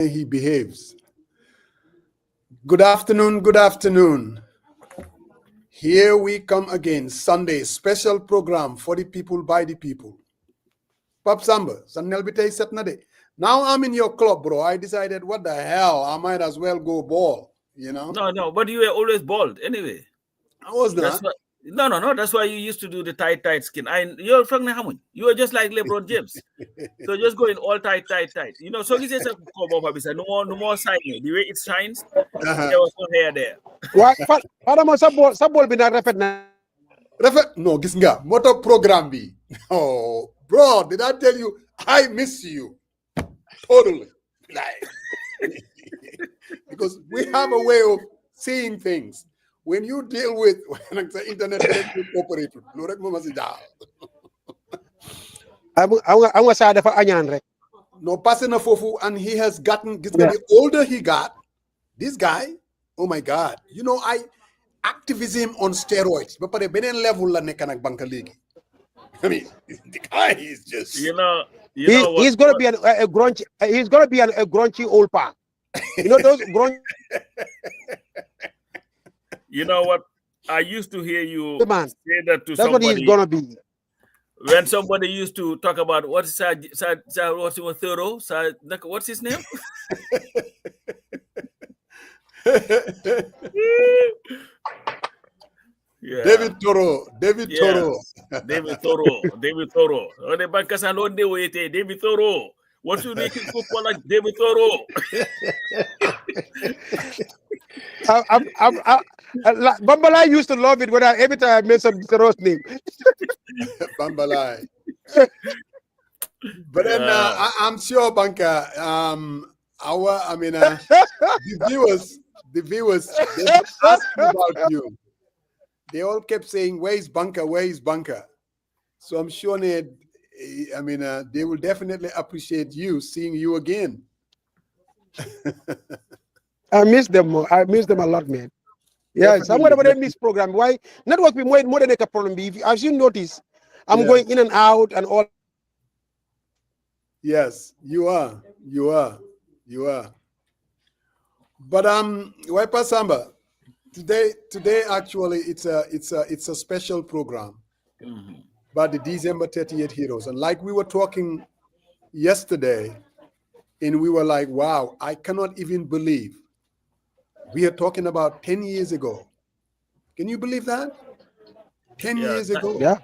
He behaves. Good afternoon, good afternoon. Here we come again, Sunday, special program for the people, by the people. Pap Samba, Sanel Bitay Satnade. Now I'm in your club, bro. I decided, what the hell, I might as well go ball, No, but you were always bald anyway. I was That's not. why. No. That's why you used to do the tight skin. You're from Hamun. You were just like LeBron James. So just going all tight. So he says, no more side. The way it shines, Uh-huh. there was no hair there. Why? Para mo sa ball binarepet na. No, Gisinga, motor program B. Oh, bro, did I tell you, I miss you. Totally. Like, because we have a way of seeing things. When you deal with the internet operator, Ang wasada fa anyan rek. no passing a fofu, and he has gotten, the older he got, this guy, oh my God, activism on steroids. But at a level la nek nak banka legi. I mean, the guy is just He's gonna be a grunchy. He's gonna be a grunchy old pa. You know those grunchy. You know what? I used to hear you Man, say that to that's somebody. what he's gonna be. When somebody used to talk about what's his name? Yeah. David Toro. David Toro. On the bank as alone they wait. David Toro. What you make football like David Toro? Bambalai used to love it when every time I mentioned Thoreau's name. Bambalai. But then I'm sure, Banka, the viewers, they asked about you. They all kept saying, "Where is Banka? Where is Banka?" So I'm sure they will definitely appreciate you, seeing you again. I miss them. I miss them a lot, man. Yes, I'm gonna miss program. Why network be more than a problem? As you notice, I'm going in and out and all. Yes, you are. But Wiper Samba, today actually it's a special program about the December 38 heroes. And like we were talking yesterday, and we were like, wow, I cannot even believe we are talking about 10 years ago. Can you believe that? 10 years ago. Yeah.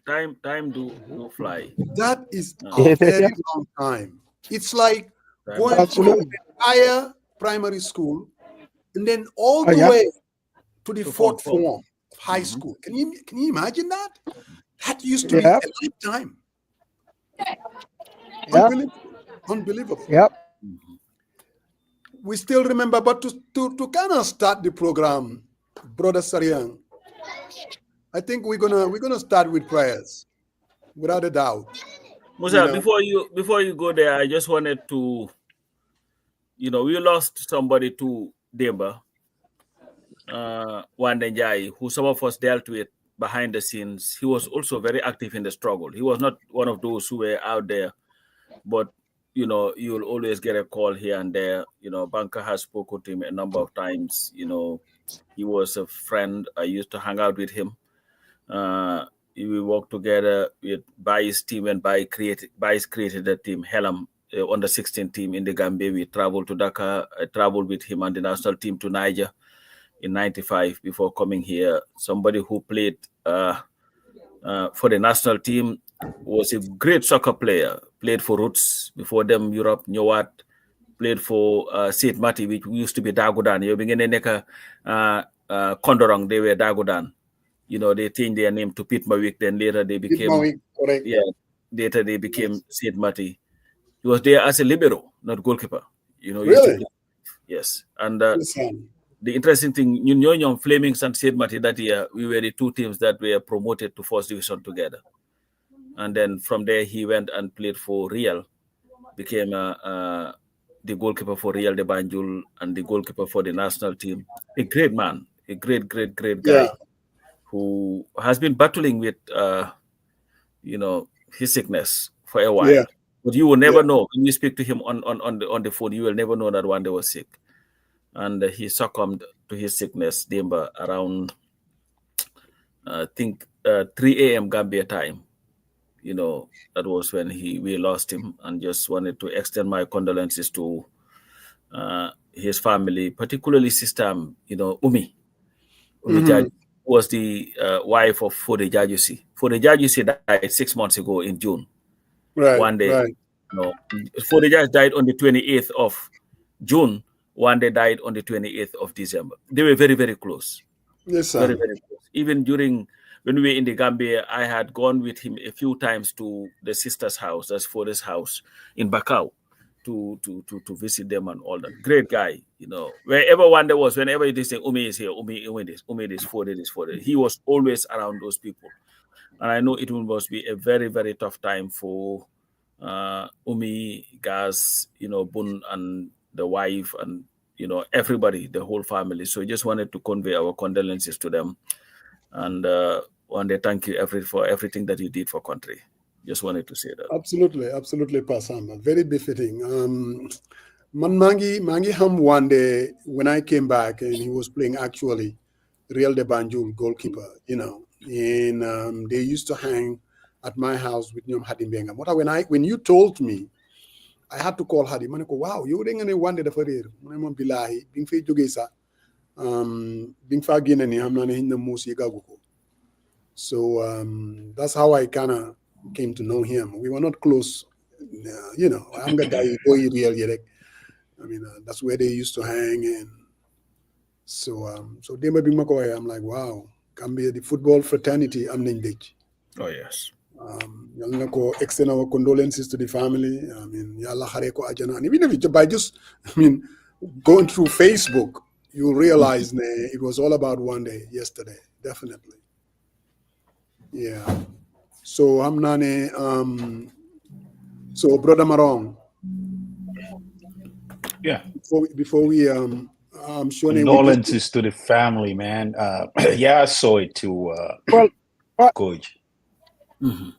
Time do fly. That is a very long time. It's like going through the entire primary school and then all the way to the fourth form of high school. Can you imagine that? That used to be a lifetime. Unbelievable. Yep. We still remember, but to kind of start the program, Brother Sariang, I think we're gonna start with prayers, without a doubt. Musa, before you go there, I just wanted to, we lost somebody to Demba, Wandenjai, who some of us dealt with behind the scenes. He was also very active in the struggle. He was not one of those who were out there, but you'll always get a call here and there. Banker has spoken to him a number of times. He was a friend. I used to hang out with him. We worked together with Bai's team, and Bai's created the team, Helam, under 16 team in the Gambia. We traveled to Dakar. I traveled with him and the national team to Niger in '95 before coming here. Somebody who played for the national team, was a great soccer player, played for Roots, before them Europe, Nyowat, played for St. Mati, which used to be Dagodan. You begin to Kondorong, they were Dagodan. They changed their name to Pitmawik, then later they became later they became St. Mati. He was there as a libero, not goalkeeper. Really? Yes. And the interesting thing, Flamings and St. Mati that year, we were the two teams that were promoted to first division together. And then from there, he went and played for Real, became the goalkeeper for Real de Banjul and the goalkeeper for the national team. A great man, a great guy who has been battling with, his sickness for a while. But you will never know when you speak to him on the phone. You will never know that one day was sick, and he succumbed to his sickness. Demba around I think 3 a.m. Gambia time. You know, that was when we lost him, and just wanted to extend my condolences to his family, particularly sister, Umi Jaji, was the wife of Fode Jajusi. Fode Jajusi died 6 months ago in June. Right, One day, right. Fode Jajusi died on the 28th of June. One day died on the 28th of December. They were very, very close. Yes, sir. Very, very close. Even during when we were in the Gambia, I had gone with him a few times to the sister's house, that's Fode's house in Bakau, to visit them and all that. Great guy, wherever one day was, whenever it is saying Umi is here, Umi this, Fode. He was always around those people. And I know it must be a very, very tough time for Umi, Gaz, Bun and the wife and everybody, the whole family. So I just wanted to convey our condolences to them. And one day, thank you for everything that you did for country. Just wanted to say that. Absolutely, Pasamba. Very befitting. Man Mangi Ham one day when I came back and he was playing actually Real de Banjul goalkeeper, and they used to hang at my house with Nyom Hadi Benga. When you told me, I had to call Hadi. Maneko, wow, you didn't any one day the Ferrer. Manemo Bilahi, Bing Fe Jugesa, Bing Faginani, I'm not in the Musi Gaguko. So that's how I kind of came to know him. We were not close, I'm the guy boy real yet. I mean, that's where they used to hang, and so they may be Makoy. I'm like, wow, Gambia, the football fraternity. I'm named Ditch. Oh yes. Extend our condolences to the family. I mean, Yalla Hareko Ajana. And even if by just, going through Facebook, you realize it was all about one day yesterday. Definitely. Yeah. So I'm Nane. So Brother Marong. Yeah. Before we condolences to the family, man. Yeah, I saw it too. Coach. Mm-hmm.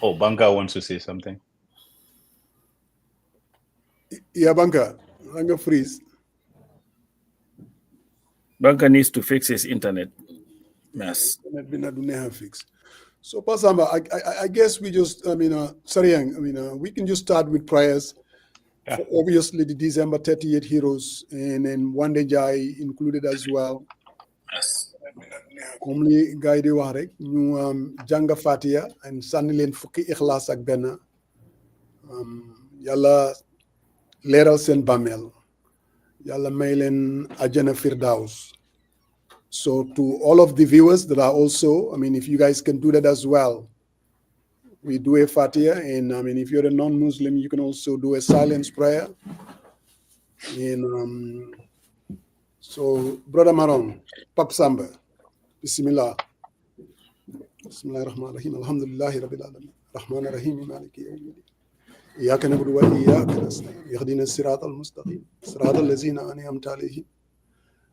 Oh, Banka wants to say something. Yeah, Banka freeze. Banka needs to fix his internet mess. Fix. So, Pasamba, I guess we just, we can just start with prayers. Yeah. For obviously the December 38 heroes, and then one day Jai included as well. Yes. Komli guide warek ñu janga Fatiha and sanni len fukki ikhlas ak ben yalla leral sen bamel yalla may len ajana firdaus. So to all of the viewers that are also, if you guys can do that as well, we do a Fatiha, and if you're a non-Muslim, you can also do a silence prayer. And so, Brother Marong, Pap Samba, Bismillah. Bismillah ar-Rahman ar-Rahim. Alhamdulillahi Rabbil Alamin. Rahman ar-Rahim. Maliki yawmiddin. Iyyaka na'budu wa iyyaka nasta'in. Ihdina as-sirata al-mustaqim. Sirata allazina an'amta alayhim.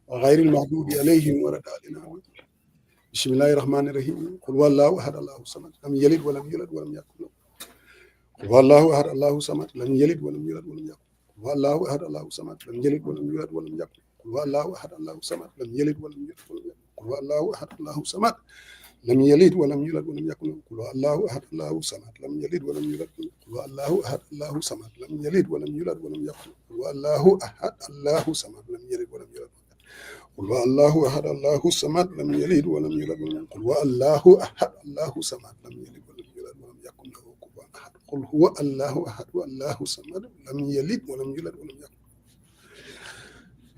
Wa ghayril maghdubi alayhim wa radalin. Bismillahir Rahmanir Rahim. Qul huwallahu ahad, Allahu samad. Lam yalid wa lam yulad wa lam yakul lahu. Qul huwallahu ahad, Allahu samad. Lam yalid wa lam yulad wa lam yakul. Qul huwallahu ahad, Allahu samad. Lam yalid wa lam yulad wa lam yakul. Qul huwallahu ahad, Allahu samad. Lam yalid wa lam yulad wa lam yakul. Qul huwallahu ahad, Allahu samad. Lam yalid wa lam yulad wa lam yakul. Qul huwallahu ahad, Allahu samad. Lam yalid wa lam yulad. Qul huwallahu ahad, Allahu samad. Lam yalid wa lam yulad wa lam yakul. Qul huwallahu ahad, Allahu samad. Lam yalid wa lam yulad. قل هو الله أحد الله الصمد لم يلد ولم يولد ولم قل هو الله أحد الله الصمد لم يلد ولم يولد ولم يكن له كفوا أحد قل هو الله أحد الله الصمد لم يلد ولم يولد ولم يكن.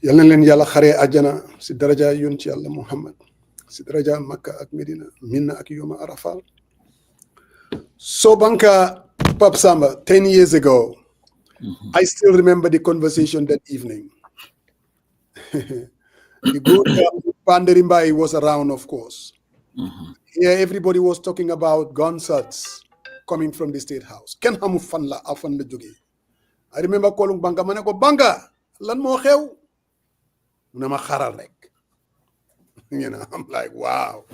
يلا لين يلا خري أجنا سدرجة يونتي الله محمد سدرجة مكة أك مدينة منا أك يوم عرفة. So Banka Pap Samba 10 years ago, I still remember the conversation that evening. The good Panderimbai was around, of course. Here, everybody was talking about gunshots coming from the State House. Ken hamu fan la afan la joge. I remember calling Banka, maneko Banka, lan mo xew? Munama xaral rek. I'm like, wow.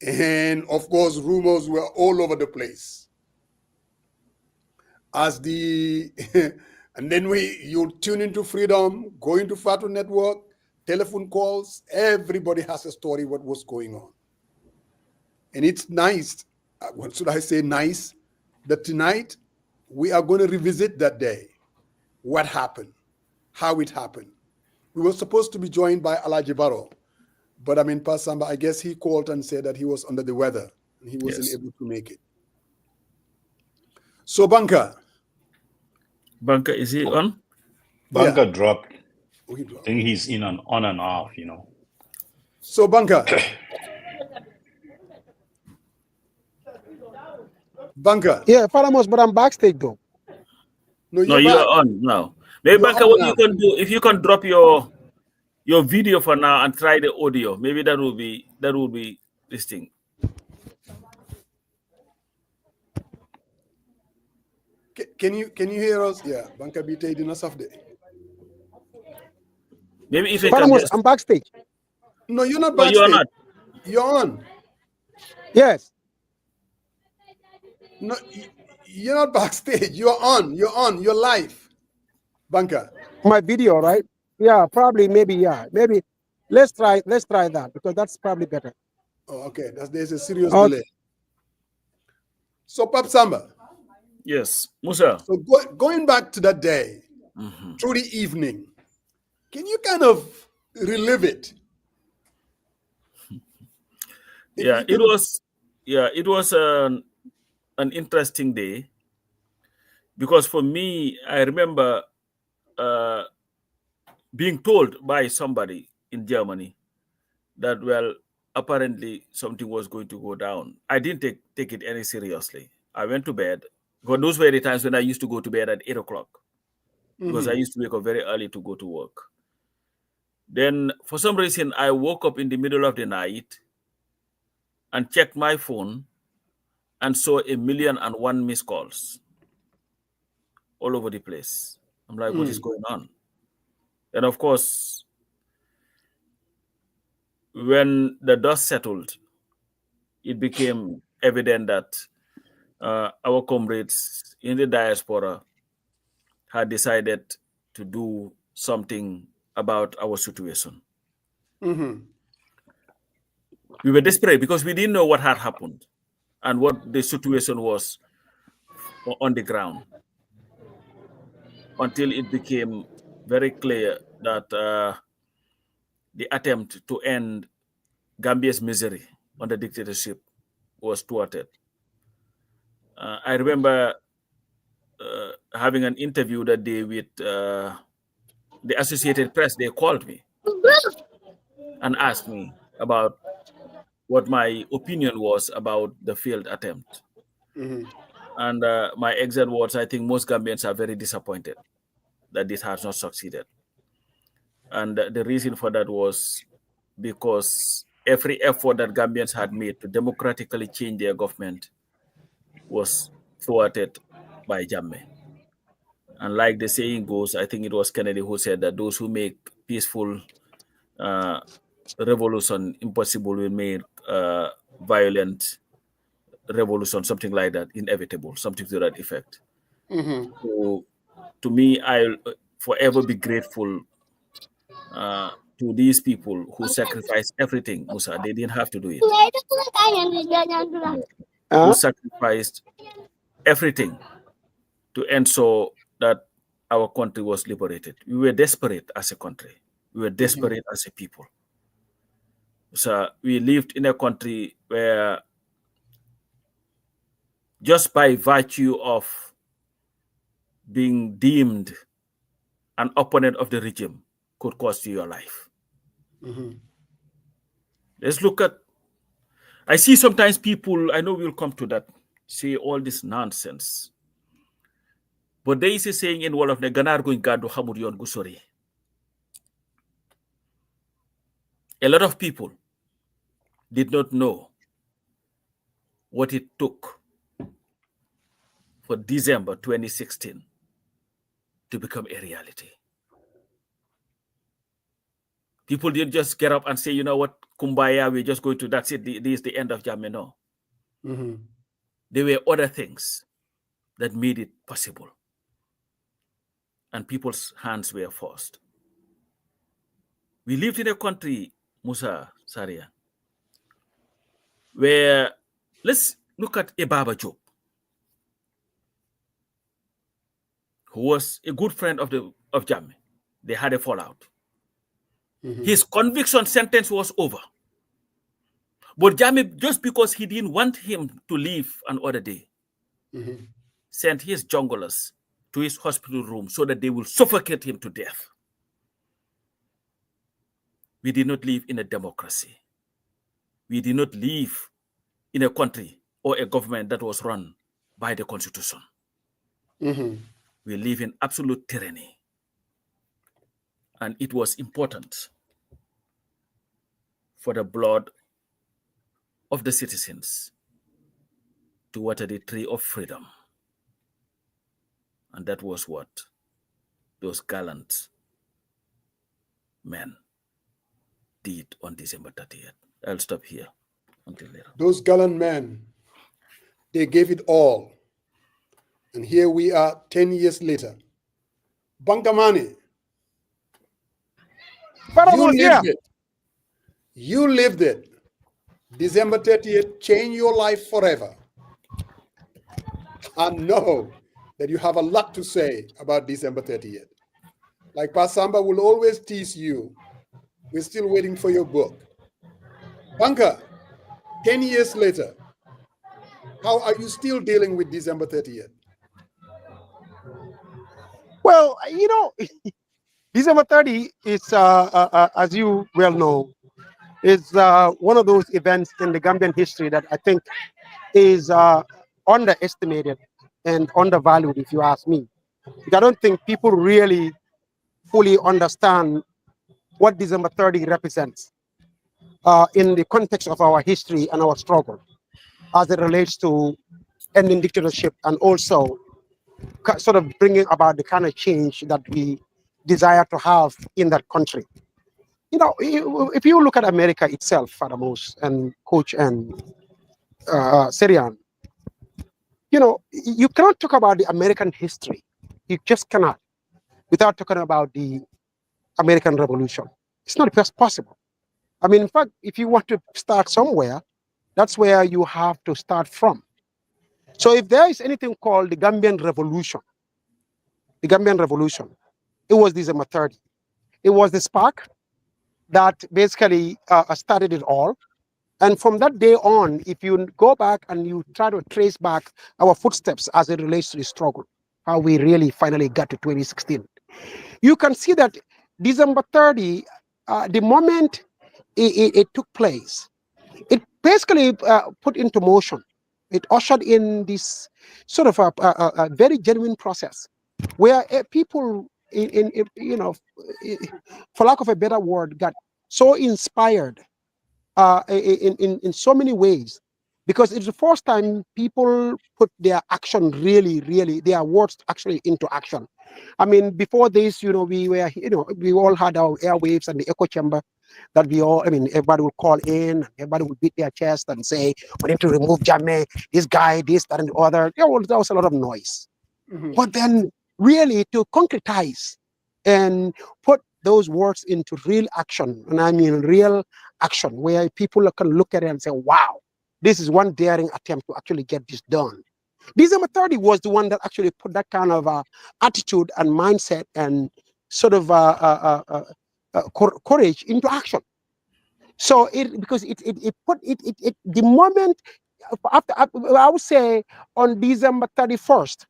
And of course, rumors were all over the place. as the and then you tune into Freedom, go into Fatu Network, telephone calls. Everybody has a story what was going on, and it's nice. What should I say? Nice that tonight we are going to revisit that day, what happened, how it happened. We were supposed to be joined by Alaji Barrow, but I mean, Pasamba, I guess he called and said that he was under the weather and he wasn't able to make it. So, Banker, is he on? Bunker dropped. Oh, he dropped. I think he's in on and off, you know. So, Banker. Banker. Yeah, Faramos, but I'm backstage though. No, you're on now. Maybe Banker, what you can do, if you can drop your video for now and try the audio, maybe that will be this thing. Can you hear us? Yeah, Banker BT did not have the. Maybe if Faramos, I'm backstage. No, you're not No, backstage. you're not. You're on. Yes. No, you're not backstage. You're on. You're live. Banker. My video, right? Yeah, probably, maybe, yeah. Maybe let's try that because that's probably better. Oh, okay. There's a serious delay. So, Pap Samba. Yes, Musa. So going back to that day, through the evening, can you kind of relive it? It was an interesting day because for me, I remember being told by somebody in Germany that, well, apparently something was going to go down. I didn't take it any seriously. I went to bed. Because those were the times when I used to go to bed at 8 o'clock because I used to wake up very early to go to work. Then for some reason, I woke up in the middle of the night and checked my phone and saw 1,000,001 missed calls all over the place. I'm like, what is going on? And of course, when the dust settled, it became evident that our comrades in the diaspora had decided to do something about our situation. We were desperate because we didn't know what had happened and what the situation was on the ground until it became very clear that the attempt to end Gambia's misery under dictatorship was thwarted. I remember having an interview that day with the Associated Press. They called me and asked me about what my opinion was about the failed attempt. And my exact words, I think most Gambians are very disappointed that this has not succeeded. And the reason for that was because every effort that Gambians had made to democratically change their government was thwarted by Jammeh. And like the saying goes, I think it was Kennedy who said that those who make peaceful revolution impossible will make violent revolution, something like that, inevitable, something to that effect. So, to me, I'll forever be grateful to these people who sacrificed everything, Musa. They didn't have to do it. Who sacrificed everything to ensure that our country was liberated. We were desperate as a country. We were desperate as a people. So we lived in a country where just by virtue of being deemed an opponent of the regime could cost you your life. Let's look at, I see sometimes people, I know we'll come to that, say all this nonsense. But there is a saying in Wolof, ne ganar guñ gàddu xamul yoon gu sori. A lot of people did not know what it took for December 2016 to become a reality. People didn't just get up and say, you know what, kumbaya, we're just going to, that's it, this is the end of Jammeh. No. There were other things that made it possible. And people's hands were forced. We lived in a country, Musa Saria, where, let's look at Ebaba Job, who was a good friend of Jammeh. They had a fallout. His conviction sentence was over. But Jammeh, just because he didn't want him to leave another day, sent his junglers to his hospital room so that they will suffocate him to death. We did not live in a democracy. We did not live in a country or a government that was run by the constitution. We live in absolute tyranny. And it was important for the blood of the citizens to water the tree of freedom. And that was what those gallant men did on December 30th. I'll stop here until later. Those gallant men, they gave it all. And here we are 10 years later. Bankamani, you lived it. You lived it. December 30th changed your life forever. I know that you have a lot to say about December 30th. Like Pasamba will always tease you, we're still waiting for your book. Banka, 10 years later, how are you still dealing with December 30th? Well, you know, December 30 is, as you well know, is one of those events in the Gambian history that I think is underestimated and undervalued, if you ask me. I don't think people really fully understand what December 30 represents in the context of our history and our struggle as it relates to ending dictatorship and also sort of bringing about the kind of change that we desire to have in that country. You know, if you look at America itself, Fadamos and Coach and Syrian, you know, you cannot talk about the American history. You just cannot without talking about the American Revolution. It's not just possible. I mean, in fact, if you want to start somewhere, that's where you have to start from. So if there is anything called the Gambian Revolution, it was December 30. It was the spark that basically started it all. And from that day on, if you go back and you try to trace back our footsteps as it relates to the struggle, how we really finally got to 2016, you can see that December 30, the moment it took place, it basically put into motion. It ushered in this sort of a very genuine process where people, you know, for lack of a better word, got so inspired in so many ways, because it's the first time people put their action really their words actually into action. I mean, before this, you know, we all had our airwaves and the echo chamber that we all, I mean, everybody would call in, everybody would beat their chest and say, we need to remove Jammeh, this guy, this, that, and the other. There was a lot of noise. But then really to concretize and put those words into real action, and I mean real action, where people can look at it and say, wow, this is one daring attempt to actually get this done. December 30 was the one that actually put that kind of attitude and mindset and sort of courage into action. So because it put it the moment after, I would say on December 31st,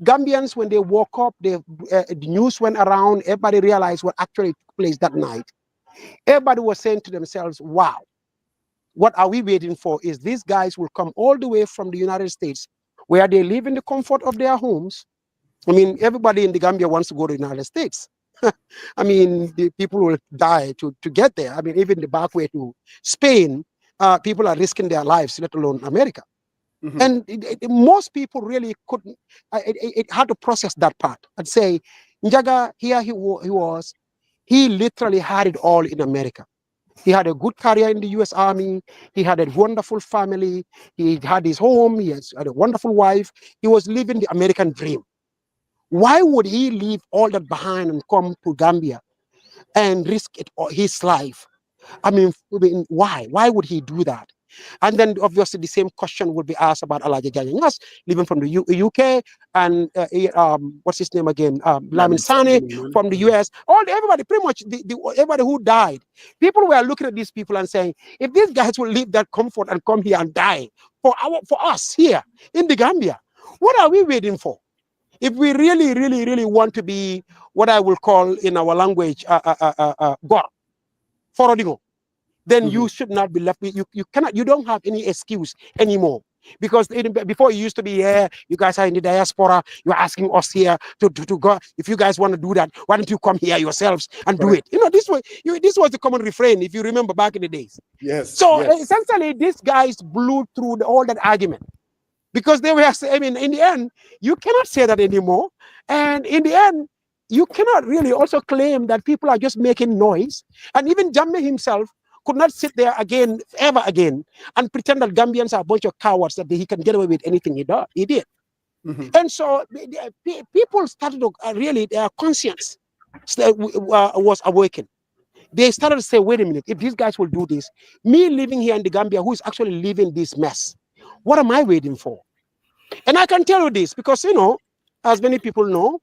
Gambians, when they woke up, the news went around, everybody realized what actually took place that night. Everybody was saying to themselves, wow, what are we waiting for? Is these guys will come all the way from the United States, where they live in the comfort of their homes. I mean, everybody in the Gambia wants to go to the United States. I mean, the people will die to get there. I mean, even the back way to Spain, people are risking their lives, let alone America. And most people really couldn't, it had to process that part and say, Njaga, here he was, he literally had it all in America. He had a good career in the U.S. Army. He had a wonderful family. He had his home. He had a wonderful wife. He was living the American dream. Why would he leave all that behind and come to Gambia and risk his life? I mean, why? Why would he do that? And then obviously the same question would be asked about Alaji Janyas, living from the UK, and what's his name again? Lamin Sane from the US. Everybody, pretty much everybody who died. People were looking at these people and saying, if these guys will leave that comfort and come here and die for us here in the Gambia, what are we waiting for? If we really, really, really want to be what I will call in our language, God, Forodingo, then you should not be left. You don't have any excuse anymore. Because before it used to be, yeah, you guys are in the diaspora, you're asking us here to go. If you guys want to do that, why don't you come here yourselves and do it? This was the common refrain, if you remember back in the days. Yes. So essentially, these guys blew through all that argument. Because they were, in the end, you cannot say that anymore. And in the end, you cannot really also claim that people are just making noise. And even Jammeh himself could not sit there again, ever again, and pretend that Gambians are a bunch of cowards, that he can get away with anything he did. And so people started to really, their conscience was awakened. They started to say, wait a minute, if these guys will do this, me living here in the Gambia, who is actually living this mess, what am I waiting for? And I can tell you this because, as many people know,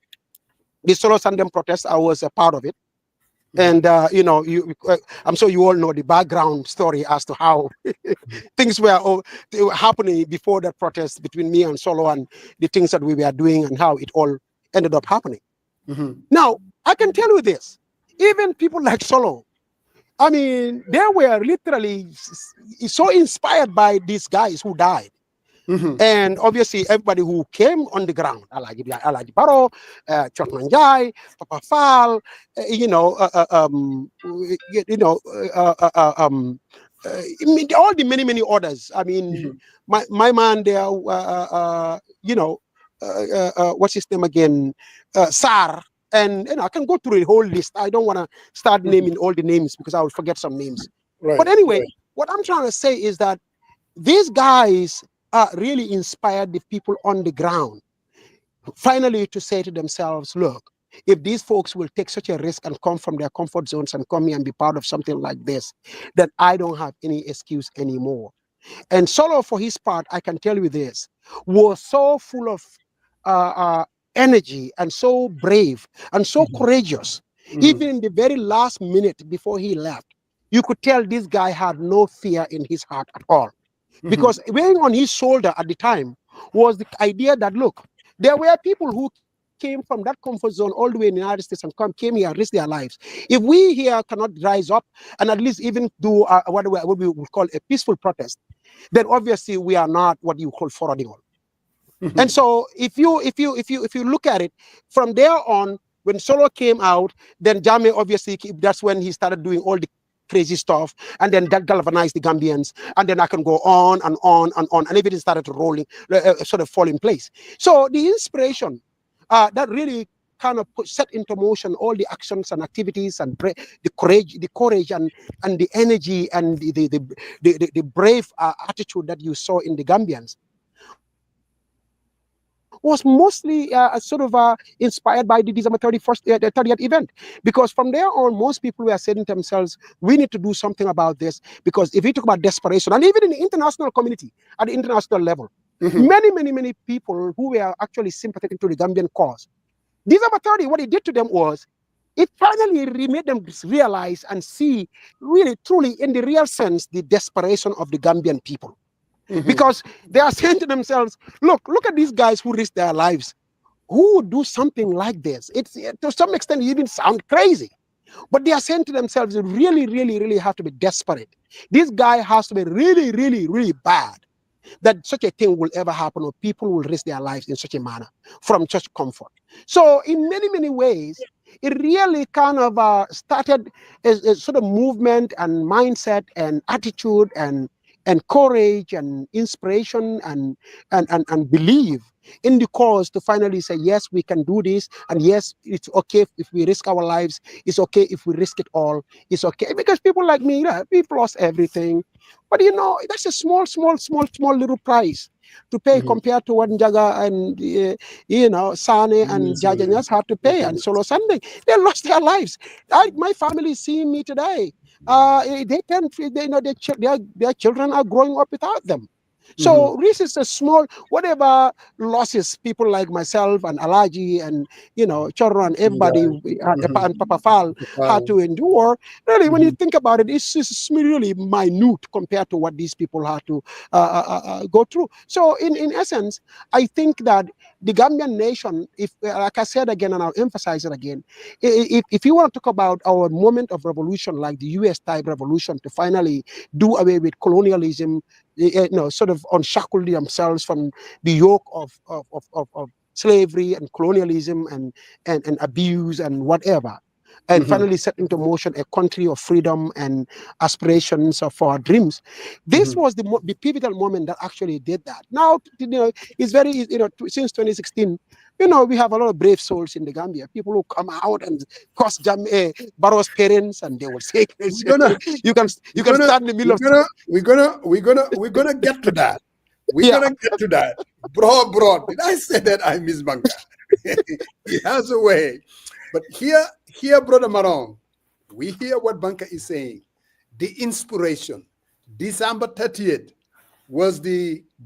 the Solo Sandem protest, I was a part of it. And, I'm sure you all know the background story as to how things were happening before that protest between me and Solo, and the things that we were doing and how it all ended up happening. Now, I can tell you this, even people like Solo, they were literally so inspired by these guys who died. And obviously, everybody who came on the ground, Alaji Baro, Chotmanjai, Papa Fall, all the many others. My man there, what's his name again? Sar. And I can go through the whole list. I don't want to start naming all the names because I will forget some names. But anyway, what I'm trying to say is that these guys really inspired the people on the ground, finally, to say to themselves, look, if these folks will take such a risk and come from their comfort zones and come here and be part of something like this, then I don't have any excuse anymore. And Solo, for his part, I can tell you this, was so full of energy and so brave and so courageous. Even in the very last minute before he left, you could tell this guy had no fear in his heart at all. Because weighing on his shoulder at the time was the idea that, look, there were people who came from that comfort zone all the way in the United States and came here and risked their lives. If we here cannot rise up and at least even do what we would call a peaceful protest, then obviously we are not what you call forwarding on. And so if you look at it from there on, when Solo came out, then Jammeh obviously, that's when he started doing all the crazy stuff, and then that galvanized the Gambians, and then I can go on and on and on, and everything started to rolling, sort of fall in place. So the inspiration that really kind of set into motion all the actions and activities and the courage and the energy and the brave attitude that you saw in the Gambians was mostly inspired by the December 30th event. Because from there on, most people were saying to themselves, we need to do something about this, because if we talk about desperation, and even in the international community, at the international level, many people who were actually sympathetic to the Gambian cause, December 30, what it did to them was, it finally made them realize and see really, truly, in the real sense, the desperation of the Gambian people. Because they are saying to themselves, look at these guys who risk their lives. Who would do something like this? It's to some extent, it even sound crazy. But they are saying to themselves, you really have to be desperate. This guy has to be really bad that such a thing will ever happen, or people will risk their lives in such a manner from such comfort. So in many ways, it really kind of started a sort of movement and mindset and attitude and and courage and inspiration and believe in the cause to finally say, yes, we can do this. And yes, it's okay if we risk our lives. It's okay if we risk it all. It's okay. Because people like me, we've lost everything. But that's a small little price to pay compared to what Njaga and Sane and Jajanyas had to pay, and Solo Sunday. They lost their lives. My family seeing me today. They can, their children are growing up without them. So this is a small, whatever losses people like myself and Alaji and Chorro and everybody and Papa Fal had to endure. Really, when you think about it, it's really minute compared to what these people had to go through. So in essence, I think that the Gambian nation, if like I said again, and I'll emphasize it again, if you want to talk about our moment of revolution, like the U.S. type revolution, to finally do away with colonialism, sort of unshackle themselves from the yoke of slavery and colonialism and abuse and whatever, and finally set into motion a country of freedom and aspirations for our dreams. This was the pivotal moment that actually did that. Now, it's very, since 2016, we have a lot of brave souls in the Gambia. People who come out and cross Barrow's parents, and they will say, "You can stand in the middle of." We're gonna get to that. We're gonna get to that. Bro. Did I say that I miss Banka? He has a way. But here, Brother Marong, we hear what Banka is saying. The inspiration. December 30th was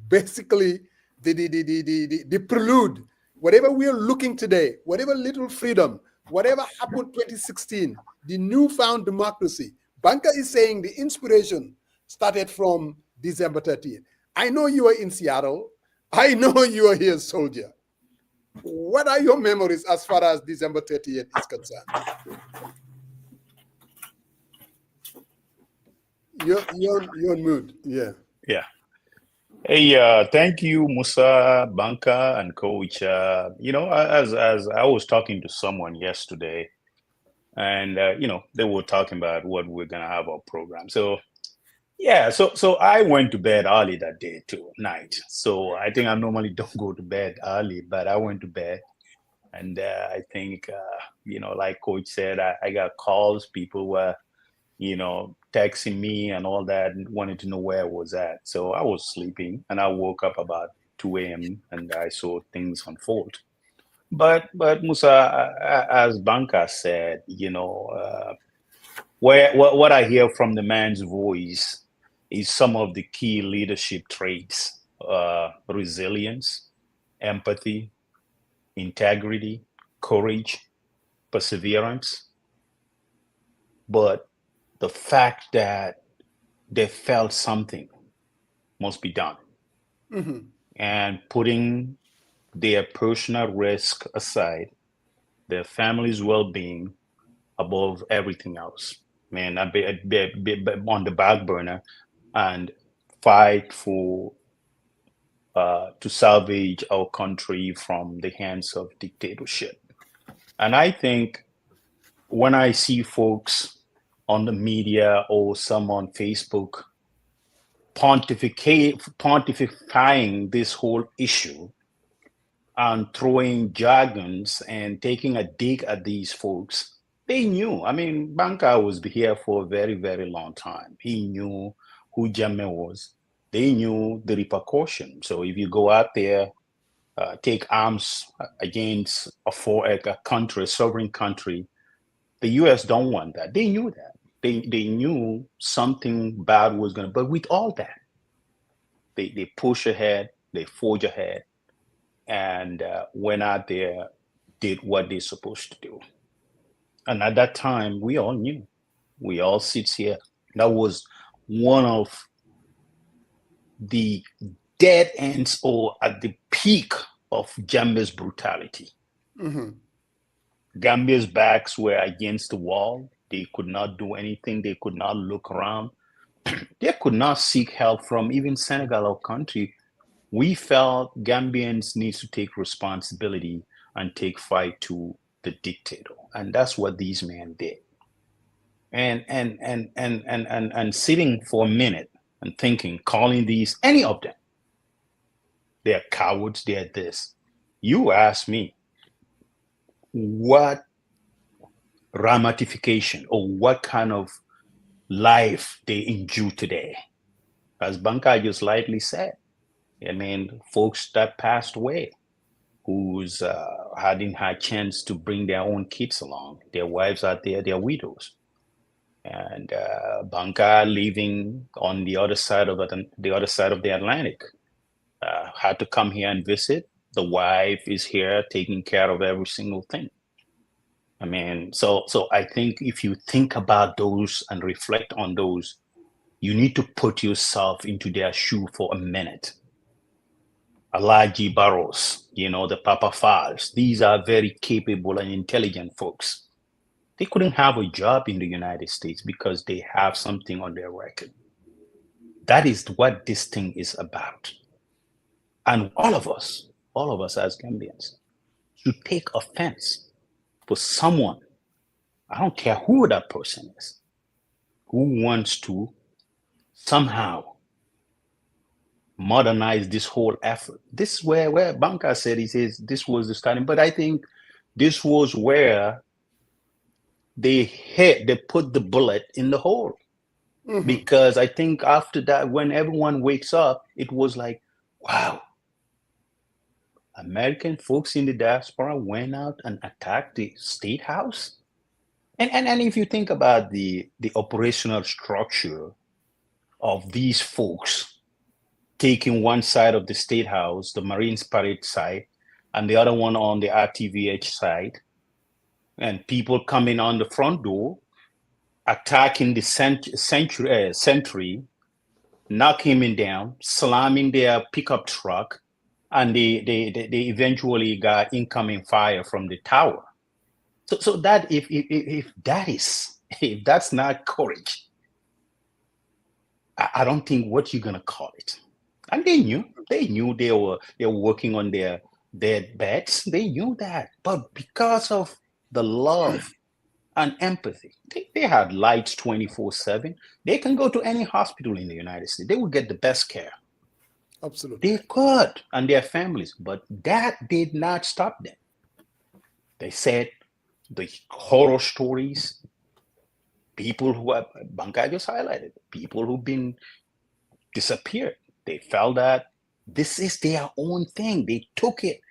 basically the prelude. Whatever we are looking today, whatever little freedom, whatever happened 2016, the newfound democracy, Banka is saying the inspiration started from December 30th. I know you are in Seattle. I know you are here, soldier. What are your memories as far as December 30th is concerned? You're in mood. Yeah. Yeah. Hey, thank you, Musa, Banka, and Coach. As I was talking to someone yesterday, and they were talking about what we're gonna have our program. So yeah, so I went to bed early that day too, night. So I think I normally don't go to bed early, but I went to bed, and I think like Coach said, I got calls. People were texting me and all that, and wanted to know where I was at. So I was sleeping, and I woke up about 2 a.m. and I saw things unfold. But Musa, as Banka said, what I hear from the man's voice is some of the key leadership traits: resilience, empathy, integrity, courage, perseverance. But the fact that they felt something must be done, and putting their personal risk aside, their family's well-being above everything else. Man, I'd be on the back burner and fight for to salvage our country from the hands of dictatorship. And I think when I see folks on the media or some on Facebook pontifying this whole issue and throwing jargons and taking a dig at these folks, they knew. I mean, Banka was here for a very, very long time. He knew who Jammeh was. They knew the repercussion. So if you go out there, take arms against a country, a sovereign country, the U.S. don't want that. They knew that. They knew something bad was going to, but with all that, they push ahead, they forge ahead, and went out there, did what they're supposed to do. And at that time, we all knew. We all sit here. That was one of the dead ends, or at the peak of Jammeh's brutality. Gambia's backs were against the wall. They could not do anything. They could not look around. They could not seek help from even Senegal, our country. We felt Gambians need to take responsibility and take fight to the dictator, and that's what these men did. And sitting for a minute and thinking, calling these, any of them, they're cowards, they're this. You ask me, what ramification or what kind of life they endure today? As Banka just lightly said, I mean, folks that passed away, who's hadn't had chance to bring their own kids along. Their wives are there, they're widows. And Banka living on the other side of the Atlantic, had to come here and visit. The wife is here taking care of every single thing. I mean, so I think if you think about those and reflect on those, you need to put yourself into their shoe for a minute. Alaji Barros, the Papa Files, these are very capable and intelligent folks. They couldn't have a job in the United States because they have something on their record. That is what this thing is about. And all of us as Gambians, should take offense for someone, I don't care who that person is, who wants to somehow modernize this whole effort. This is where Banka said, he says this was the starting, but I think this was where they put the bullet in the hole. Because I think after that, when everyone wakes up, it was like, wow, American folks in the diaspora went out and attacked the state house. And if you think about the operational structure of these folks taking one side of the state house, the Marines Parade side, and the other one on the RTVH side, and people coming on the front door, attacking the sentry, knocking him down, slamming their pickup truck, and they eventually got incoming fire from the tower. So that if that's not courage, I don't think what you're gonna call it. And they knew they were working on their beds. They knew that, but because of the love and empathy, they had lights 24/7. They can go to any hospital in the United States. They will get the best care. Absolutely. They could, and their families, but that did not stop them. They said the horror stories, people who have, Bankai just highlighted, people who've been disappeared. They felt that this is their own thing. They took it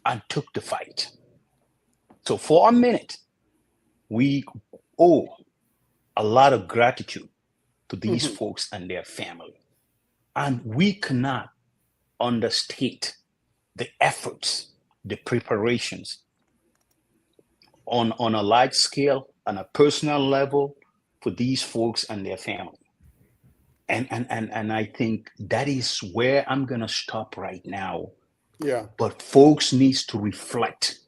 and took the fight. So for a minute, we owe a lot of gratitude to these folks and their family. And we cannot understate the efforts, the preparations on a large scale, on a personal level for these folks and their family. And I think that is where I'm gonna stop right now. Yeah. But folks needs to reflect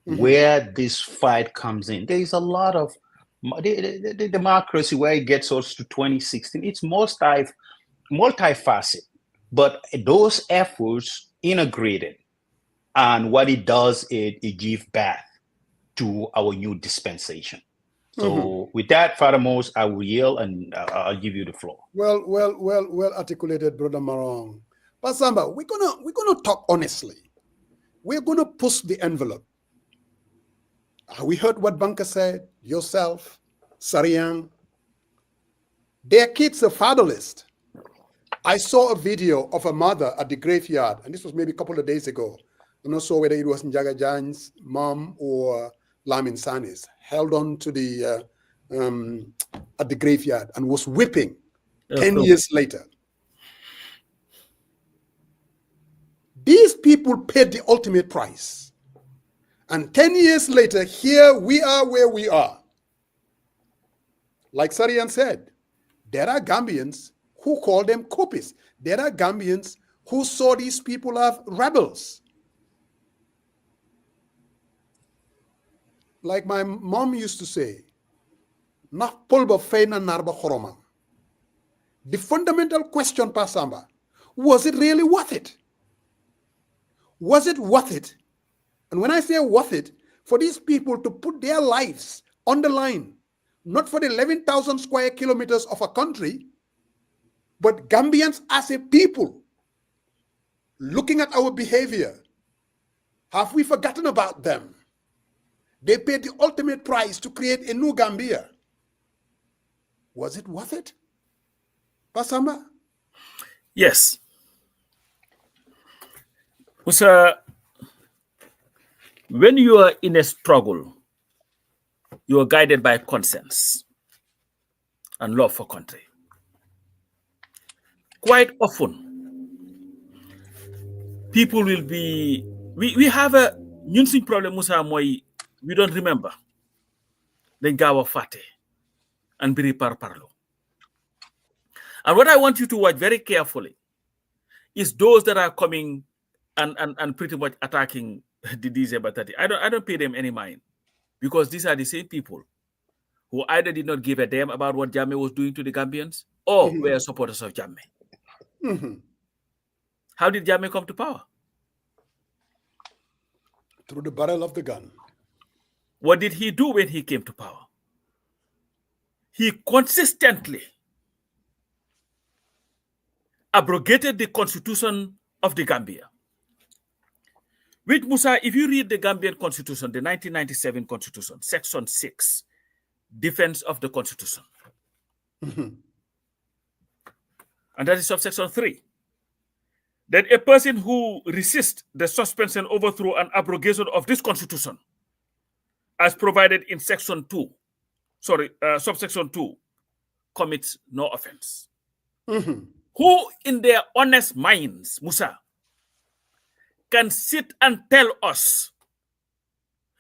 where this fight comes in. There is a lot of the democracy where it gets us to 2016. It's multifaceted, but those efforts integrated, and what it does, it gives back to our new dispensation. So with that, Father Mose, I will yield and I'll give you the floor. Well articulated, Brother Marong. Pasamba, we're gonna talk honestly. We're gonna push the envelope. We heard what Banka said, yourself, Sariang. Their kids are fatherless. I saw a video of a mother at the graveyard, and this was maybe a couple of days ago. I'm not sure whether it was Njaga Jan's mom or Lamin Sani's, held on to the at the graveyard and was whipping 10 years later. These people paid the ultimate price. And 10 years later, here we are where we are. Like Sarian said, there are Gambians who call them copies. There are Gambians who saw these people as rebels. Like my mom used to say, the fundamental question, Pasamba, was it really worth it? Was it worth it? And when I say worth it, for these people to put their lives on the line, not for the 11,000 square kilometers of a country, But Gambians as a people, looking at our behavior, have we forgotten about them? They paid the ultimate price to create a new Gambia. Was it worth it? Pasamba? Yes. Musa, when you are in a struggle, you are guided by conscience and love for country. Quite often, people will be, we have a nyunsing problem, Musa, we don't remember. Then gawa fate and biri par parlo. And what I want you to watch very carefully is those that are coming and pretty much attacking the December 30. I don't pay them any mind, because these are the same people who either did not give a damn about what Jammeh was doing to the Gambians or were supporters of Jammeh. How did Jammeh come to power? Through the barrel of the gun. What did he do when he came to power? He consistently abrogated the constitution of the Gambia. With Musa, if you read the Gambian constitution, the 1997 constitution, section 6, defense of the constitution. And that is subsection 3. That a person who resists the suspension, overthrow, and abrogation of this constitution, as provided in section 2, subsection 2, commits no offense. Who in their honest minds, Musa, can sit and tell us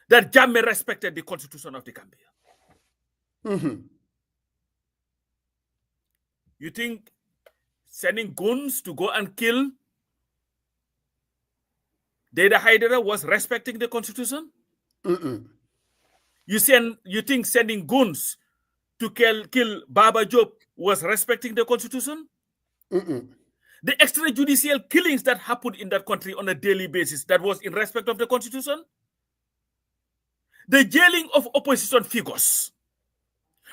that Jammeh respected the constitution of the Gambia? You think sending guns to go and kill Deda Haidara was respecting the constitution? You think sending guns to kill Baba Job was respecting the constitution? The extrajudicial killings that happened in that country on a daily basis, that was in respect of the constitution? The jailing of opposition figures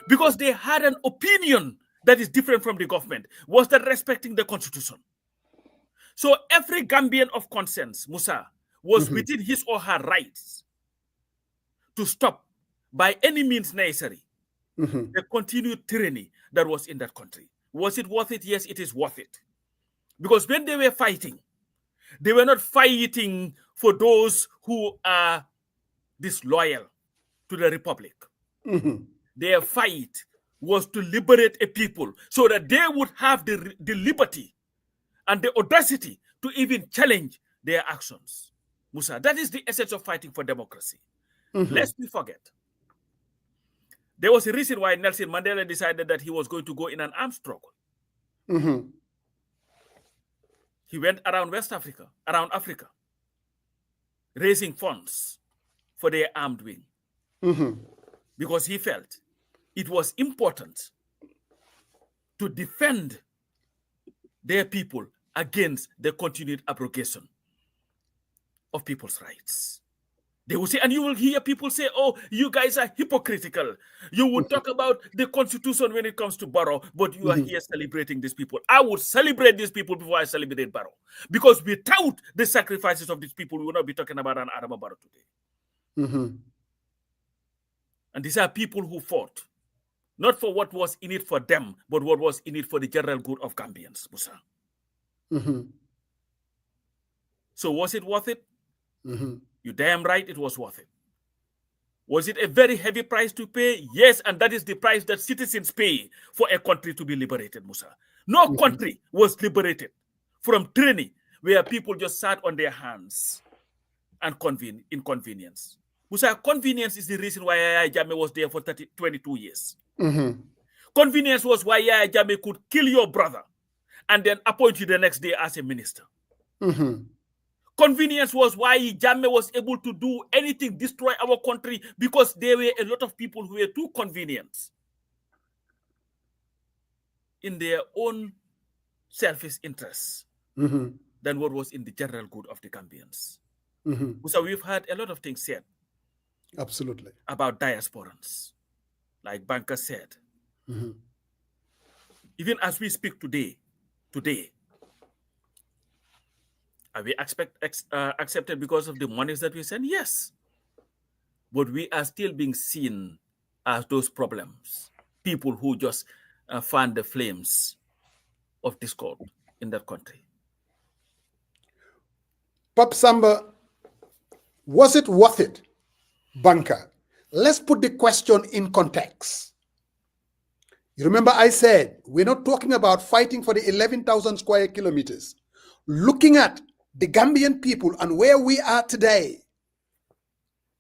because they had an opinion that is different from the government, was that respecting the constitution? So every Gambian of conscience, Musa, was within his or her rights to stop by any means necessary the continued tyranny that was in that country. Was it worth it? Yes, it is worth it. Because when they were fighting, they were not fighting for those who are disloyal to the Republic. Their fight was to liberate a people so that they would have the liberty and the audacity to even challenge their actions. Musa, that is the essence of fighting for democracy. Lest we forget, there was a reason why Nelson Mandela decided that he was going to go in an armed struggle. He went around West Africa, around Africa, raising funds for their armed wing. Because he felt it was important to defend their people against the continued abrogation of people's rights. They will say, and you will hear people say, oh, you guys are hypocritical. You would talk about the constitution when it comes to Barrow, but you are here celebrating these people. I would celebrate these people before I celebrate Barrow. Because without the sacrifices of these people, we will not be talking about an Adama Barrow today. And these are people who fought, not for what was in it for them, but what was in it for the general good of Gambians, Musa. So was it worth it? You damn right it was worth it. Was it a very heavy price to pay? Yes, and that is the price that citizens pay for a country to be liberated, Musa. No country was liberated from tyranny where people just sat on their hands and inconvenience. Musa, convenience is the reason why Yaya Jammeh was there for 22 years. Convenience was why Yaya Jammeh could kill your brother and then appoint you the next day as a minister. Convenience was why Jammeh was able to do anything, destroy our country, because there were a lot of people who were too convenient in their own selfish interests than what was in the general good of the Gambians. So we've heard a lot of things said. Absolutely. About diasporans, like Banker said. Even as we speak today, today? Are we accepted because of the monies that we send? Yes. But we are still being seen as those problems, people who just fan the flames of discord in that country. Pap Samba, was it worth it, Banker? Let's put the question in context. You remember I said, we're not talking about fighting for the 11,000 square kilometers. Looking at the Gambian people and where we are today,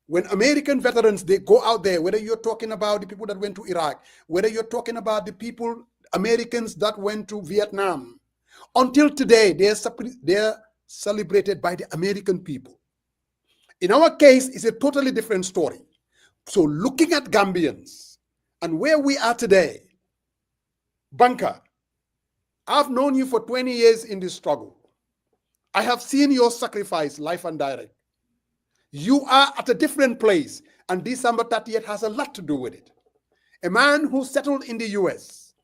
when American veterans, they go out there, whether you're talking about the people that went to Iraq, whether you're talking about the people, Americans that went to Vietnam, until today, they're celebrated by the American people. In our case, it's a totally different story. So looking at Gambians and where we are today, Banker, I've known you for 20 years in this struggle. I have seen your sacrifice live and direct. You are at a different place, and December 30th has a lot to do with it. A man who settled in the US.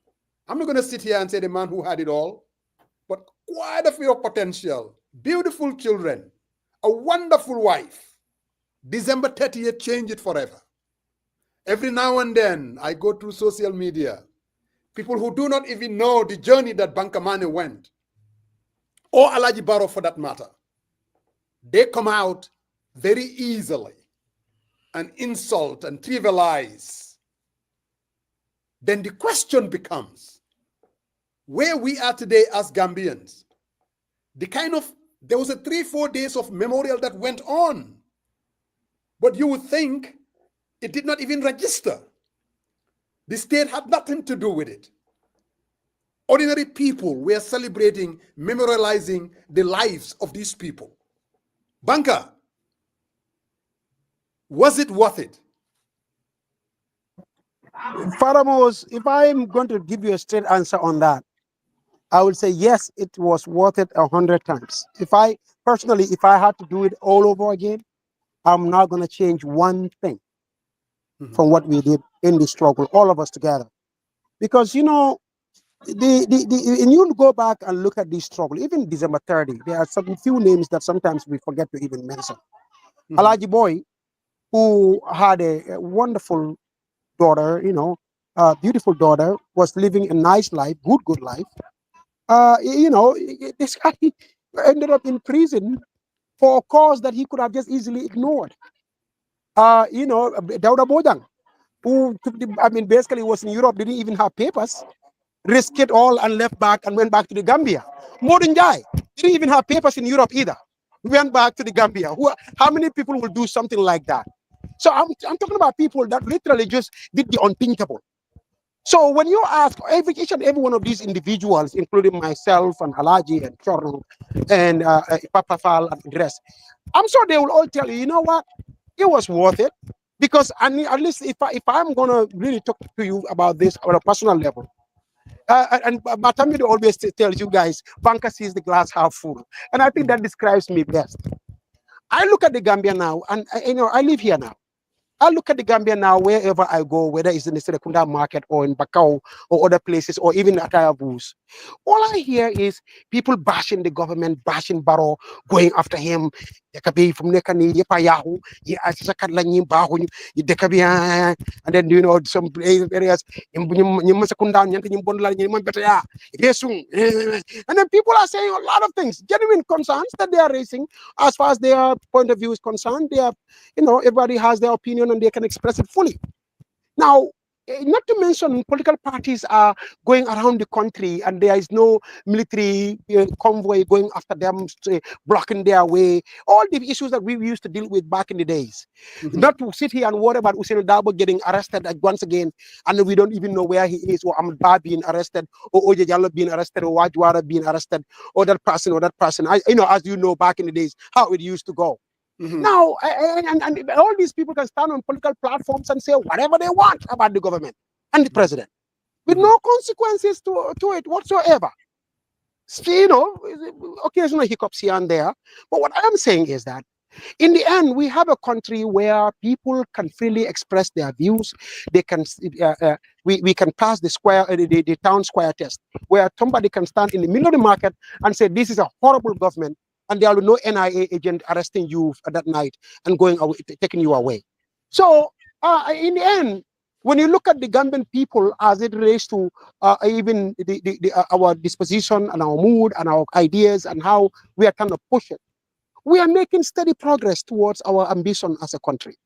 I'm not going to sit here and say the man who had it all, but quite a few potential, beautiful children, a wonderful wife. December 30th changed it forever. Every now and then, I go through social media. People who do not even know the journey that Bankamane went, or Alaji Barrow for that matter, they come out very easily and insult and trivialize. Then the question becomes, where we are today as Gambians, there was a 3-4 days of memorial that went on, but you would think it did not even register. The state had nothing to do with it. Ordinary people were celebrating, memorializing the lives of these people. Banker, was it worth it? Faramos, if I'm going to give you a straight answer on that, I would say yes, it was worth it 100 times. If I had to do it all over again, I'm not going to change one thing from what we did in the struggle, all of us together. Because, you know, and you go back and look at this struggle, even December 30, there are some few names that sometimes we forget to even mention. Alaji Boy, who had a wonderful daughter, you know, beautiful daughter, was living a nice life, good life. You know, this guy ended up in prison for a cause that he could have just easily ignored. You know, Dauda Bojang, who basically was in Europe, didn't even have papers, risked it all and left back and went back to the Gambia. Modern guy didn't even have papers in Europe either. Went back to the Gambia. How many people will do something like that? So I'm talking about people that literally just did the unthinkable. So when you ask each and every one of these individuals, including myself and Alaji and Chorno and Papa Fal and the rest, I'm sure they will all tell you, you know what, it was worth it. Because at least if I'm going to really talk to you about this on a personal level, and Batami always tells you guys, Banker sees the glass half full. And I think that describes me best. I look at the Gambia now, and I live here now. I look at the Gambia now wherever I go, whether it's in the Serekunda market or in Bakau or other places or even at Ayabus. All I hear is people bashing the government, bashing Barrow, going after him. From Nekani, Yapayahu, and then you know some areas and then people are saying a lot of things, genuine concerns that they are raising as far as their point of view is concerned. They are, you know, everybody has their opinion and they can express it fully. Now, not to mention political parties are going around the country and there is no military convoy going after them, blocking their way. All the issues that we used to deal with back in the days. Not to sit here and worry about Usain Dabo getting arrested once again and we don't even know where he is, or Ahmed Ba being arrested, or Oje Jallo being arrested, or Wajwara being arrested, or that person or that person. As you know, back in the days, how it used to go. Now, and all these people can stand on political platforms and say whatever they want about the government and the president with no consequences to it whatsoever. So, you know, occasional hiccups here and there. But what I am saying is that In the end, we have a country where people can freely express their views. They can, we can pass the town square test, where somebody can stand in the middle of the market and say, this is a horrible government, and there will be no NIA agent arresting you that night and going away, taking you away. So in the end, when you look at the Gambian people as it relates to even our disposition and our mood and our ideas and how we are trying to push it, we are making steady progress towards our ambition as a country.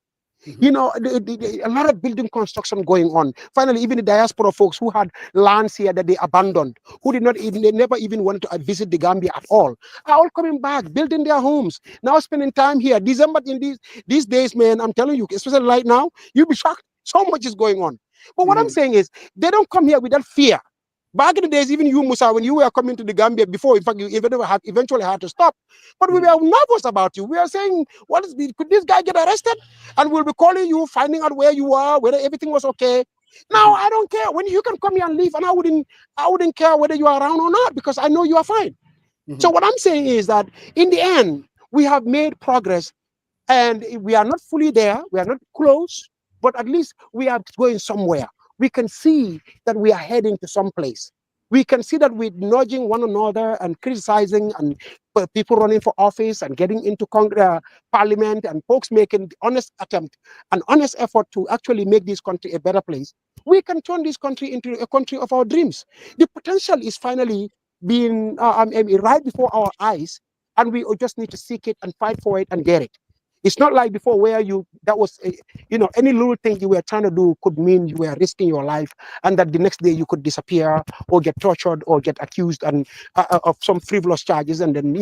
Mm-hmm. You know, a lot of building construction going on. Finally, even the diaspora folks who had lands here that they abandoned, who did not even, they never even wanted to visit the Gambia at all, are all coming back, building their homes, now spending time here. December in these days, man, I'm telling you, especially right now, you'll be shocked. So much is going on. But what I'm saying is, they don't come here with that fear. Back in the days, even you, Musa, when you were coming to the Gambia before, in fact, you eventually had to stop. But we were nervous about you. We are saying, could this guy get arrested? And we'll be calling you, finding out where you are, whether everything was okay. Now, I don't care. When you can come here and leave, and I wouldn't care whether you are around or not, because I know you are fine. So what I'm saying is that in the end, we have made progress, and we are not fully there. We are not close, but at least we are going somewhere. We can see that we are heading to some place. We can see that we're nudging one another and criticizing and people running for office and getting into parliament and folks making the honest attempt, an honest effort to actually make this country a better place. We can turn this country into a country of our dreams. The potential is finally being right before our eyes, and we just need to seek it and fight for it and get it. It's not like before where any little thing you were trying to do could mean you were risking your life, and that the next day you could disappear or get tortured or get accused and of some frivolous charges, and then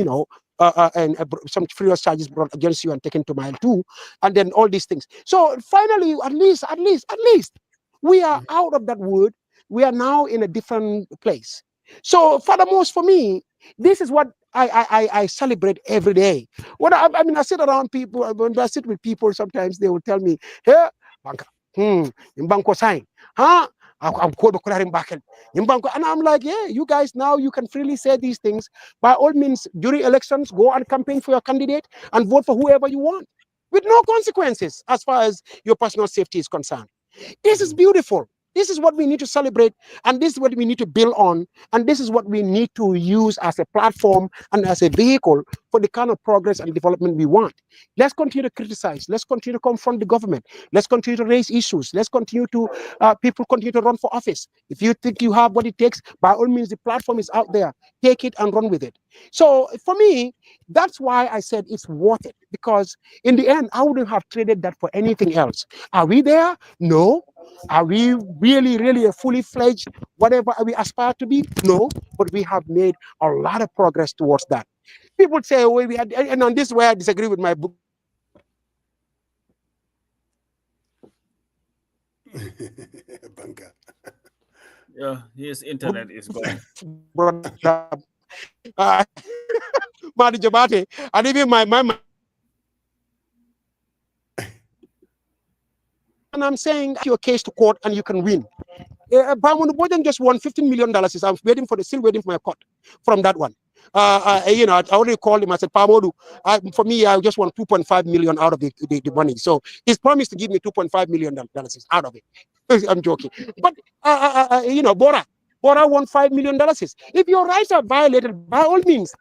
some frivolous charges brought against you and taken to mile 2, and then all these things. So finally, at least, we are out of that wood. We are now in a different place. So furthermore, for me, this is what I celebrate every day. When I sit around people, when I sit with people, sometimes they will tell me, hey, banka, banko sign, huh? I'm and I'm like, yeah, you guys now you can freely say these things. By all means, during elections, go and campaign for your candidate and vote for whoever you want, with no consequences as far as your personal safety is concerned. This is beautiful. This is what we need to celebrate, and this is what we need to build on, and this is what we need to use as a platform and as a vehicle for the kind of progress and development we want. Let's continue to criticize. Let's continue to confront the government. Let's continue to raise issues. Let's continue to, people continue to run for office. If you think you have what it takes, by all means, the platform is out there. Take it and run with it. So for me, that's why I said it's worth it, because in the end, I wouldn't have traded that for anything else. Are we there? No. Are we really, really a fully fledged whatever we aspire to be? No, but we have made a lot of progress towards that. People say, well, and on this way I disagree with my book. Banka. Yeah, his internet is gone. Madi Jabate, and even my and I'm saying your case to court and you can win. Bamon Bojan just won $15 million. I'm still waiting for my cut from that one. I already called him. I said, Pamodu, for me, I just want 2.5 million out of the money. So he's promised to give me $2.5 million out of it. I'm joking. But, Bora won $5 million. If your rights are violated, by all means,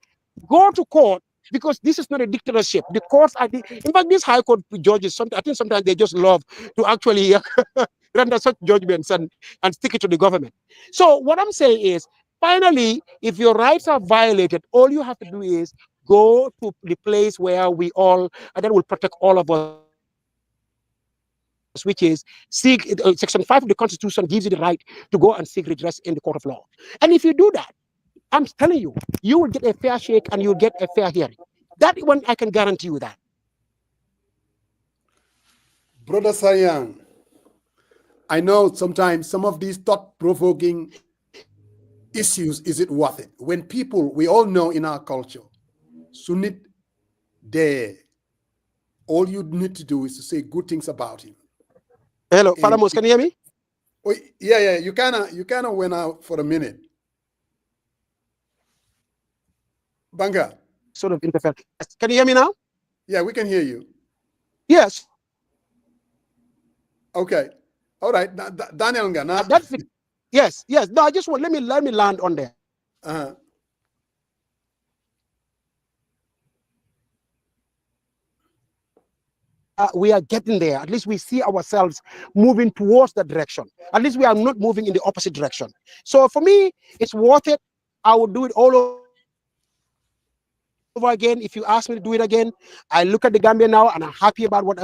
go to court, because this is not a dictatorship. The courts are in fact, these high court judges, I think sometimes they just love to actually render such judgments and stick it to the government. So what I'm saying is, finally, if your rights are violated, all you have to do is go to the place where we all, and that will protect all of us, which is seek, Section 5 of the Constitution gives you the right to go and seek redress in the court of law. And if you do that, I'm telling you, you will get a fair shake and you'll get a fair hearing. That one, I can guarantee you that. Brother Sayang, I know sometimes some of these thought-provoking issues, is it worth it? When people, we all know in our culture, Sunnit there, all you need to do is to say good things about him. Hello, Falamos, can you hear me? Oh, yeah, you kind of went out for a minute. Banga. Sort of interfere. Can you hear me now? Yeah, we can hear you. Yes. Okay. All right. Daniel Ngana. That's the, yes. No, I just want let me land on there. Uh-huh. We are getting there. At least we see ourselves moving towards that direction. At least we are not moving in the opposite direction. So for me, it's worth it. I would do it all over again. If you ask me to do it again, I look at the Gambia now and I'm happy about what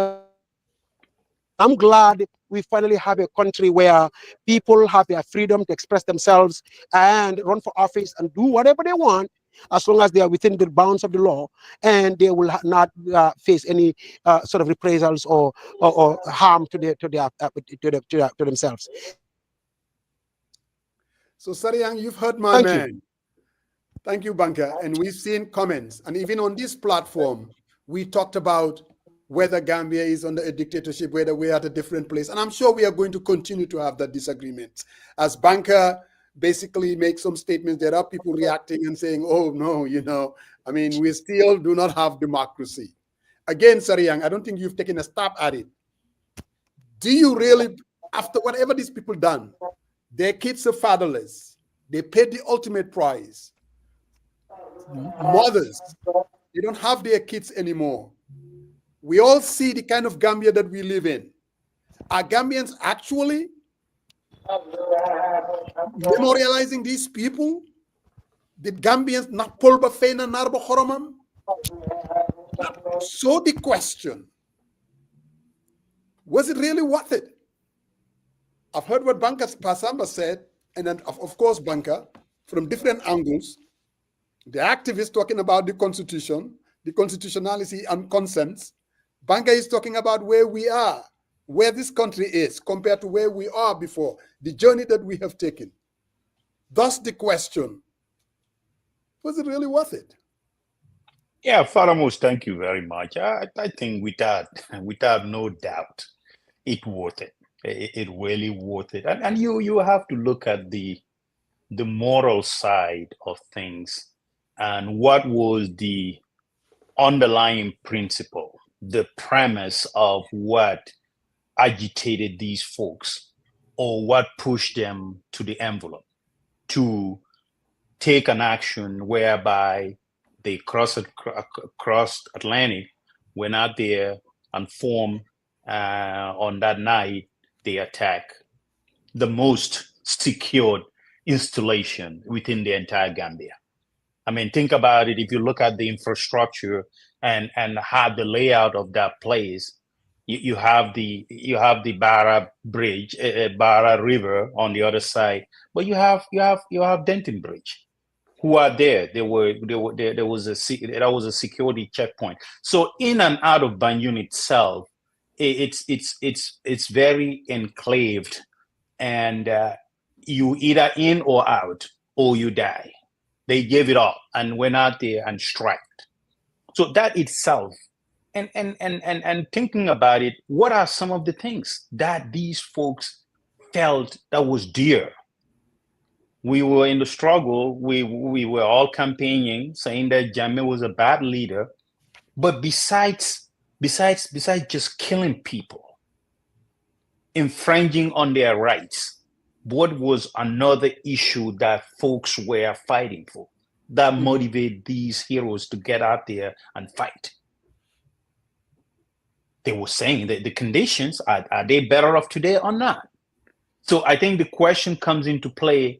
I'm glad we finally have a country where people have their freedom to express themselves and run for office and do whatever they want, as long as they are within the bounds of the law, and they will not face any sort of reprisals or harm to themselves. So, Sariang, you've heard my Thank man. you. Thank you, Banker. And we've seen comments. And even on this platform, we talked about whether Gambia is under a dictatorship, whether we're at a different place. And I'm sure we are going to continue to have that disagreement. As Banker basically makes some statements, there are people reacting and saying, oh, no, I mean, we still do not have democracy. Again, Sariang, I don't think you've taken a stab at it. Do you really, after whatever these people done, their kids are fatherless, they paid the ultimate price. Mothers, they don't have their kids anymore. We all see the kind of Gambia that we live in. Are Gambians actually memorializing these people? Did Gambians not pull bafena narba horomam? So the question, was it really worth it? I've heard what Banker Pasamba said, and then of course, Banker, from different angles. The activists talking about the constitution, the constitutionality and consents. Banker is talking about where we are, where this country is compared to where we are before, the journey that we have taken. Thus the question, was it really worth it? Yeah, Faramos, thank you very much. I think without no doubt, it worth it. It really worth it. And you have to look at the moral side of things and what was the underlying principle, the premise of what agitated these folks or what pushed them to the envelope to take an action whereby they crossed Atlantic, went out there and formed on that night, they attack the most secured installation within the entire Gambia. I mean, think about it. If you look at the infrastructure and how the layout of that place, you have the Barra Bridge, Barra River on the other side, but you have Denton Bridge, who are there. There was a security checkpoint. So in and out of Banjul itself, it's very enclaved, and you either in or out or you die. They gave it all and went out there and striked. So that itself, and thinking about it, what are some of the things that these folks felt that was dear? We were in the struggle. We were all campaigning, saying that Jammeh was a bad leader. But besides just killing people, infringing on their rights, what was another issue that folks were fighting for that motivated these heroes to get out there and fight? They were saying that the conditions, are they better off today or not? So I think the question comes into play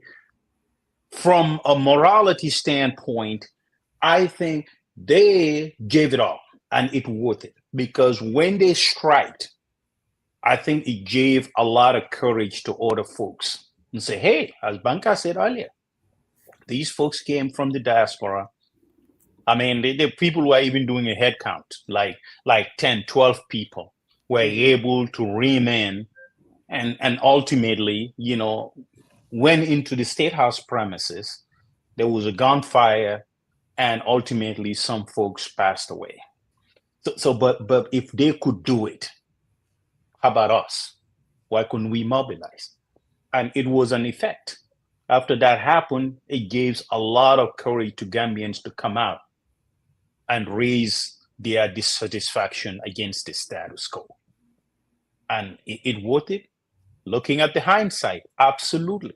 from a morality standpoint. I think they gave it all and it worth it, because when they striked, I think it gave a lot of courage to other folks and say, hey, as Banka said earlier, these folks came from the diaspora. I mean, the people who are even doing a head count, like 10, 12 people were able to remain and ultimately, went into the State House premises. There was a gunfire and ultimately some folks passed away. But if they could do it, how about us? Why couldn't we mobilize? And it was an effect. After that happened, it gives a lot of courage to Gambians to come out and raise their dissatisfaction against the status quo. And it worth it? Looking at the hindsight, absolutely.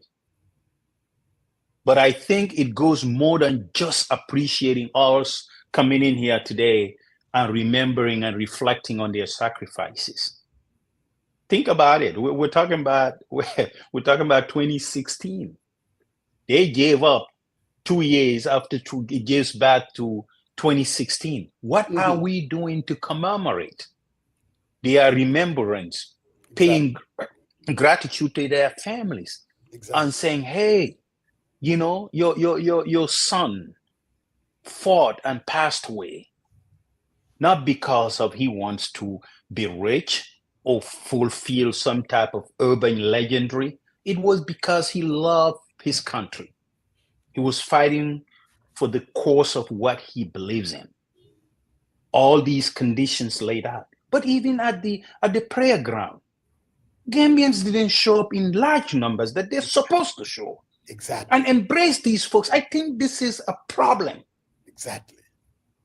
But I think it goes more than just appreciating us coming in here today and remembering and reflecting on their sacrifices. Think about it. We're talking about 2016. They gave up 2 years after it gives back to 2016. What are we doing to commemorate their remembrance, paying gratitude to their families, and saying, hey, you know, your son fought and passed away, not because of he wants to be rich or fulfill some type of urban legendary. It was because he loved his country. He was fighting for the cause of what he believes in. All these conditions laid out. But even at the prayer ground, Gambians didn't show up in large numbers that they're supposed to show. Exactly. And embrace these folks. I think this is a problem. Exactly.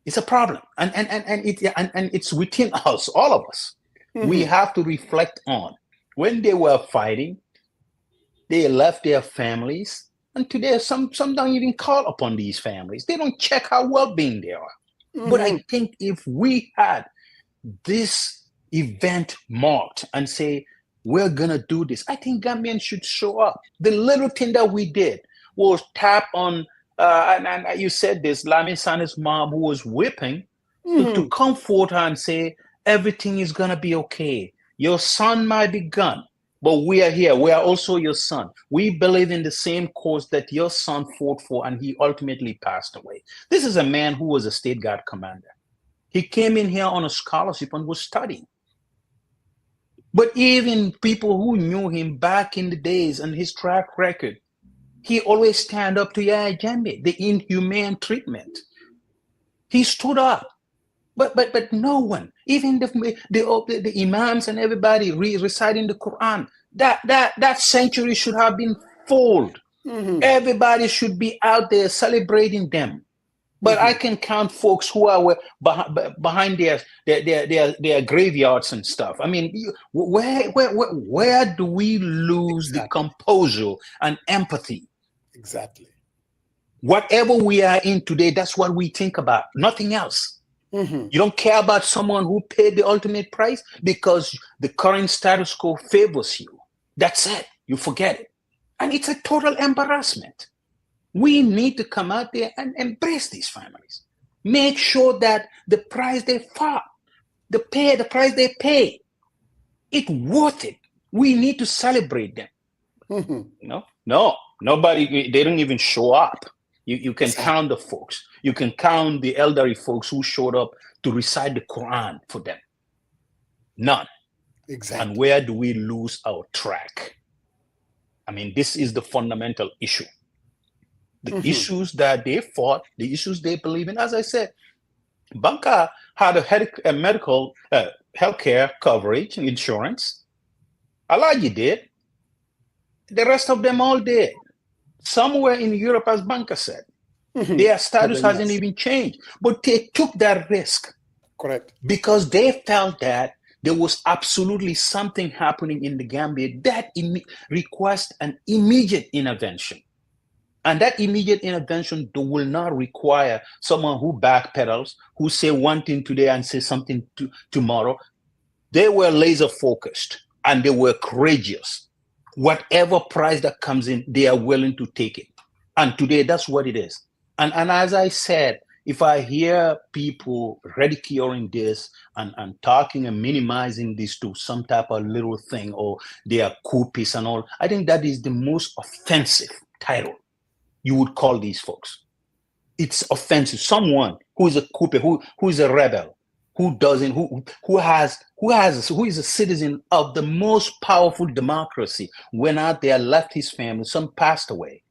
It's a problem. And it's within us, all of us. We have to reflect on when they were fighting, they left their families, and today some don't even call upon these families. They don't check how well-being they are. But I think if we had this event marked and say, we're gonna do this, I think Gambians should show up. The little thing that we did was tap on, and you said this, Lamin Sana's mom, who was whipping, to comfort her and say, everything is gonna be okay. Your son might be gone, but we are here. We are also your son. We believe in the same cause that your son fought for, and he ultimately passed away. This is a man who was a state guard commander. He came in here on a scholarship and was studying. But even people who knew him back in the days and his track record, he always stand up to Yaya Jammeh, the inhumane treatment. He stood up. But no one, even the imams and everybody reciting the Quran, that sanctuary should have been full. Everybody should be out there celebrating them. But I can count folks who are behind their graveyards and stuff. I mean, where do we lose the composure and empathy? Exactly. Whatever we are in today, that's what we think about, nothing else. You don't care about someone who paid the ultimate price because the current status quo favors you. That's it. You forget it. And it's a total embarrassment. We need to come out there and embrace these families. Make sure that the price they fought, the price they pay, it's worth it. We need to celebrate them. No, nobody, they don't even show up. You can count the folks. You can count the elderly folks who showed up to recite the Quran for them. None. Exactly. And where do we lose our track? I mean, this is the fundamental issue. The issues that they fought, the issues they believe in. As I said, Banca had a medical healthcare coverage and insurance. Alaji did. The rest of them all did. Somewhere in Europe, as Banca said, their status hasn't even changed. But they took that risk. Correct. Because they felt that there was absolutely something happening in the Gambia that requires an immediate intervention. And that immediate intervention will not require someone who backpedals, who say one thing today and say something tomorrow. They were laser focused and they were courageous. Whatever price that comes in, they are willing to take it. And today, that's what it is. And as I said, if I hear people ridiculing this and talking and minimizing this to some type of little thing, or they are coupists and all, I think that is the most offensive title you would call these folks. It's offensive. Someone who is a coup, who is a rebel, who is a citizen of the most powerful democracy, went out there, left his family, some passed away,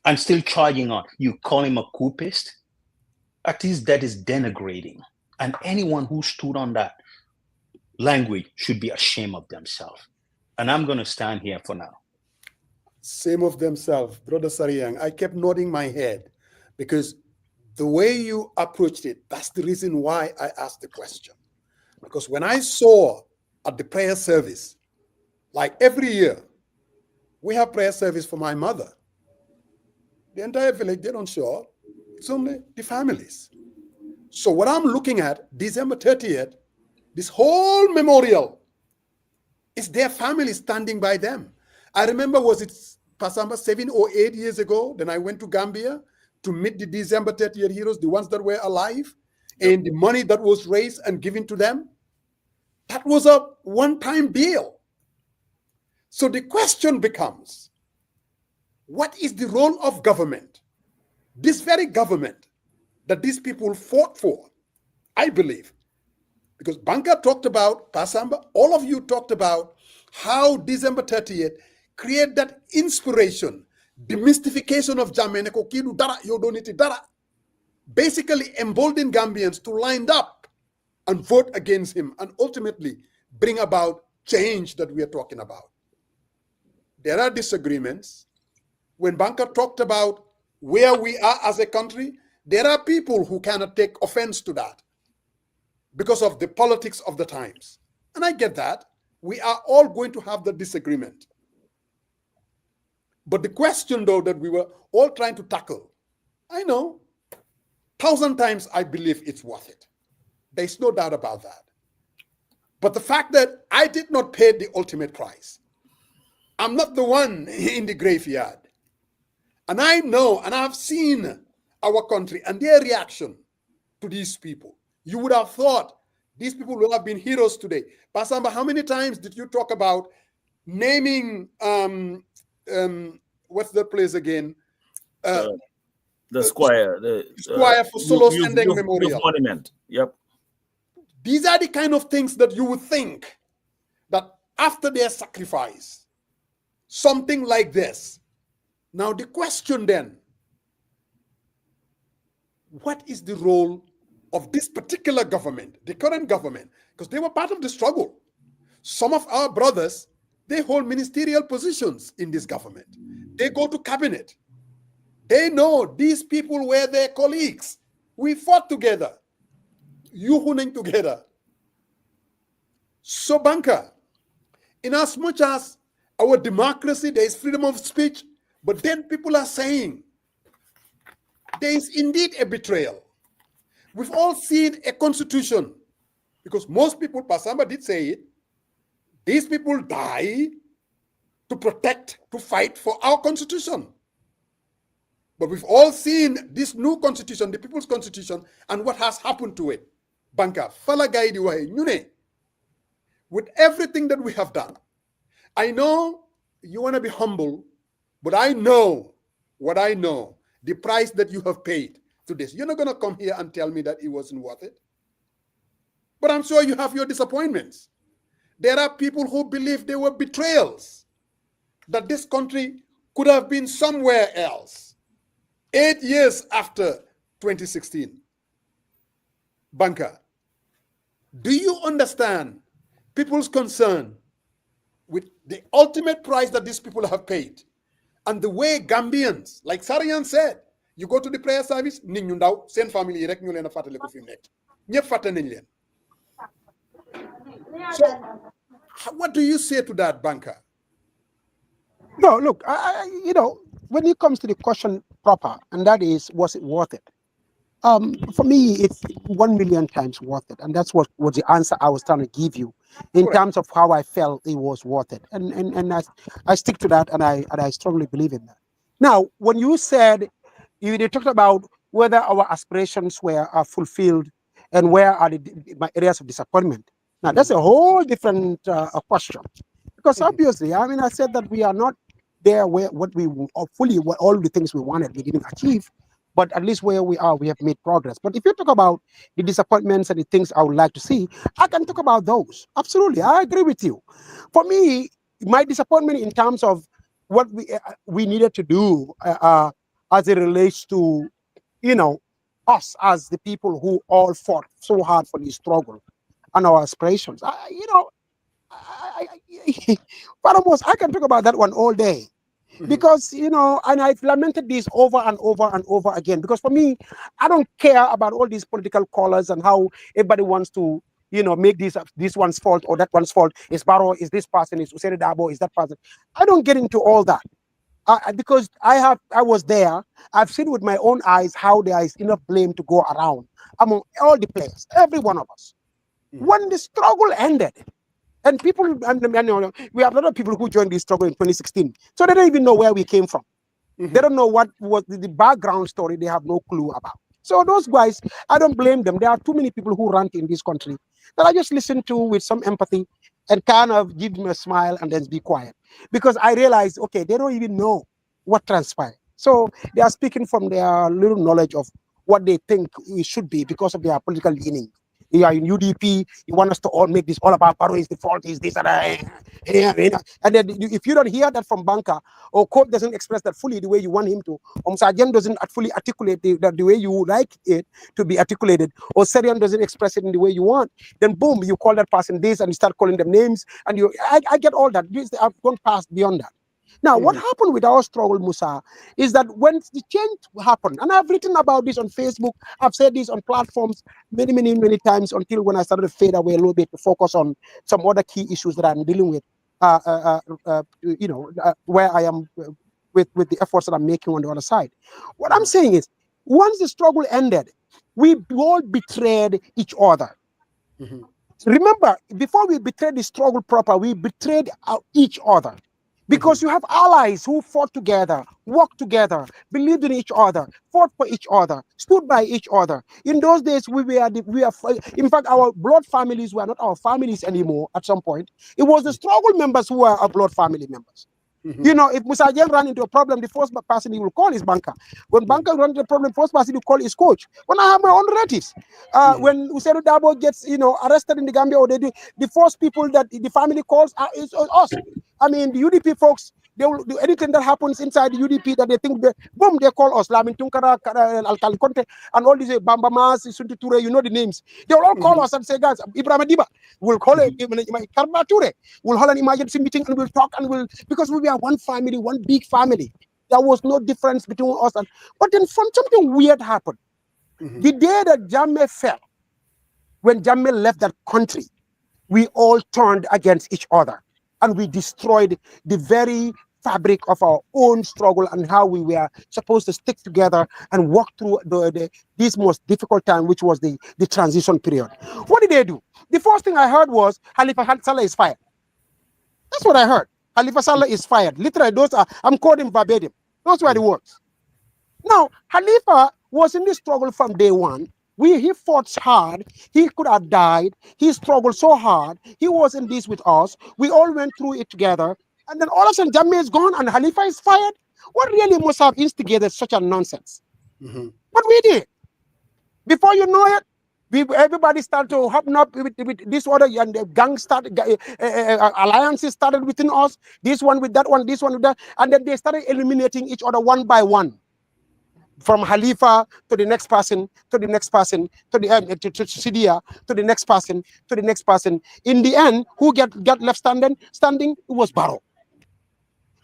and still charging on. You call him a coupist? At least that is denigrating. And anyone who stood on that language should be ashamed of themselves. And I'm going to stand here for now. Same of themselves, Brother Sariang. I kept nodding my head because the way you approached it, that's the reason why I asked the question. Because when I saw at the prayer service, like every year, we have prayer service for my mother. The entire village, they don't show up. It's only the families. So what I'm looking at, December 30th, this whole memorial is their family standing by them. I remember, was it Pasamba 7 or 8 years ago? Then I went to Gambia to meet the December 30th heroes, the ones that were alive, and the money that was raised and given to them. That was a one-time deal. So the question becomes, what is the role of government? This very government that these people fought for, I believe, because Banka talked about, Pasamba, all of you talked about how December 30th create that inspiration, demystification of Jameneko Kidu Dara, Yodoniti Dara, basically embolden Gambians to line up and vote against him and ultimately bring about change that we are talking about. There are disagreements. When Banka talked about where we are as a country, there are people who cannot take offense to that because of the politics of the times. And I get that. We are all going to have the disagreement. But the question, though, that we were all trying to tackle, I know, 1,000 times I believe it's worth it. There's no doubt about that. But the fact that I did not pay the ultimate price, I'm not the one in the graveyard. And I know, and I've seen our country and their reaction to these people. You would have thought these people will have been heroes today. Pasamba, how many times did you talk about naming, what's the place again? The square. The square for Solo Sending Memorial. Monument. Yep. These are the kind of things that you would think that after their sacrifice, something like this. Now the question then, what is the role of this particular government, the current government? Because they were part of the struggle. Some of our brothers, they hold ministerial positions in this government. They go to cabinet. They know these people were their colleagues. We fought together. You hunting together. So Banka, in as much as our democracy, there is freedom of speech, but then people are saying there is indeed a betrayal. We've all seen a constitution, because most people, Pasamba did say it, these people die to protect, to fight for our constitution. But we've all seen this new constitution, the people's constitution, and what has happened to it. Banka, falagay di wahe, nyune. With everything that we have done, I know you want to be humble, but I know what I know, the price that you have paid to this. You're not going to come here and tell me that it wasn't worth it. But I'm sure you have your disappointments. There are people who believe there were betrayals, that this country could have been somewhere else. 8 years after 2016. Banka, do you understand people's concern with the ultimate price that these people have paid? And the way Gambians, like Sarian said, you go to the prayer service, nit ñu ndaw seen family rek ñu leena fatale ko fi nek. Ñepp faté nañ leen. So what do you say to that, Banka? No, look, you know, when it comes to the question proper, and that is, was it worth it? For me, it's 1 million times worth it, and that's what was the answer I was trying to give you in terms of how I felt it was worth it, and I stick to that, and I strongly believe in that. Now, when you said you talked about whether our aspirations were fulfilled and where are my areas of disappointment. Now, that's a whole different question, because obviously, I mean, I said that we are not there where what all the things we wanted we didn't achieve. But at least where we are, we have made progress. But if you talk about the disappointments and the things I would like to see, I can talk about those. Absolutely, I agree with you. For me, my disappointment in terms of what we needed to do as it relates to, you know, us as the people who all fought so hard for the struggle and our aspirations. But almost I can talk about that one all day. Because, you know, and I've lamented this over and over and over again, because for me, I don't care about all these political colors and how everybody wants to, you know, make this one's fault or that one's fault. Is Barrow, is this person, is Useni Dabo, is that person. I don't get into all that. Because I was there. I've seen with my own eyes how there is enough blame to go around among all the players, every one of us. When the struggle ended, and people, and we have a lot of people who joined this struggle in 2016, so they don't even know where we came from. They don't know what was the background story. They have no clue about. So those guys, I don't blame them. There are too many people who run in this country that I just listen to with some empathy and kind of give them a smile and then be quiet. Because I realize, okay, they don't even know what transpired. So they are speaking from their little knowledge of what they think it should be because of their political leaning. You are in UDP, you want us to all make this all about Barrow is the fault, is this and that. And then if you don't hear that from Banker, or Court doesn't express that fully the way you want him to, or Sergeant doesn't fully articulate the way you like it to be articulated, or Serian doesn't express it in the way you want, then boom, you call that person this and you start calling them names. And I get all that. I've gone past beyond that. Now, what happened with our struggle, Musa, is that when the change happened, and I've written about this on Facebook, I've said this on platforms many times, until when I started to fade away a little bit to focus on some other key issues that I'm dealing with, where I am with the efforts that I'm making on the other side. What I'm saying is, once the struggle ended, we all betrayed each other. Remember, before we betrayed the struggle proper, we betrayed each other. Because you have allies who fought together, worked together, believed in each other, fought for each other, stood by each other. In those days, in fact, our blood families were not our families anymore at some point. It was the struggle members who were our blood family members. You know, if Musa Jain ran into a problem, the first person he will call is Banker. When Banker runs into a problem, the first person he will call is Coach. When I have my own relatives, when Useru Dabo gets, arrested in the Gambia, or they do, the first people that the family calls is us. I mean, the UDP folks, they will do anything that happens inside the UDP that they think, boom, they call us. Lamin Tunkara, Alkali Conte, and all these Bamba Mas, Sunti Ture, you know the names. They will all call us and say, guys, Ibrahim Adiba, we'll call it, Karma Ture, we'll hold an emergency meeting and we'll talk, and because we are one family, one big family. There was no difference between us. But then something weird happened. The day that Jammeh fell, when Jammeh left that country, we all turned against each other. And we destroyed the very fabric of our own struggle and how we were supposed to stick together and walk through this most difficult time, which was the transition period. What did they do? The first thing I heard was Khalifa Saleh is fired. That's what I heard. Khalifa Saleh is fired. Literally, I'm quoting verbatim. Those were the words. Now, Khalifa was in this struggle from day one. He fought hard. He could have died. He struggled so hard. He was in this with us. We all went through it together. And then all of a sudden, Jammeh is gone and Khalifa is fired. What really must have instigated such a nonsense? But we did. Before you know it, everybody started to happen up with this order, and the gang started, alliances started within us. This one with that one, this one with that. And then they started eliminating each other one by one. From Khalifa to the next person, to the next person, to Sidia, to the next person, to the next person. In the end, who got left standing? It was Barrow.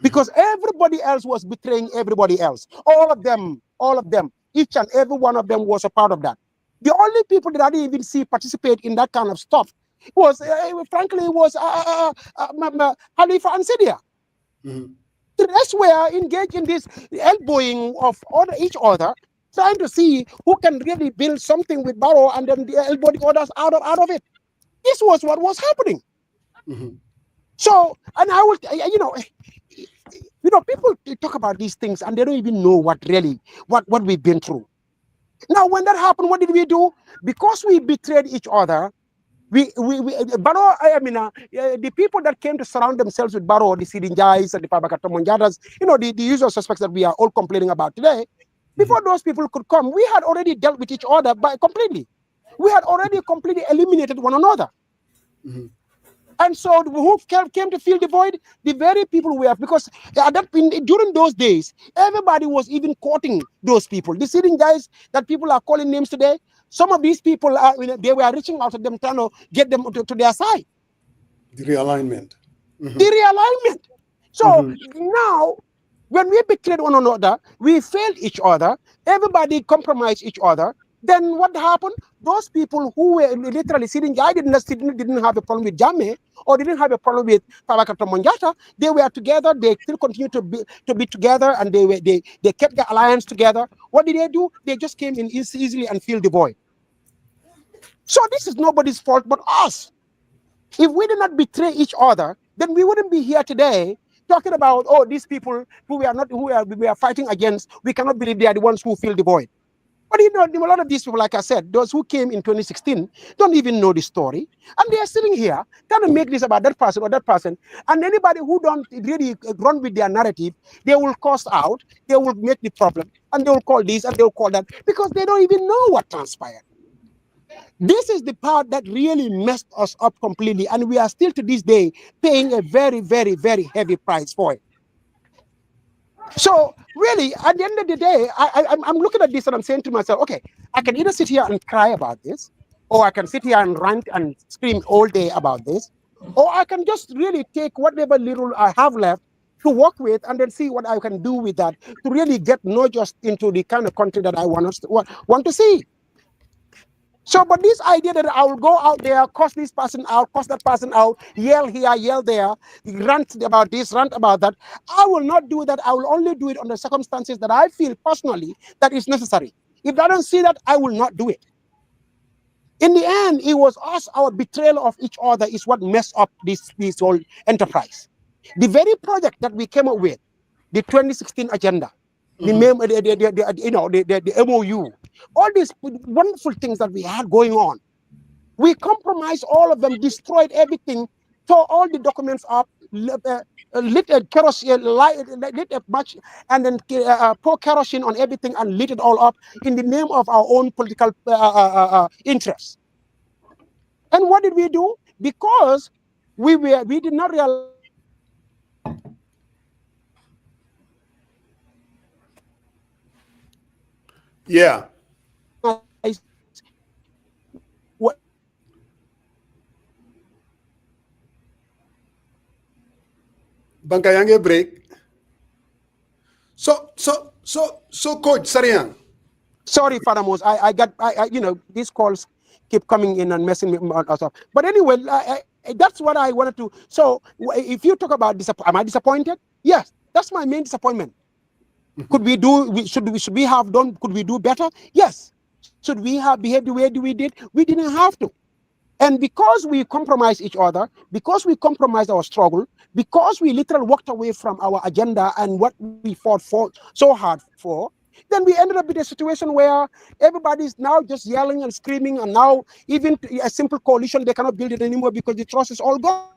Because everybody else was betraying everybody else. All of them, each and every one of them was a part of that. The only people that I didn't even see participate in that kind of stuff was, frankly, Khalifa and Sidia. The rest were engaged in this elbowing of each other, trying to see who can really build something with Barrow and then elbow the others out of it. This was what was happening. So, and I would, people talk about these things and they don't even know what we've been through. Now, when that happened, what did we do? Because we betrayed each other, Barrow, the people that came to surround themselves with Barrow, the Sidinjais and the Pabakatomonjadas, the usual suspects that we are all complaining about today, before those people could come, we had already dealt with each other completely. We had already completely eliminated one another. And so who came to fill the void? The very people we have, because during those days, everybody was even courting those people. The sitting guys that people are calling names today, some of these people, they were reaching out to them, trying to get them to their side. The realignment. The realignment. So now, When we betrayed one another, we failed each other, everybody compromised each other, then what happened? Those people who were literally sitting, didn't have a problem with Jammeh or didn't have a problem with Fabakata Monjata. They were together. They still continue to be together, and they kept the alliance together. What did they do? They just came in easily and filled the void. So this is nobody's fault but us. If we did not betray each other, then we wouldn't be here today talking about, oh, these people who we are fighting against, we cannot believe they are the ones who fill the void. But you know, a lot of these people, like I said, those who came in 2016 don't even know the story. And they are sitting here trying to make this about that person or that person. And anybody who don't really run with their narrative, they will cost out, they will make the problem, and they will call this and they will call that, because they don't even know what transpired. This is the part that really messed us up completely. And we are still to this day paying a very, very, very heavy price for it. So really, at the end of the day, I'm looking at this and I'm saying to myself, okay, I can either sit here and cry about this, or I can sit here and rant and scream all day about this, or I can just really take whatever little I have left to work with and then see what I can do with that to really get not just into the kind of country that I want to see. So, but this idea that I will go out there, cuss this person out, cuss that person out, yell here, yell there, rant about this, rant about that, I will not do that. I will only do it under circumstances that I feel personally that is necessary. If I don't see that, I will not do it. In the end, it was us, our betrayal of each other is what messed up this whole enterprise. The very project that we came up with, the 2016 agenda, the MOU, all these wonderful things that we had going on, we compromised all of them, destroyed everything, tore all the documents up, lit a kerosene, lit a match, and then pour kerosene on everything and lit it all up in the name of our own political interests. And what did we do? Because we did not realize. Yeah. What Banka yange break. So Coach Sariang. Sorry, Faramos. I these calls keep coming in and messing me up. But anyway, that's what I wanted to. So if you talk about am I disappointed? Yes, that's my main disappointment. Could we do? Should we have done? Could we do better? Yes. Should we have behaved the way we did? We didn't have to. And because we compromised each other, because we compromised our struggle, because we literally walked away from our agenda and what we fought for so hard for, then we ended up in a situation where everybody's now just yelling and screaming, and now even a simple coalition, they cannot build it anymore because the trust is all gone.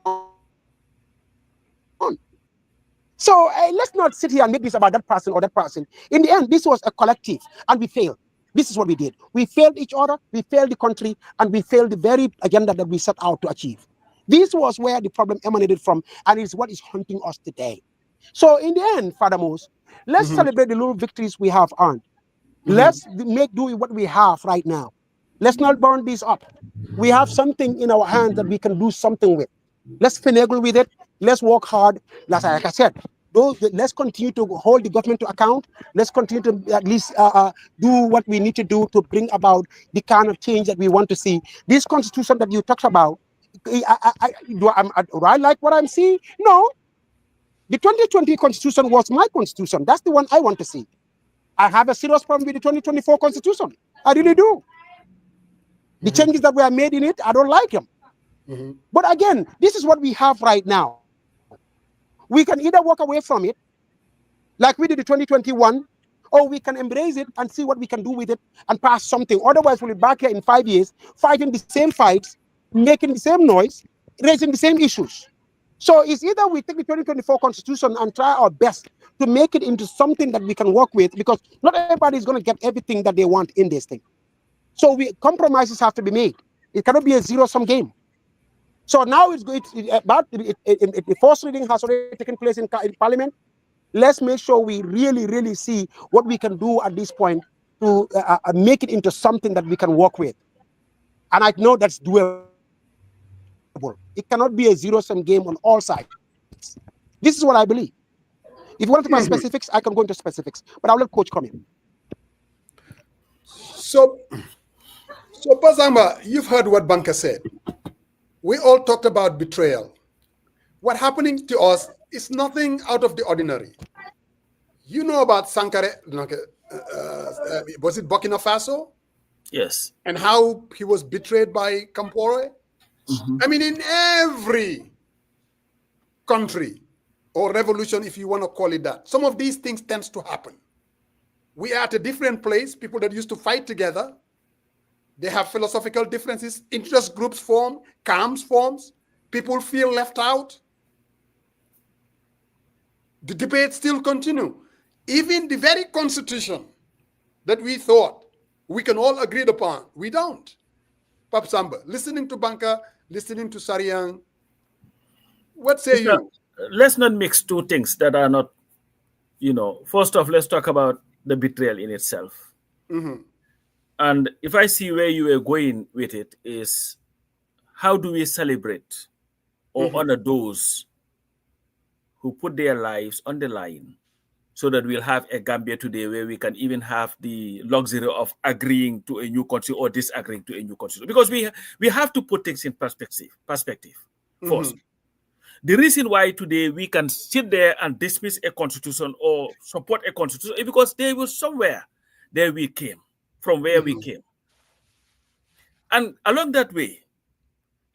So let's not sit here and make this about that person or that person. In the end, this was a collective, and we failed. This is what we did. We failed each other, we failed the country, and we failed the very agenda that we set out to achieve. This was where the problem emanated from, and it's what is haunting us today. So in the end, Father Mose, let's celebrate the little victories we have earned. Let's make do with what we have right now. Let's not burn this up. We have something in our hands that we can do something with. Let's finagle with it. Let's work hard. Like I said, let's continue to hold the government to account. Let's continue to at least do what we need to do to bring about the kind of change that we want to see. This constitution that you talked about, do I like what I'm seeing? No. The 2020 constitution was my constitution. That's the one I want to see. I have a serious problem with the 2024 constitution. I really do. The changes that were made in it, I don't like them. But again, this is what we have right now. We can either walk away from it, like we did in 2021, or we can embrace it and see what we can do with it and pass something. Otherwise, we'll be back here in 5 years, fighting the same fights, making the same noise, raising the same issues. So it's either we take the 2024 constitution and try our best to make it into something that we can work with, because not everybody is going to get everything that they want in this thing. So compromises have to be made. It cannot be a zero-sum game. So now the first reading has already taken place in Parliament. Let's make sure we really, really see what we can do at this point to make it into something that we can work with. And I know that's doable. It cannot be a zero-sum game on all sides. This is what I believe. If you want to talk about specifics, I can go into specifics, but I'll let Coach come in. So Pasamba, you've heard what Banka said. We all talked about betrayal. What happening to us is nothing out of the ordinary. You know about Sankare, was it Burkina Faso? Yes. And how he was betrayed by Campore? I mean, in every country or revolution, if you want to call it that, some of these things tends to happen. We are at a different place. People that used to fight together, they have philosophical differences, interest groups form, camps forms, people feel left out. The debate still continue. Even the very constitution that we thought we can all agree upon, we don't. Pap Samba, listening to Banka, listening to Sariang, what say you? Let's not mix two things that are not, first off, let's talk about the betrayal in itself. And if I see where you are going with it is, how do we celebrate or honor those who put their lives on the line so that we'll have a Gambia today where we can even have the luxury of agreeing to a new constitution or disagreeing to a new constitution? Because we have to put things in perspective first. The reason why today we can sit there and dismiss a constitution or support a constitution is because there was somewhere there we came, from where we came. And along that way,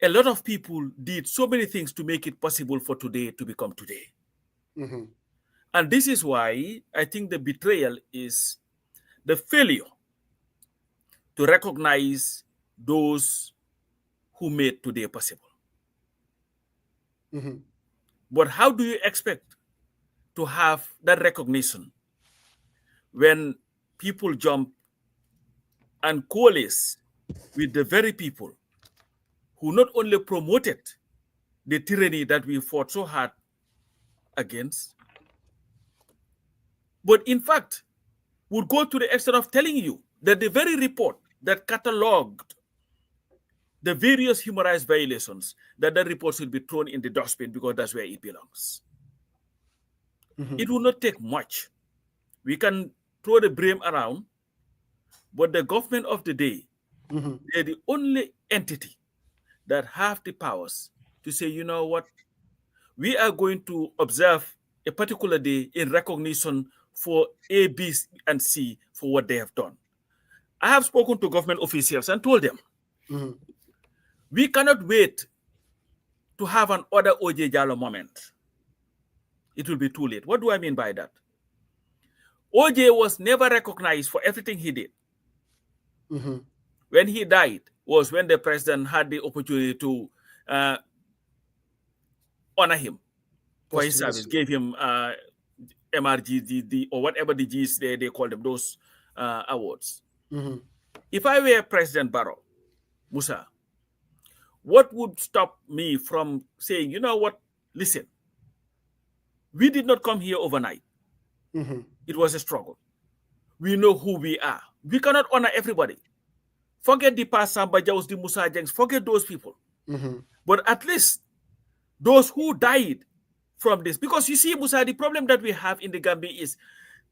a lot of people did so many things to make it possible for today to become today. And this is why I think the betrayal is the failure to recognize those who made today possible. But how do you expect to have that recognition when people jump and coalesce with the very people who not only promoted the tyranny that we fought so hard against, but in fact would go to the extent of telling you that the very report that catalogued the various human rights violations, that report should be thrown in the dustbin because that's where it belongs. It will not take much. We can throw the blame around, but the government of the day, they're the only entity that have the powers to say, you know what, we are going to observe a particular day in recognition for A, B, and C for what they have done. I have spoken to government officials and told them, we cannot wait to have an other O.J. Jallow moment. It will be too late. What do I mean by that? O.J. was never recognized for everything he did. When he died was when the president had the opportunity to honor him for his service, gave him MRG, or whatever the G's they call them, those awards. If I were President Barrow, Musa, what would stop me from saying, you know what, listen, we did not come here overnight. It was a struggle. We know who we are. We cannot honor everybody. Forget the past Samba Jaws, the Musa Jengs, forget those people. But at least those who died from this, because you see, Musa, the problem that we have in the Gambia is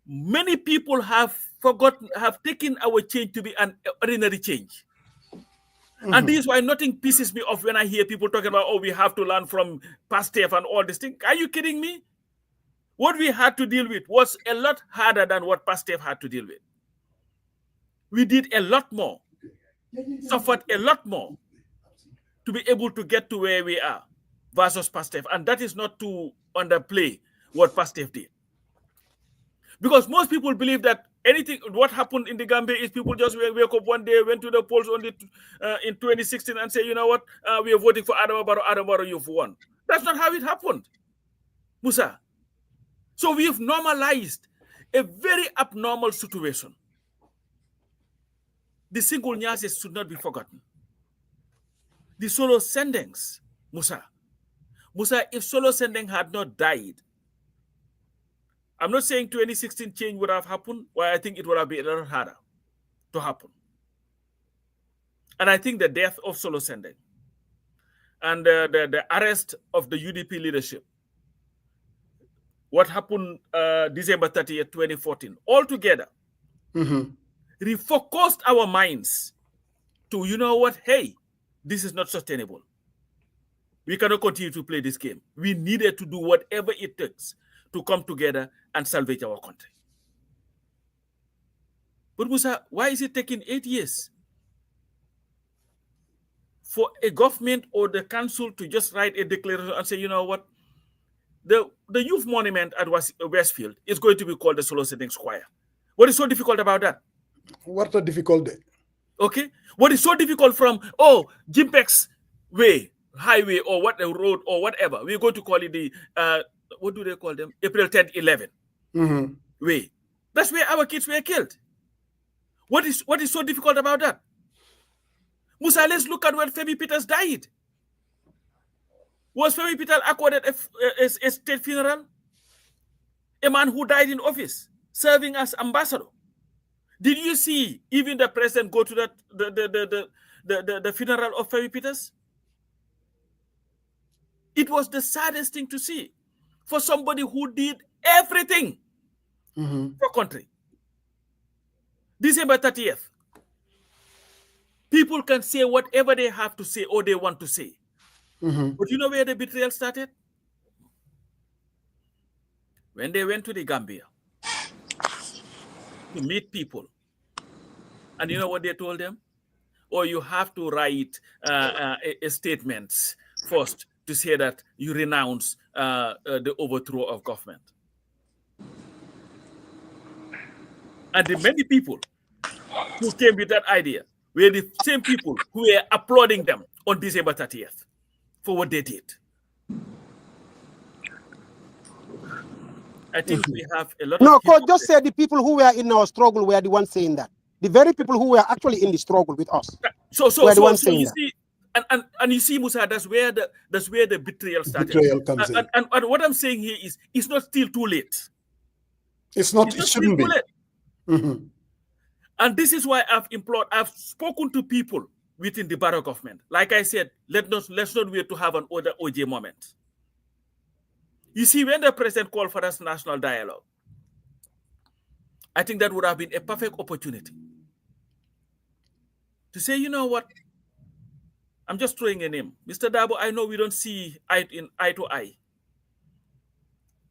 many people have forgotten, have taken our change to be an ordinary change. And this is why nothing pisses me off when I hear people talking about, oh, we have to learn from Pastef and all this thing. Are you kidding me? What we had to deal with was a lot harder than what Pastef had to deal with. We did a lot more, suffered a lot more to be able to get to where we are versus Pastef. And that is not to underplay what Pastef did. Because most people believe that what happened in the Gambia is people just wake up one day, went to the polls only in 2016 and say, you know what, we are voting for Adam Barrow, you've won. That's not how it happened, Musa. So we've normalized a very abnormal situation. The single Nyases should not be forgotten. The Solo Sendings, Musa, if Solo Sending had not died, I'm not saying 2016 change would have happened, but I think it would have been a lot harder to happen. And I think the death of Solo Sending and the arrest of the UDP leadership what happened December 30th, 2014, altogether, refocused our minds to, you know what, hey, this is not sustainable. We cannot continue to play this game. We needed to do whatever it takes to come together and salvage our country. But Musa, why is it taking 8 years for a government or the council to just write a declaration and say, you know what, the youth monument at Westfield is going to be called the Solo Sitting Square? What is so difficult about that? What a difficult day. Okay. What is so difficult from, Jimpex Way, highway, or what the road or whatever, we're going to call it the what do they call them? April 10th, 11 way. That's where our kids were killed. What is so difficult about that? Musa, let's look at when Femi Peters died. Was Femi Peters accorded a state funeral? A man who died in office, serving as ambassador. Did you see even the president go to the funeral of Femi Peters? It was the saddest thing to see for somebody who did everything for country. December 30th. People can say whatever they have to say or they want to say. But you know where the betrayal started? When they went to the Gambia to meet people. And you know what they told them? Or you have to write a statement first to say that you renounce the overthrow of government. And the many people who came with that idea were the same people who were applauding them on December 30th for what they did. I think we have a lot of... No, Coach, just say the people who were in our struggle were the ones saying that. The very people who were actually in the struggle with us. So you see, and you see, Musa, that's where the betrayal started. Betrayal comes in. And what I'm saying here is, it's not still too late. It's not. It shouldn't be. And this is why I've spoken to people within the Barrow government. Like I said, let's not wait to have an other OJ moment. You see, when the president called for this national dialogue, I think that would have been a perfect opportunity to say, you know what, I'm just throwing a name. Mr. Dabo, I know we don't see eye to eye,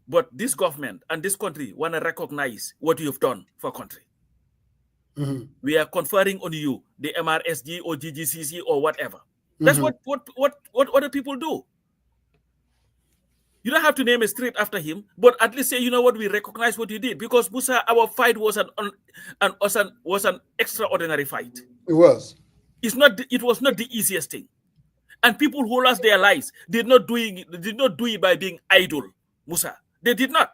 but this government and this country want to recognize what you've done for country. We are conferring on you the MRSG or GGCC or whatever. That's what other people do. You don't have to name a street after him, but at least say, you know what, we recognize what you did. Because Musa, our fight was an extraordinary fight. It was. It was not the easiest thing. And people who lost their lives did not do it by being idle, Musa. They did not.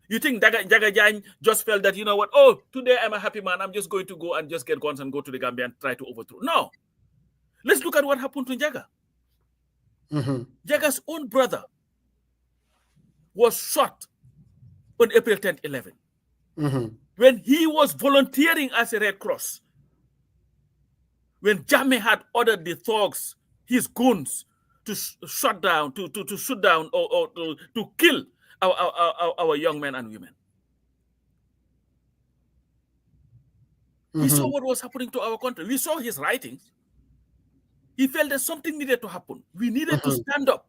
You think Jaga Jan just felt that, you know what, today I'm a happy man, I'm just going to go and just get guns and go to the Gambia and try to overthrow. No. Let's look at what happened to Jaga. Jaga's own brother was shot on April 10th, 11. When he was volunteering as a Red Cross. When Jammeh had ordered the thugs, his goons, to shut down, to shoot down or to kill our young men and women. We saw what was happening to our country. We saw his writings. He felt that something needed to happen. We needed to stand up.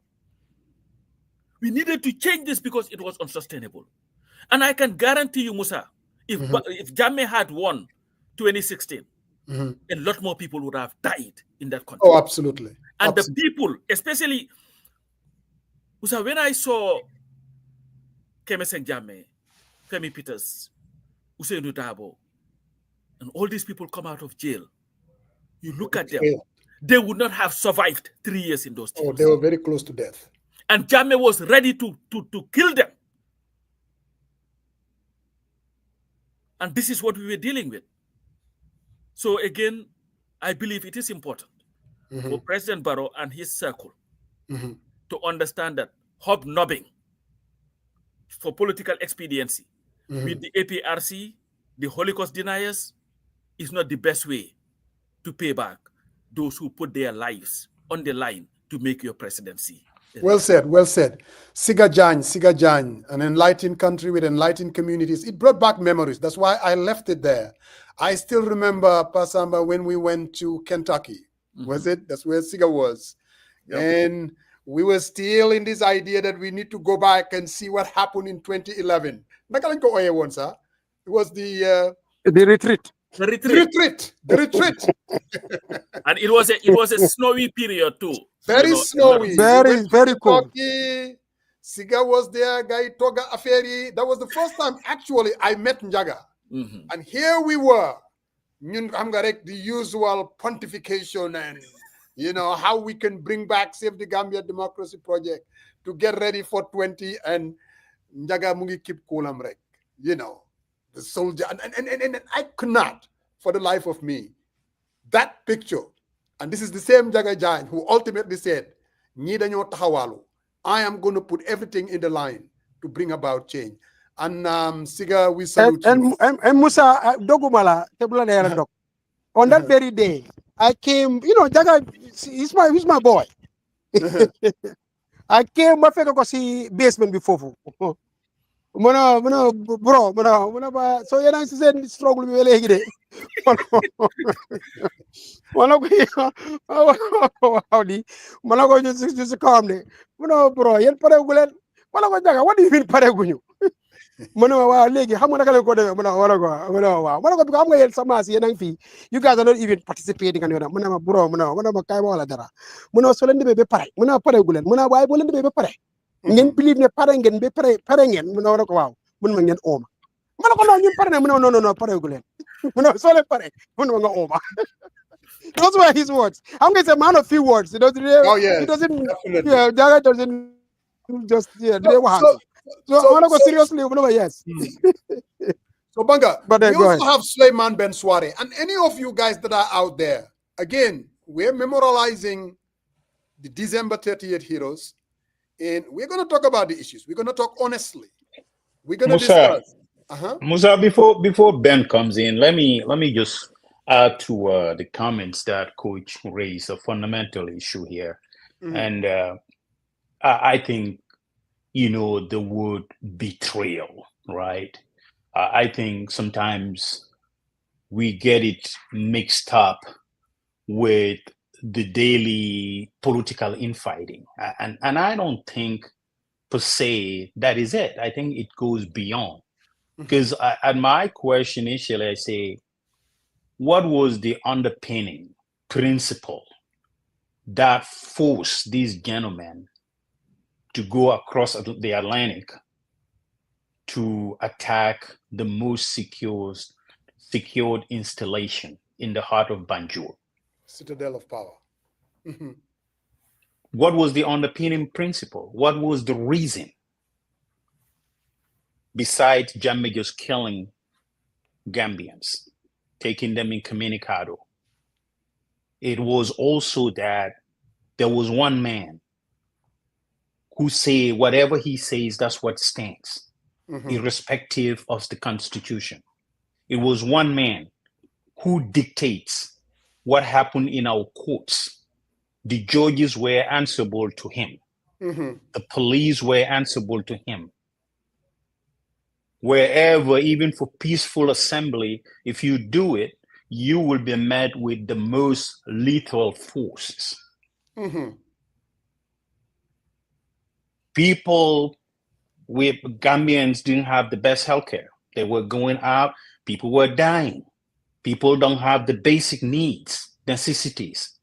We needed to change this because it was unsustainable. And I can guarantee you, Musa, if Jammeh had won 2016, a lot more people would have died in that country. Oh, absolutely. And the people, especially, Musa, when I saw Kemeseng Jammeh, Femi Peters, Usainu Dabo, and all these people come out of jail, you look at them, they would not have survived 3 years in those jails. Oh, they were very close to death. And Jammeh was ready to kill them. And this is what we were dealing with. So again, I believe it is important for President Barrow and his circle to understand that hobnobbing for political expediency with the APRC, the Holocaust deniers, is not the best way to pay back those who put their lives on the line to make your presidency Well said, well said. Siga Jan, an enlightened country with enlightened communities. It brought back memories. That's why I left it there. I still remember, Pasamba, when we went to Kentucky. Was it? That's where Siga was. Yep. And we were still in this idea that we need to go back and see what happened in 2011. It was the retreat. The retreat. the retreat. And it was a snowy period too. Very snowy. Very cool. Siga was there, Guy Toga Aferi. That was the first time actually I met Njaga. And here we were. The usual pontification and how we can bring back Save the Gambia Democracy Project to get ready for 20 and Njaga Mungi keep Kulam Rek. The soldier and I could not for the life of me. That picture, and this is the same Njaga Jain who ultimately said, "Ñi dañoo taxawalu. I am going to put everything in the line to bring about change." And Siga, we salute you. And Musa Dogumala, Dog. On that very day, I came, Jaga, he's my boy. I came, I feel see basement before. Bro, so I said struggle with leg. Just calm me. Bro, yen paregulen. What do you mean paregunyu? You guys are not even participating. Those were his words. I'm going to say man of few words. He doesn't just so seriously, yes. So Banga, we also have Suleiman Ben Sware, and any of you guys that are out there, again, we're memorializing the December 38 heroes, and we're going to talk about the issues. We're going to talk honestly. We're going to discuss. Musa, before Ben comes in, let me just add to the comments that Coach raised, a fundamental issue here, and I think the word betrayal, right? I think sometimes we get it mixed up with the daily political infighting. And I don't think per se that is it. I think it goes beyond. Because at my question initially, I say, what was the underpinning principle that forced these gentlemen to go across the Atlantic to attack the most secured installation in the heart of Banjul? Citadel of power. What was the underpinning principle? What was the reason? Besides Jammeh just killing Gambians, taking them incommunicado, it was also that there was one man who say whatever he says, that's what stands, irrespective of the Constitution. It was one man who dictates what happened in our courts. The judges were answerable to him. The police were answerable to him. Wherever, even for peaceful assembly, if you do it, you will be met with the most lethal forces. People with Gambians didn't have the best healthcare. They were going out, people were dying. People don't have the basic needs, necessities.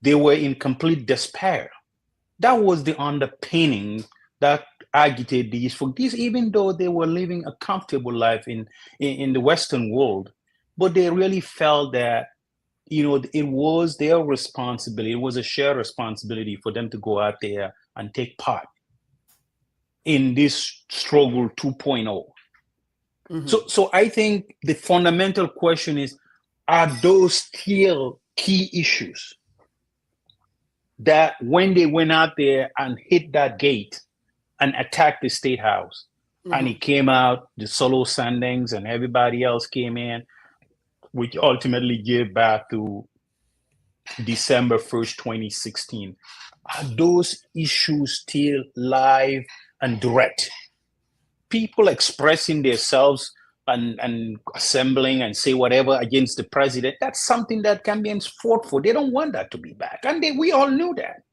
They were in complete despair. That was the underpinning that agitated these folks, even though they were living a comfortable life in the Western world. But they really felt that, it was their responsibility. It was a shared responsibility for them to go out there and take part in this struggle 2.0. So I think the fundamental question is, are those still key issues that when they went out there and hit that gate and attacked the State House, and it came out, the solo sandings and everybody else came in, which ultimately gave back to December 1st, 2016. are those issues still live and direct? People expressing themselves and assembling and say whatever against the president, that's something that Gambians fought for. They don't want that to be back. And we all knew that.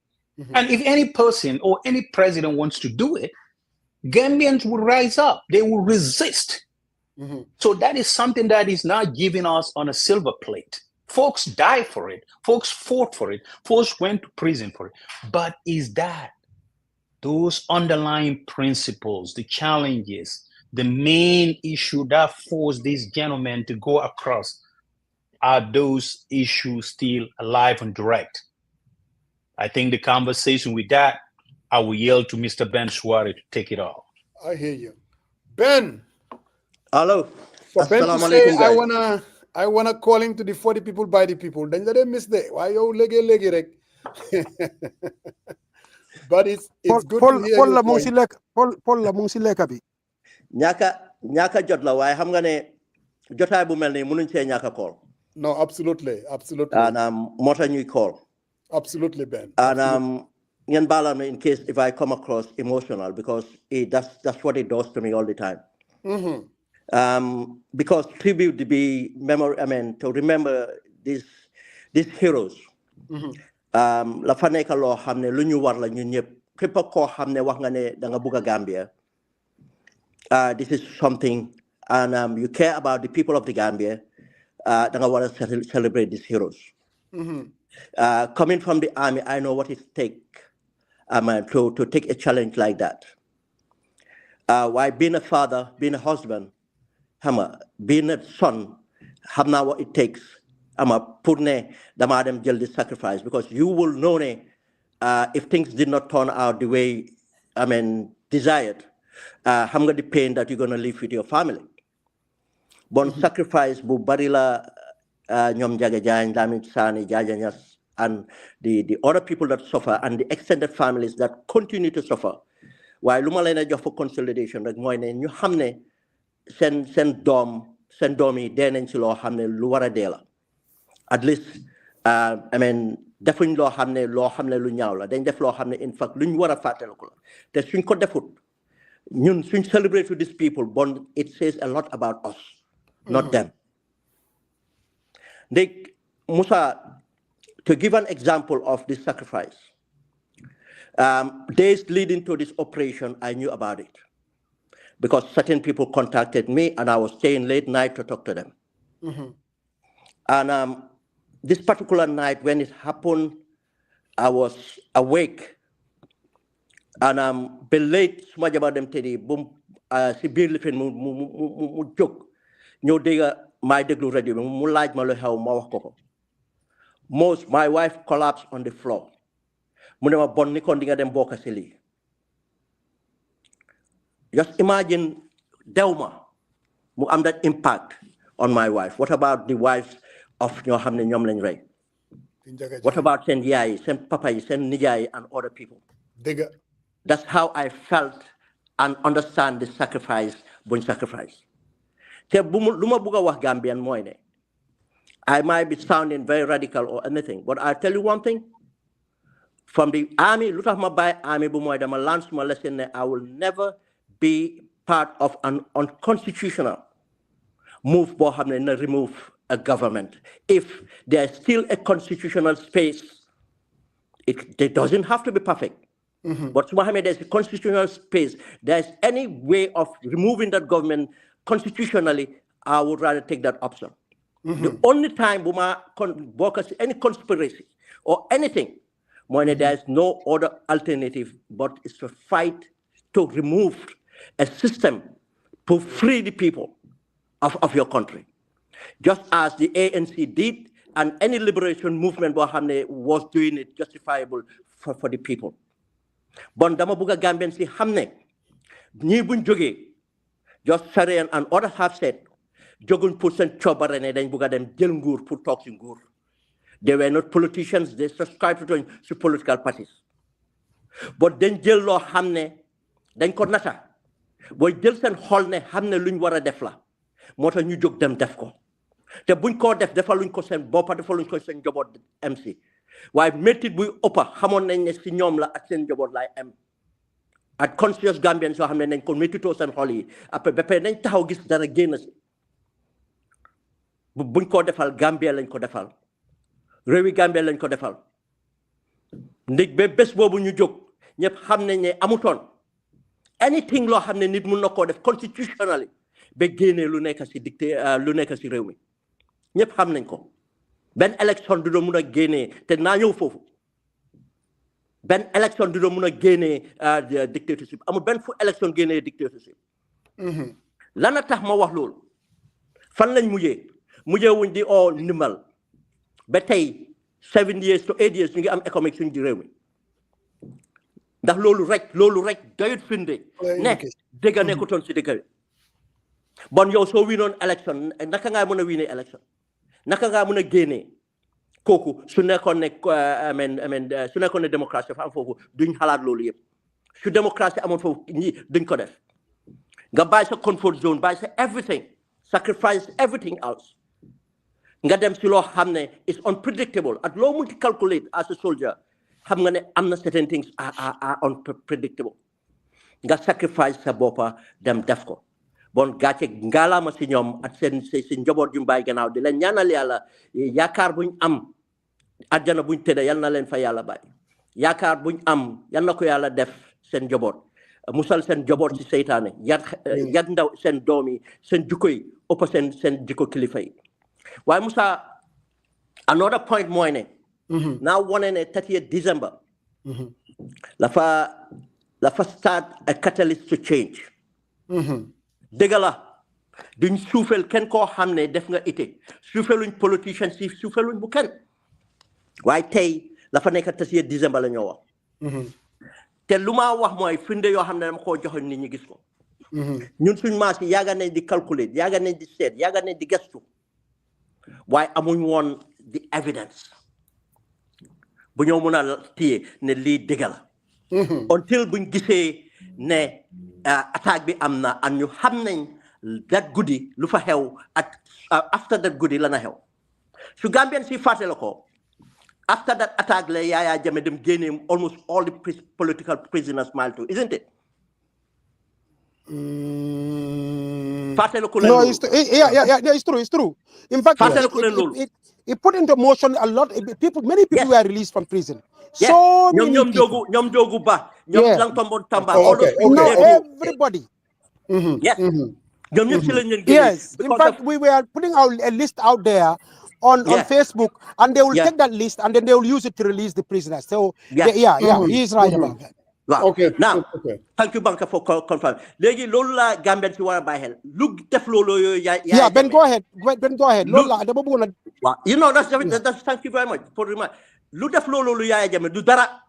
And if any person or any president wants to do it, Gambians will rise up. They will resist. So that is something that is not given us on a silver plate. Folks died for it. Folks fought for it. Folks went to prison for it. But is that those underlying principles, the challenges, the main issue that forced these gentlemen to go across, are those issues still alive and direct? I think the conversation with that, I will yield to Mr. Ben Suarez to take it off. I hear you. Ben. Hello. For Ben to Assalamu say, alaikum, I wanna calling to the 40 people by the people. Then they miss that. Why you legi rek? But it's good to hear your point. Paul la mu si lekka bi. ñaaka jot la waaye xam nga ne jotaay bu mel nii mënuñ cee ñaaka call. No, absolutely. And moo tax ñuy call. Absolutely, Ben. And ngeen baal ma in case if I come across emotional, because that's what it does to me all the time. Because tribute to be to remember these heroes. La fa nekk loo xam ne lu ñu war la ñun ñëpp képp koo xam ne wax nga ne da nga bugg a Gambia. This is something, and you care about the people of the Gambia. Da nga war to celebrate these heroes. Coming from the army, I know what it takes to take a challenge like that. Why being a father, being a husband, being a son, have now what it takes. Put ne damadem jël the sacrifice, because you will know if things did not turn out the way desired. Xam nga the pain that you're gonna live with your family. Bon sacrifice bu bari la ñoom Jaga Jaañ, Lamin Sani, Jaja Ñas, and the other people that suffer, and the extended families that continue to suffer. Waaye lu ma leen a jox for consolidation rek mooy ne ñu xam ne seen doom yi dee nañ ci loo xam ne lu war a dee la. At least defuñ loo xam ne lu ñaaw la, dañ def loo xam ne in fact luñ war a fàttaliku la. Te suñ ko defut ñun suñ celebrate with these people, bon it says a lot about us, not them. Musa, to give an example of this sacrifice, days leading to this operation, I knew about it because certain people contacted me, and I was staying late night to talk to them. And this particular night when it happened, I was awake, and be late suma jabar dem teddi bum si biir lifin mu jóg ñëw dégga may déglu radio bi mu laaj ma lu xew ma wax ko. My wife collapsed on the floor. Mu ne ma bon ni kon di nga dem bokk si lii. Just imagine dewma mu am that impact on my wife. What about the wives of ñoo xam ne ñoom lañ rey? What about seen yaay yi, seen papa yi, seen nijaay yi, and other people? That's how I felt and understand the sacrifice, buñ sacrifice. Te lu ma bugg a wax Gambian mooy ne I might be sounding very radical or anything, but I'll tell you one thing. From the army, lu tax ma bàyyi army bu mooy dama learn suma lesson ne I will never be part of an unconstitutional move boo xam ne na remove a government. If there's still a constitutional space, it doesn't have to be perfect. But there's a constitutional space, there's any way of removing that government constitutionally, I would rather take that option. The only time any conspiracy or anything, when there's no other alternative but it's to fight to remove a system to free the people of your country. Just as the ANC did, and any liberation movement was doing it justifiable for the people. Bon dama buga Gambian si hamne ñi buñ joggé just Sarian and others have said jogun pour sen ciobare ne dañ buga dem jël nguur pour tok ci nguur. They were not politicians, they subscribed to political parties. But dañ jël lo xamne dañ ko nata boy jël sen xol ne xamne luñ wara def la motax ñu jog dem def ko. Te buñ ko def defaluñ ko sen boppa defaluñ ko sen jobot MC. waaye métit buy ëppa xamoon nañ ne si ñoom la ak seen njaboot laay am ak conscious Gambians soo xam ne nañ ko métitoo seen xol yi après ba pare nañ taxaw gis dara génn si buñ ko defal Gambia lañ ko defal réewi Gambia lañ ko defal ndig ba bés boobu ñu jóg ñëpp xam nañ ne amutoon anything loo xam ne nit mun na koo def constitutionally ba génnee lu nekk si lu nekk si réew mi ñëpp xam nañ ko benn élection du doon mun a génnee te naa ñëw foofu benn élection du doon mun a génnee dictatorship amul benn fu élection génnee dictatorship lan a tax ma wax loolu fan lañ mujjee wuñ di oo ndimbal ba tey 7 years to 8 years ñu ngi am économique suñu di réew mi ndax loolu rek doyut firnde ne dëgg nekkutoon si dëgg bi bon yow soo winoon élection naka ngaa mën a winee élection naka ngaa mën a génnee kooku su nekkoon ne su nekkoon ne démocratie dafa am foofu duñ xalaat loolu yëpp su démocratie amoon foofu ñi duñ ko def nga bàyyi sa comfort zone bàyyi sa everything sacrifice everything else nga dem si loo xam ne is unpredictable at loo munti calculate as a soldier xam nga ne am na certain things are unpredictable nga sacrifice sa boppa dem def ko bon gàcce ngaalaama si ñoom ak seen njaboot yu bàyyi gannaaw di leen ñaanal yàlla yaakaar buñ am àjjana buñ tëdda yal na leen fa yàlla bàyyi yaakaar buñ am yal na ko yàlla def seen njaboot musal seen njaboot si seytaane yar ndaw seen doom yi seen jikko yi ëpp seen jikko kilifa yi waaye Musa another point mooy ne now wone ne 30th December la fa start a catalyst to change dëgg la duñ suufel kenn koo xam ne def nga ite suufeluñ politician si suufeluñ bu kenn waaye tey la fa nekk 30th December la ñoo wax te lu ma wax mooy firnde yoo xam ne dama koo joxe nit ñi gis ko ñun suñ maas yi yaaga nañ di calculer yaaga nañ di seet yaaga nañ di gestu waaye amuñ woon di evidence bu ñoo mën a téye ne lii dëgg la until buñ gisee ne attaque bi am na and ñu xam nañ that guddi lu fa xew ak after that guddi la na xew su Gambian si fàtte la ko after that attack la Yaya Jammeh dem génne almost all the political prisoners Malto, isn't it? No, it's true. In fact, it put into motion a lot. Many people were released from prison. Yes. So many people. Everybody. Yes. Yes. In fact, we were putting a list out there on Facebook, and they will take that list and then they will use it to release the prisoners. So he's right about that. Wow. Okay. Now, thank you, Banka, for confirming. Legi lola Gambian si wara bahel. Look, def lolo yeah, Ben, go ahead. Ben, go ahead. Lola, you know that's thank you very much for the reminder. Look, def lolo Yaya Jammeh do dara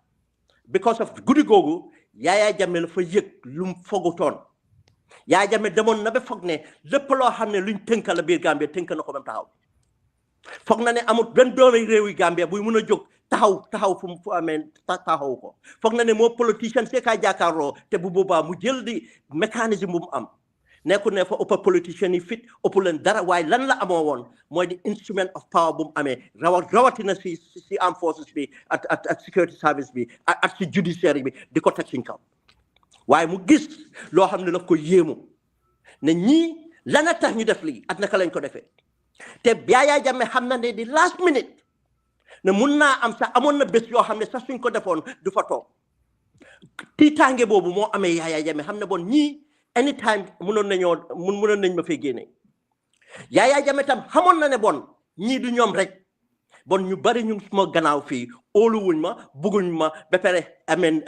because of goody gogo. Yaya Jammeh for yek lum fogoton. Yaya Jammeh demon na be fogne lepp lo xamne luñ tenkal la biir Gambia tenk na ko bam taxaw. Foog na ne amut benn doomi réewi Gambia buy mun a jóg taxaw fu mu amee taxaw ko foog na ne moo politicien see kaay jàkkaarloo te bu boobaa mu jël di mécanisme bu mu am nekku ne fa ëpp politicien yi fit ëpp leen dara waaye lan la amoo woon mooy di instrument of power bu mu amee rawatina si armed forces bi ak security service bi ak si judiciaire bi di ko teg suñ kaw waaye mu gis loo xam ne daf ko yéemu ne ñii lana tax ñu def lii at naka lañ ko defee te Yaya Jammeh xam na ne di last minute ne mun naa am sax amoon na bés yoo xam ne sax suñ ko defoon du fa toog tiitaange boobu moo amee Yaya Jammeh xam ne bon ñii anytime munoon nañ ma fay génne Yaya Jammeh tam xamoon na ne bon ñii du ñoom rek bon ñu bari ñu suma gannaaw fii óoluwuñ ma bugguñ ma ba pare amen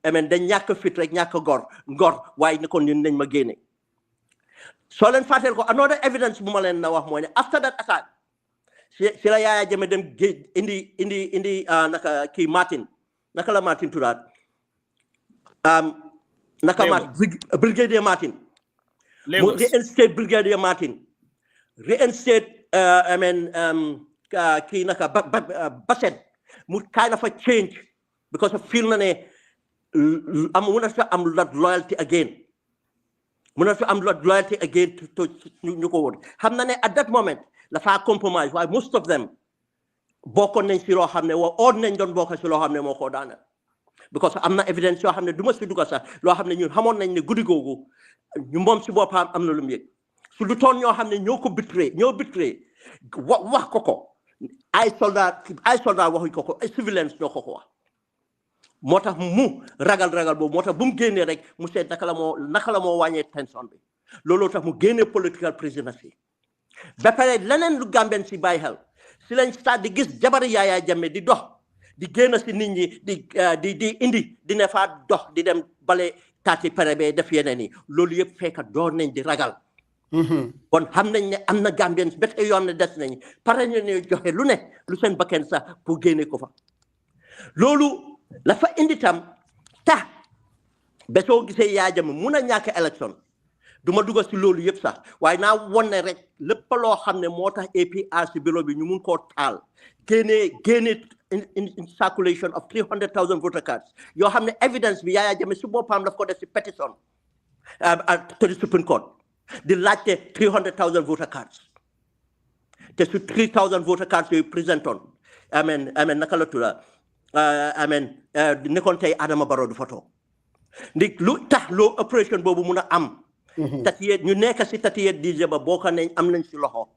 dañ ñàkk fit rek ñàkk ngor waaye ne kon ñun nañ ma génne soo leen fàtteel ko another evidence bu ma leen na wax mooy ne after that attack si la Yaya Jammeh dem indi naka kii Martin naka la Martin tuddaat naka Martin brigadier Martin mu reinstate brigadier Martin reinstate kii naka Bassett mu kind of a change because of feel na ne mun na fa am loyalty again to ñu ko woon xam na ne at that moment la fa compromise waaye most of them bokkoon nañ si loo xam ne wa oon nañ doon bokk si loo xam ne moo ko daana because am na evidence yoo xam ne du ma si dugg sax loo xam ne ñun xamoon nañ ne guddi googu ñu moom si boppam am na lu mu yëg su du toon ñoo xam ne ñoo bitré wax ko ay soldat waxuñ ko ay civilians ñoo ko wax moo tax mu ragal boobu moo tax bu mu génnee rek mu seet naka la moo wàññee tension bi looloo tax mu génnee political prisoners yi ba pare leneen lu Gambien si bàyyi xel si lañ start di gis jabari Yaya Jammeh di dox di génn si nit ñi di indi di ne faa dox di dem bale taati pere bee def yeneen yi loolu yëpp fekk doon nañ di ragal kon xam nañ ne am na Gambien ba tey yoon ne des nañ pare ñu ne joxe lu ne lu seen bakken sax pour génne ko fa loolu la fa indi tam tax ba soo gisee Yaya Jammeh mun a ñàkk élection du ma dugg si loolu yëpp sax waaye naa won ne rek lépp loo xam ne moo tax APRC bureau bi ñu mun koo taal génne in circulation of 300,000 voter cards yoo xam ne evidence bi Yaya Jammeh si boppam daf ko def si pétition to the Supreme Court di laajte 300,000 voter cards te su 3,000 voter cards yooyu présentoon amen naka la tudda nekkoon tey Adama Barrow du photo ndik lu tax loo opération boobu mun a am ñu nekk si 38 December bokk nañ am nañ si loxo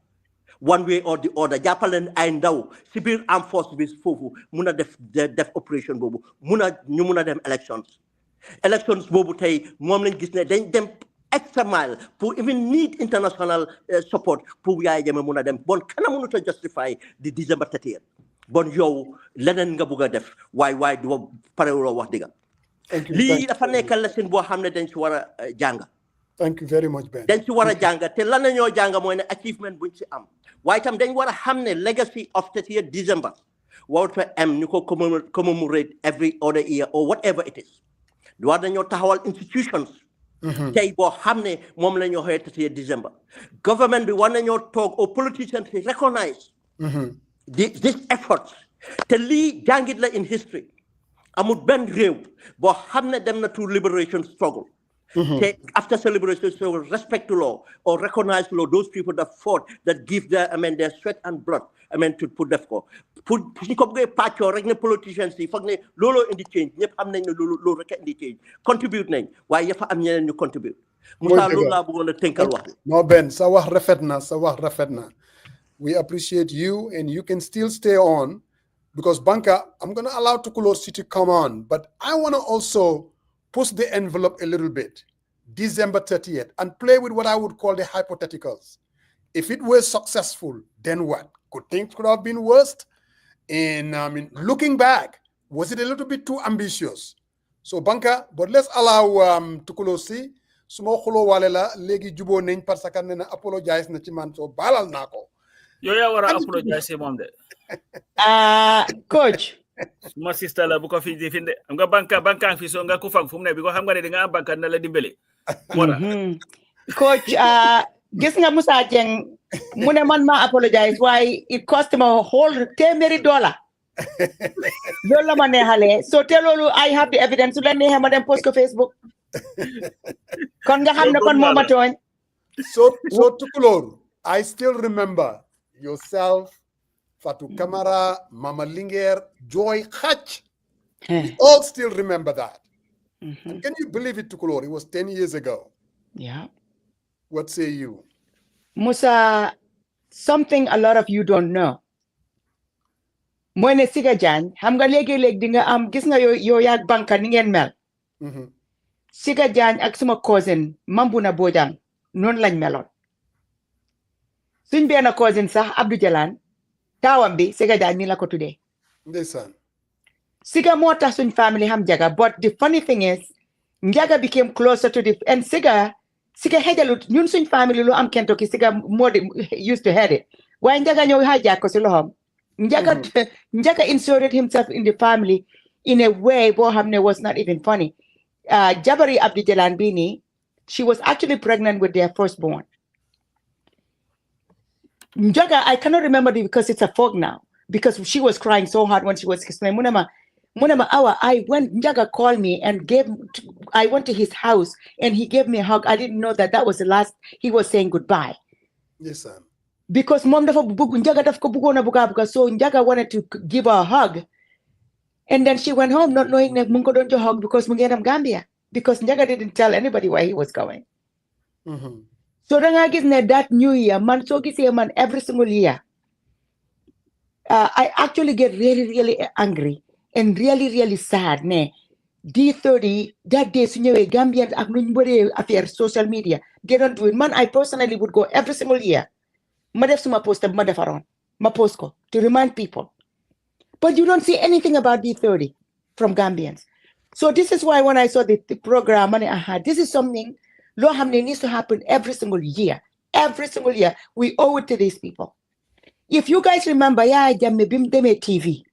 one way or the other jàppale ay ndaw si biir armed force bi foofu mun a def opération boobu ñu mun a dem elections boobu tey moom lañ gis ne dañ dem extra mile pour even need international support pour Yaya Jammeh mun a dem bon kana mënut a justify di December 30 bon yow leneen nga bugg a def waaye du parewuloo wax dëgg lii dafa nekk lesson boo xam ne dañ si war a jàng. Thank you very much, Ben. dañ ci war a jàng te lan la ñoo jàng mooy ne achievement buñ ci am waaye itam dañ war a xam ne legacy of 30th December warut fa am ñu ko commemorate every other year or whatever it is war nañoo taxawal institutions tey boo xam ne moom la ñoo xoolee 30th December government bi war nañoo toog or politicians recognize this efforts te lii jàngit la in history amul benn réew boo xam ne dem na to liberation struggle after celebration, so respect to law or recognize law, those people that fought, that give their sweat and blood, to put that for. Put patch or regular politicians, lolo in the change, yep, am lolo in the change. Contribute name. Why you am contribute. Musa Lula going to think a lot. No, Ben, sawah rafetna. We appreciate you and you can still stay on because Banka, I'm going to allow Tukulor City to come on, but I want to also push the envelope a little bit, December 30th, and play with what I would call the hypotheticals. If it was successful, then what? Could things could have been worse? And looking back, was it a little bit too ambitious? So, Banka, but let's allow Tukulosi, sumo xulo wale la legi jubo nañ parce que nee na apologize na ci man so balal naa ko. Yow yaa war a apologize moom de. Coach. Suma sister la bu ko fi di finde nga banka fi so nga ku fang fu mu ne bi ko xam nga ne di nga am banka na la dimbali. Coach, gis nga Musa Jeng mu ne man ma apologize why it cost him a whole $10 loolu la ma neexalee so te loolu I have the evidence su la neexee ma dem post ko Facebook kon nga xam ne kon moo ma tooñ. So Tukulor, I still remember yourself, Fatou Kamara, Mama Linger, Joy Hatch. We all still remember that. And can you believe it, Tukulor? It was 10 years ago. Yeah. What say you? Musa, something a lot of you don't know. Mooy ne Siga Jaañ xam nga léegi-léegi di nga am gis nga yow yaag banka ni ngeen mel. Siga Jaañ ak suma cousin Mambuna Bojang noonu lañ meloon. Suñ benn cousin sax Abdou Jalan taawam bi Siga Jaañ ni la ko tuddee. Ndeysaan. Siga moo tax suñ family xam Njaga, but the funny thing is Njaga became closer to the and Siga xejalut ñun suñ family lu am Kentucky Siga moo di used to head it waaye Njaga ñëw hijack ko si loxoom. Njaga inserted himself in the family in a way boo xam ne was not even funny. Jabari Abdou Jalan Bini, she was actually pregnant with their firstborn. Njaga, I cannot remember it because it's a fog now, because she was crying so hard when she was explaining. Munama Awa, Njaga called me and I went to his house and he gave me a hug. I didn't know that was the last he was saying goodbye. Yes, sir. because mom dafa Njaga daf ko bëggoon a buga, so Njaga wanted to give her a hug. And then she went home not knowing that Mungo don't hug because Mungenam Gambia. Because Njaga didn't tell anybody where he was going. So then I guess that new year, man, so man every single year. I actually get really, really angry and really, really sad. Ne, D30, that day, Gambians affair social media. They don't do it. Man, I personally would go every single year. Madef suma post Madafaron, ma post ko to remind people. But you don't see anything about D30 from Gambians. So this is why when I saw the program, this is something Law Hamne needs to happen every single year. Every single year. We owe it to these people. If you guys remember, Jamme Bim Deme TV.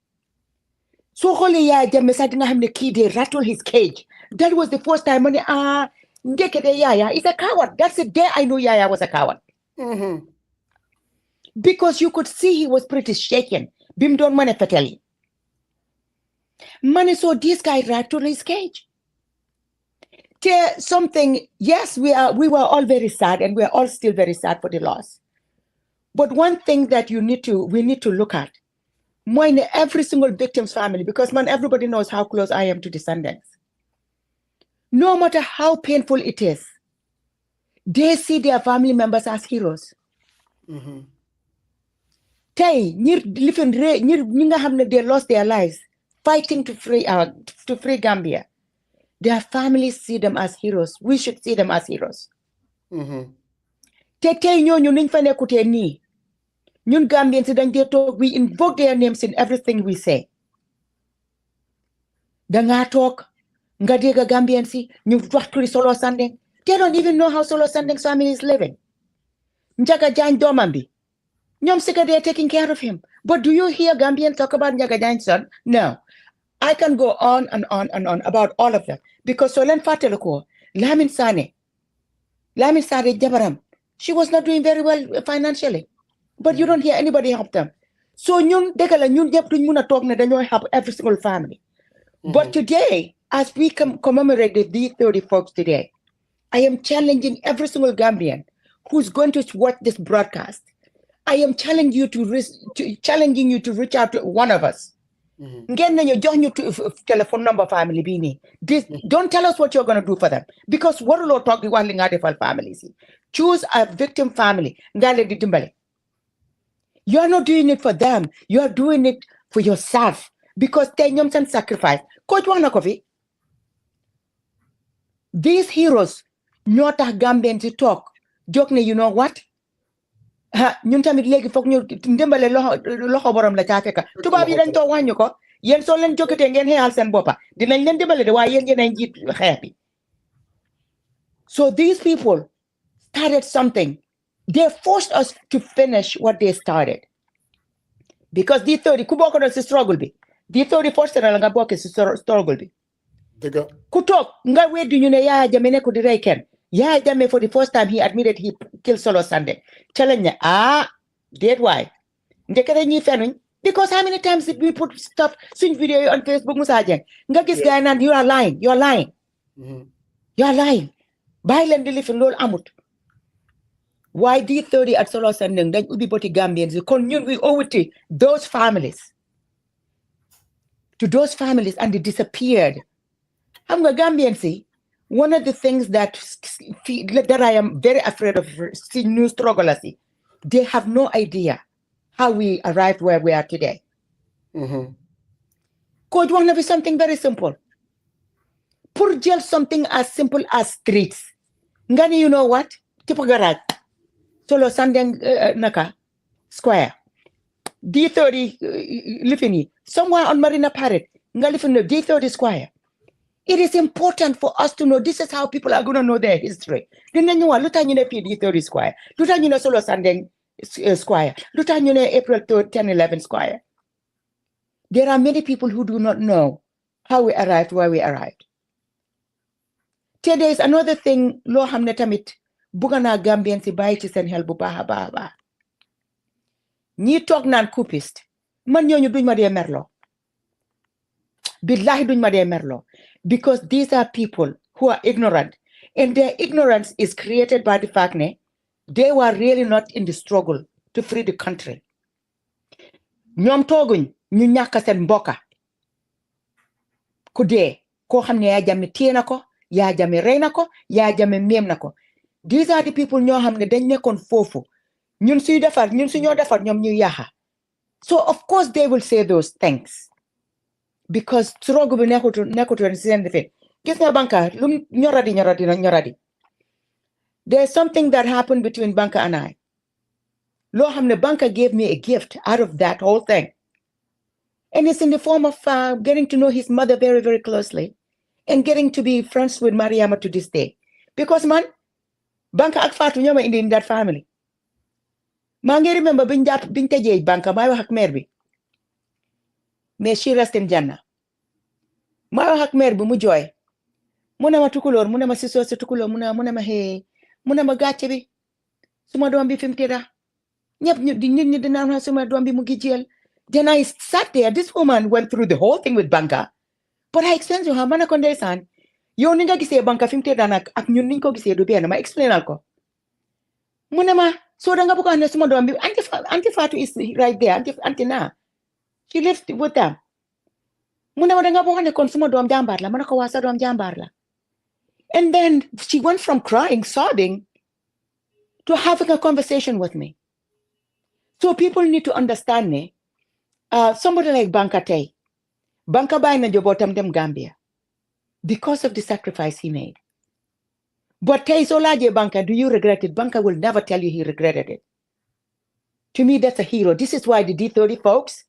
So holy Jamme Sadina Hamne Kide rattle his cage. That was the first time when Yaya is a coward. That's the day I knew Yaya was a coward. Because you could see he was pretty shaken. Bim don't money fatally. Money saw this guy rattle his cage. Something, yes, we were all very sad, and we are all still very sad for the loss. But one thing that we need to look at, more in every single victim's family, because man, everybody knows how close I am to descendants. No matter how painful it is, they see their family members as heroes. They lost their lives fighting to free Gambia. Their families see them as heroes. We should see them as heroes. Gambians, we invoke their names in everything we say. Danga talk, Ngadega Gambians, Solo Sandeng. They don't even know how Solo Sandeng's family is living. Njaga Jan Domambi. Nyom Sika, they're taking care of him. But do you hear Gambians talk about Njaga Jan's son? No. I can go on and on and on about all of them. Because Solen Fateloko, Lamin Sane Jabaram, she was not doing very well financially. But you don't hear anybody help them. So nyun dekala nyun jep to nyuna talk na danyo help every single family. But today, as we commemorate the D30 folks today, I am challenging every single Gambian who's going to watch this broadcast. I am challenging you to reach out to one of us. Telephone number family bini. Don't tell us what you're going to do for them, because what will talk the families? Choose a victim family. You're not doing it for them. You're doing it for yourself, because tenyom and sacrifice. Coach Wanakovi. These heroes not a Gambian to talk. Jokne, you know what? Ñun tamit legi fokk ñu ndembale loxo borom la ca fekk tubaab yi dañ to wañu ko yeen so leen jokkete ngeen xéal seen boppa dinañ leen dimbale de waaye yeen yéenay njiit xeex bi. So these people started something. They forced us to finish what they started, because D30 ku bokk na ci struggle bi, D30 forced na la nga bokk ci struggle bi. Dëgg ku toog nga weddi ñu ne Yaya Jammeh nekku di rey kenn. Yaya Jammeh, for the first time, he admitted he killed Solo Sandeng. Telling you, dead why? Because how many times did we put stuff, swing video on Facebook, Musajeng? You are lying. You are lying. You are lying. Violent belief in Lord Amut. Why D30 at Solo Sandeng? Then we be Gambians. We owe it to those families. To those families, and they disappeared. I'm a Gambian, see. One of the things that I am very afraid of seeing new strugglers, they have no idea how we arrived where we are today. Could one of something very simple? Put just something as simple as streets. Ngani, you know what? Tipo garage. Solo Sandeng Naka Square. D30 Lifini. Somewhere on Marina Parade. Nga Lifini D30 Square. It is important for us to know this is how people are going to know their history. Then you know, D30 Square. Solo Sandeng Square. April 3rd, 10-11 Square. There are many people who do not know how we arrived where we arrived. Today is another thing, Lo Hamnetamit, Bugana Gambian si bayi ci sen hel bu baaxa baaxa. Ñi tok naan coupiste, man ñooñu duñ ma dee merlo. Billahi duñ ma dee merlo. Because these are people who are ignorant, and their ignorance is created by the fact that they were really not in the struggle to free the country. ñoom tooguñ ñu ñàkk seen mbokka ku dee koo xam ne yaa jame téye na ko yaa jame rey na ko yaa jame meem na ko. These are the people ñoo xam ne dañ nekkoon foofu ñun suñoo defar ñoom ñu yaaxa. So of course they will say those things because struggle bi nekkutoon si seen defee. Gis nga Banka lu ñoradi. There's something that happened between Banka and I. Loo xam ne Banka gave me a gift out of that whole thing. And it's in the form of getting to know his mother very, very closely and getting to be friends with Mariama to this day. Because man, Banka ak Fatou ñoo ma indi in that family. maa ngi remember biñ tëjee Banka maay wax ak mère bi. Mais she rest in Jannah. maay wax ak mère bi mu jooy. mu ne ma tukulóor mu ne ma si soose tukulóor mu ne ma hee mu ne ma gàcce bi suma doom bi fi mu tëdda ñëpp nit ñi dinaan wax suma doom bi mu ngi jël. Then I sat there. This woman went through the whole thing with Banka, but I explained to her, "Mana ko ndeysaan yow ni nga gisee Banka fi mu tëdda nag ak ñun ni ñu ko gisee du benn ma explainal ko." mu ne ma soo da nga bëgg a ne suma doom bi Auntie Fatou is right there Auntie Na she lives with them. mu ne ma da nga bëgg a ne kon suma doom jàmbaar la ma ne ko waa sa doom jàmbaar la. And then she went from crying, sobbing, to having a conversation with me. So people need to understand me. Somebody like Banka Tay. Banka bàyyi na njabootam dem Gambia because of the sacrifice he made. But Tay soo laajee Banka, do you regret it? Banka will never tell you he regretted it. To me, that's a hero. This is why the D30 folks,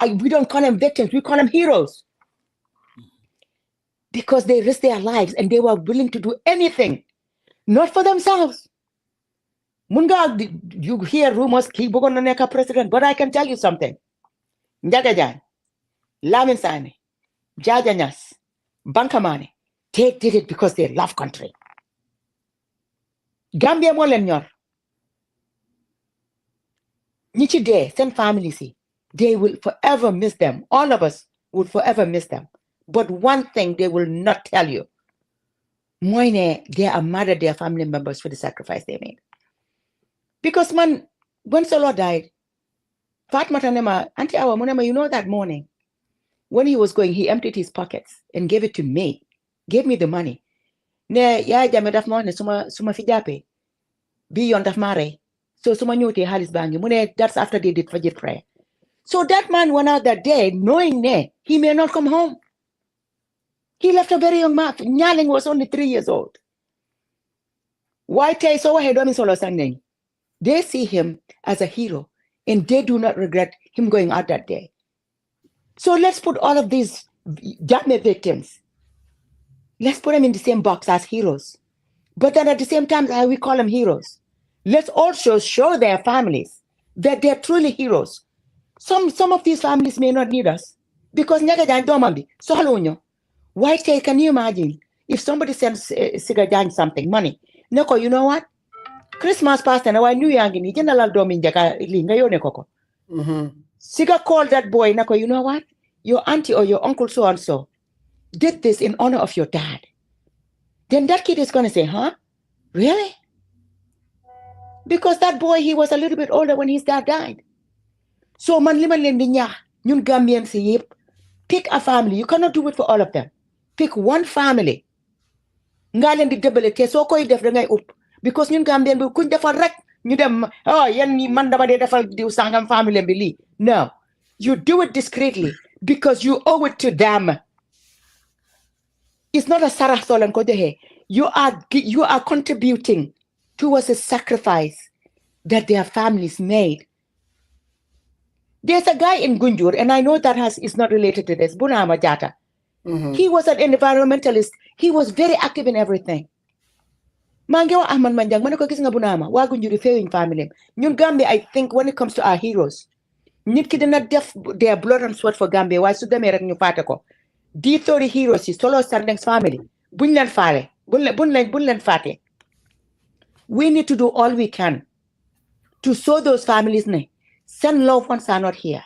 we don't call them victims, we call them heroes. Because they risked their lives and they were willing to do anything, not for themselves. Munga, you hear rumors, he bëggoon na nekk president, but I can tell you something. Njaga Jaan, Lamin Sane, Jaja Ñas, Banka Mane, they did it because they love country. Gambia moo leen ñor. ñi ci dee seen families yi, they will forever miss them. All of us will forever miss them. But one thing they will not tell you, mooy ne they are mad at their family members for the sacrifice they made. Because man, when Solo died, Fatmata Nema, Auntie Awa Munema, you know that morning, when he was going, he emptied his pockets and gave it to me, gave me the money. Ne ya jame daf mo ne suma fijape, beyond daf mare. So suma nyote halis bangi. Mune, that's after they did Fajr prayer. So that man went out that day knowing ne, he may not come home. He left a very young man. Nyaling was only 3 years old. Why Tay so ahead Solo Sanding? They see him as a hero and they do not regret him going out that day. So let's put all of these Jame victims, let's put them in the same box as heroes. But then at the same time, we call them heroes. Let's also show their families that they're truly heroes. Some of these families may not need us because why can you imagine if somebody sends Sigajan something, money? Nako, you know what? Christmas past and I knew Yangini, General Dominjaka Linga Yonekoko. Siga called that boy, Nako, you know what? Your auntie or your uncle so and so did this in honor of your dad. Then that kid is going to say, huh? Really? Because that boy, he was a little bit older when his dad died. So man liman lendinya, nyun Gambian si pick a family. You cannot do it for all of them. Pick one family. Ngalen di debilite so koy def da ngay up because ñun Gambian bi kuñ defal rek ñu dem yan ni man dama de defal diw sangam family bi li. No. You do it discreetly because you owe it to them. It's not a sarah solan ko dehe. You are contributing towards a sacrifice that their families made. There's a guy in Gunjur, and I know that is not related to this, Bunama Jata. He was an environmentalist. He was very active in everything. Mangewa Ahmad Manjang, manako kis nga Bunama, wa Gunjur failing family. Ñun Gambia, I think when it comes to our heroes, nit ki dina def their blood and sweat for Gambia, why su demee rek ñu faate ko. D30 heroes is Solo Sandeng's family. Buñ leen faale, buñ leen faate. We need to do all we can to show those families ne. Some loved ones are not here,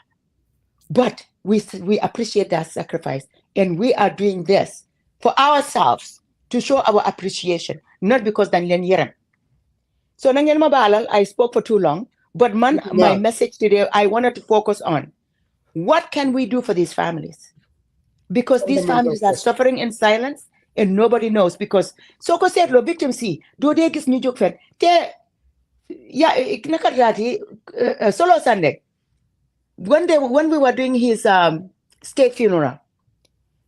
but we appreciate that sacrifice, and we are doing this for ourselves to show our appreciation, not because dan len yerem. So nangen mabalal, I spoke for too long, But my message today, I wanted to focus on what can we do for these families? Because these families are suffering in silence and nobody knows. Because Soko said, "Lo victim see, do they get new joke fan? Te, yeah, Solo Sunday. When we were doing his state funeral,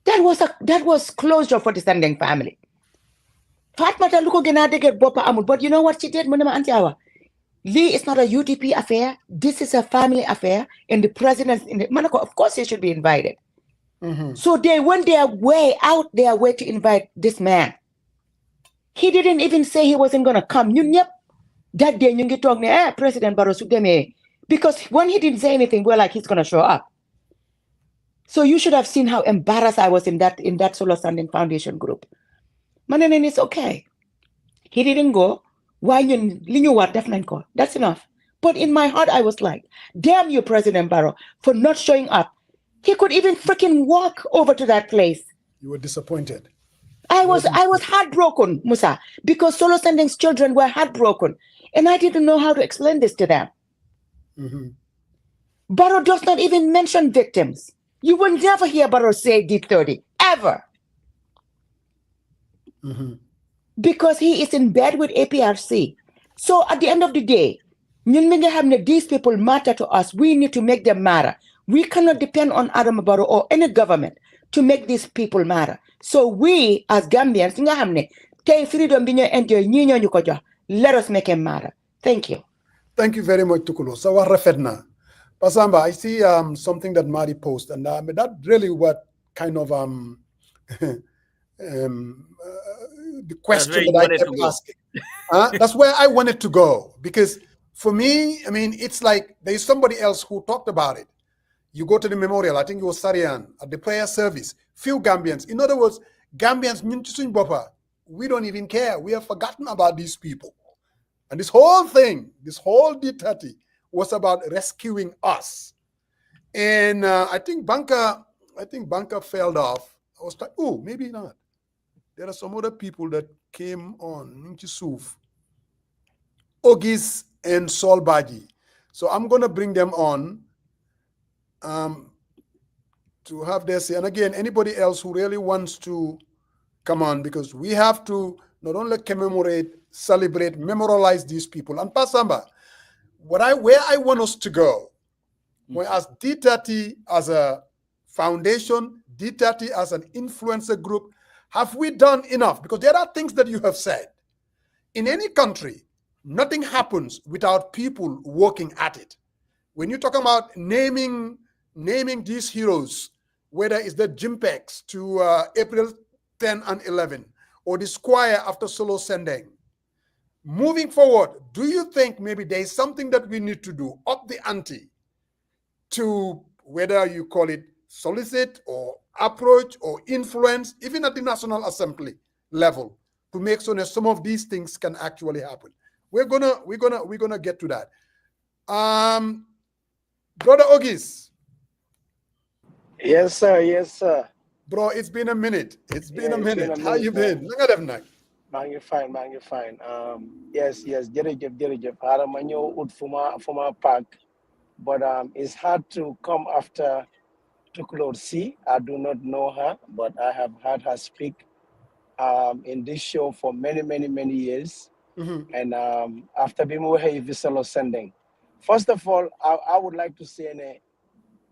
that was closure for the Sandeng family. Fatmata luko genade get bopa amul, but you know what she did? Munema Antiawa. Lee is not a UTP affair. This is a family affair, and the president, Manako, of course, he should be invited. So they went their way to invite this man. He didn't even say he wasn't gonna come. That day you talk President Barroso, because when he didn't say anything, we're like, he's gonna show up. So you should have seen how embarrassed I was in that Solo Standing Foundation group. Mananen is okay. He didn't go. Why you what definitely? That's enough. But in my heart, I was like, damn you, President Barrow, for not showing up. He could even freaking walk over to that place. You were disappointed. I was heartbroken, Musa, because Solo Standing's children were heartbroken. And I didn't know how to explain this to them. Barrow does not even mention victims. You will never hear Barrow say D30, ever. Because he is in bed with APRC. So at the end of the day, these people matter to us. We need to make them matter. We cannot depend on Adam Barrow or any government to make these people matter. So we, as Gambians, let us make him matter. Thank you. Thank you very much, Tukulo. So Rafedna. Pasamba, I see something that Mari posted, and that really what kind of the question that I kept asking. That's where I wanted to go, because for me, I mean, it's like there's somebody else who talked about it. You go to the memorial, I think it was Sarian, at the prayer service, few Gambians. In other words, Gambians, we don't even care. We have forgotten about these people. And this whole thing, this whole D30 was about rescuing us. And I think Banka failed off. I was like, oh, maybe not. There are some other people that came on, Suf, Ogis and Sol Baji. So I'm going to bring them on to have their say. And again, anybody else who really wants to come on, because we have to not only commemorate, celebrate, memorialize these people. And Pasamba, where I want us to go, as D30 as a foundation, D30 as an influencer group, have we done enough? Because there are things that you have said. In any country, nothing happens without people working at it. When you talk about naming these heroes, whether it's the Jimpex to April 10 and 11, or the Squire after Solo Sending, moving forward, do you think maybe there is something that we need to do, up the ante, to whether you call it solicit or approach or influence, even at the National Assembly level, to make sure that some of these things can actually happen? We're gonna get to that. Brother Ogis. Yes, sir. Yes, sir. Bro, it's been a minute. It's been a minute. How you been? Man, you're fine. Yes. Jerejef. Aramanyo ud fuma park. But it's hard to come after Tukulor C. I do not know her, but I have heard her speak in this show for many years. And after being Visalo Sending. First of all, I would like to say,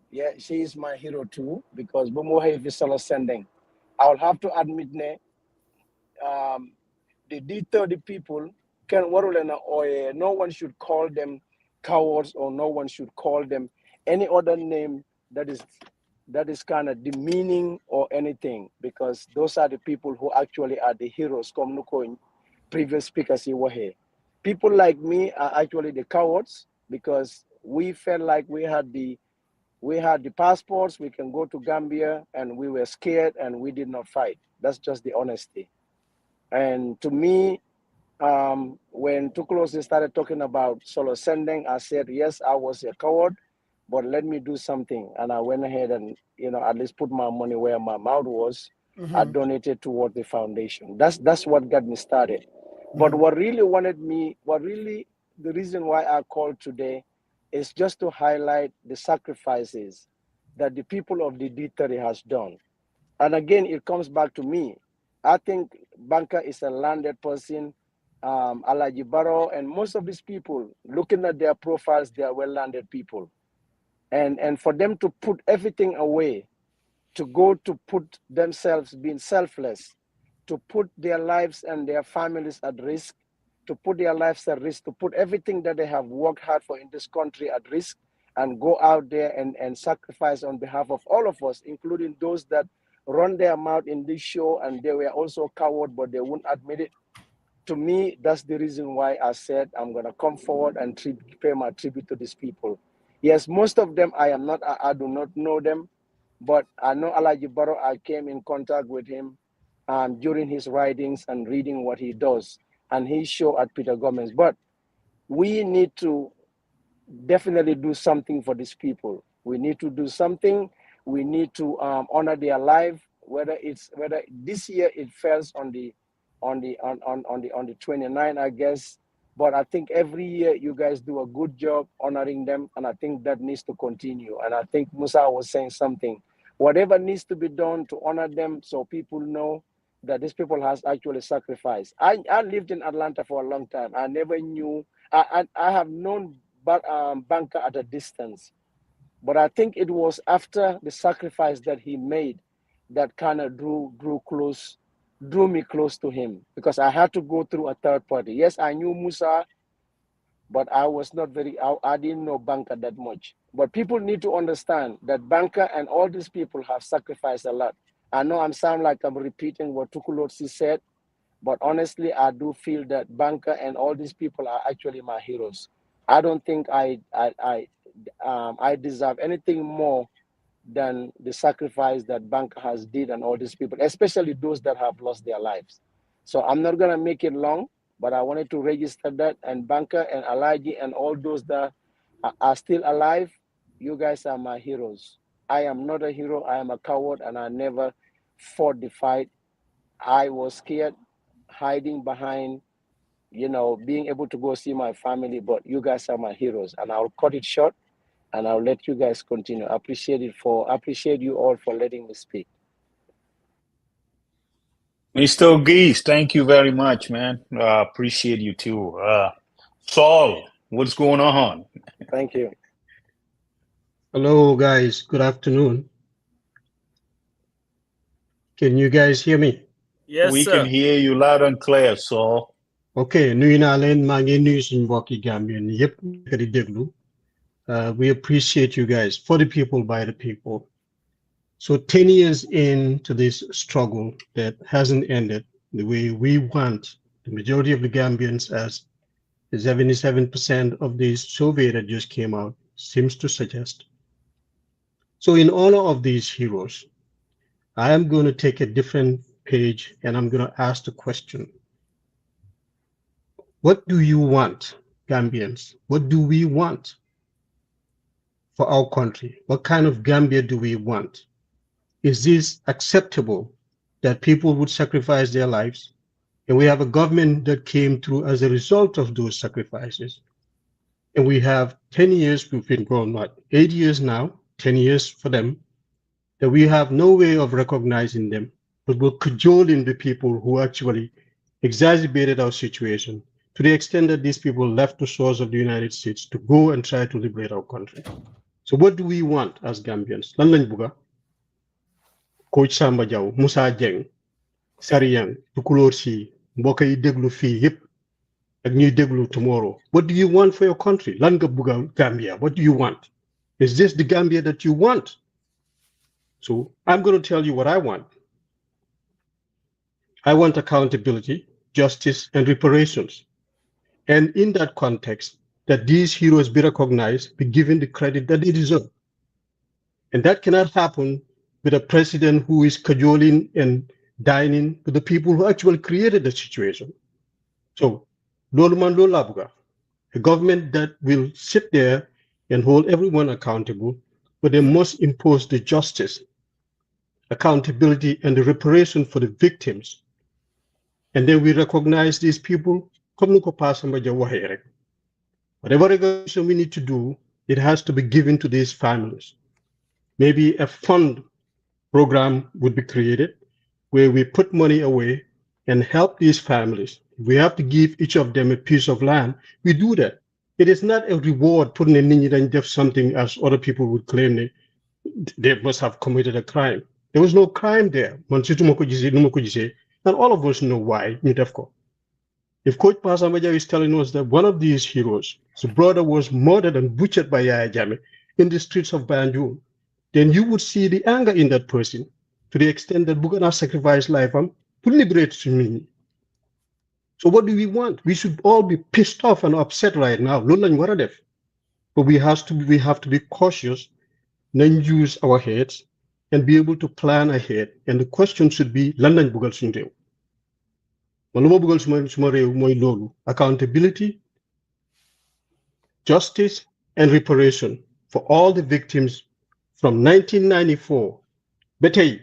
yeah, she is my hero too, because Bumuhe Visalo Sending. I will have to admit, the D30 people no one should call them cowards, or no one should call them any other name that is kind of demeaning or anything, because those are the people who actually are the heroes. Come in previous speakers were here. People like me are actually the cowards, because we felt like we had the passports, we can go to Gambia, and we were scared and we did not fight. That's just the honesty. And to me, when Tukulosi started talking about Solo Sending, I said, yes, I was a coward, but let me do something. And I went ahead and, at least put my money where my mouth was. I donated toward the foundation. That's what got me started. But what really the reason why I called today is just to highlight the sacrifices that the people of the D30 has done. And again, it comes back to me. I think Banka is a landed person. Alaji Barrow and most of these people, looking at their profiles, they are well-landed people. And for them to put everything away, to go to put themselves being selfless, to put their lives and their families at risk, to put their lives at risk, to put everything that they have worked hard for in this country at risk, and go out there and sacrifice on behalf of all of us, including those that run their mouth in this show and they were also coward, but they won't admit it. To me, that's the reason why I said I'm going to come forward and pay my tribute to these people. Yes, most of them I do not know them, but I know Alaji Barrow. I came in contact with him during his writings and reading what he does and his show at Peter Gomez. But we need to definitely do something for these people. We need to do something. We need to honor their life. Whether this year it falls on the 29th, I guess. But I think every year you guys do a good job honoring them, and I think that needs to continue. And I think Musa was saying something. Whatever needs to be done to honor them, so people know that these people has actually sacrificed. I lived in Atlanta for a long time. I never knew. I have known Banka at a distance, but I think it was after the sacrifice that he made that kind of drew me close to him, because I had to go through a third party. Yes, I knew Musa, but I was not I didn't know Banka that much. But people need to understand that Banka and all these people have sacrificed a lot. I know I sound like I'm repeating what Tukulotsi said, but honestly, I do feel that Banka and all these people are actually my heroes. I don't think I deserve anything more than the sacrifice that Banka has did and all these people, especially those that have lost their lives. So I'm not gonna make it long, but I wanted to register that. And Banka and Alaji and all those that are still alive, you guys are my heroes. I am not a hero. I am a coward, and I never fought the fight. I was scared, hiding behind, being able to go see my family. But you guys are my heroes, and I'll cut it short. And I'll let you guys continue. I appreciate you all for letting me speak. Mr. Geese, thank you very much, man. Appreciate you too. Saul, what's going on? Thank you. Hello, guys. Good afternoon. Can you guys hear me? Yes, we sir. can hear you loud and clear, Saul. Okay, nuyu naa leen maa ngi nuyu suñu mbokki Gambien yépp di déglu. We appreciate you guys, for the people, by the people. So 10 years into this struggle that hasn't ended the way we want, the majority of the Gambians, as the 77% of the survey that just came out seems to suggest. So in honor of these heroes, I am going to take a different page and I'm going to ask the question. What do you want, Gambians? What do we want for our country? What kind of Gambia do we want? Is this acceptable that people would sacrifice their lives? And we have a government that came through as a result of those sacrifices. And we have 10 years, we've been going, what, 8 years now, 10 years for them, that we have no way of recognizing them, but we're cajoling the people who actually exacerbated our situation to the extent that these people left the shores of the United States to go and try to liberate our country. So what do we want as Gambians? Lan lañ buga? Coach Samba Diaw, Musa Jeng, Sariang, Tukulor Si, mbokk yi déglu fii yépp ak ñuy déglu tomorrow. What do you want for your country? Lan nga buga Gambia? What do you want? Is this the Gambia that you want? So I'm going to tell you what I want. I want accountability, justice, and reparations. And in that context, that these heroes be recognized, be given the credit that they deserve. And that cannot happen with a president who is cajoling and dining with the people who actually created the situation. So, a government that will sit there and hold everyone accountable, but they must impose the justice, accountability, and the reparation for the victims. And then we recognize these people, comme nous ko Pasamba Dia waxee rek. Whatever recognition we need to do, it has to be given to these families. Maybe a fund program would be created where we put money away and help these families. If we have to give each of them a piece of land, we do that. It is not a reward putting a ninja and just something as other people would claim they must have committed a crime. There was no crime there. And all of us know why. If Coach Pasamaja is telling us that one of these heroes, his brother was murdered and butchered by Yaya Jammeh in the streets of Banjul, then you would see the anger in that person to the extent that we're going to sacrifice life to liberate me. So what do we want? We should all be pissed off and upset right now. But we have to be cautious, then use our heads and be able to plan ahead. And the question should be, accountability, justice, and reparation for all the victims from 1994. Betay,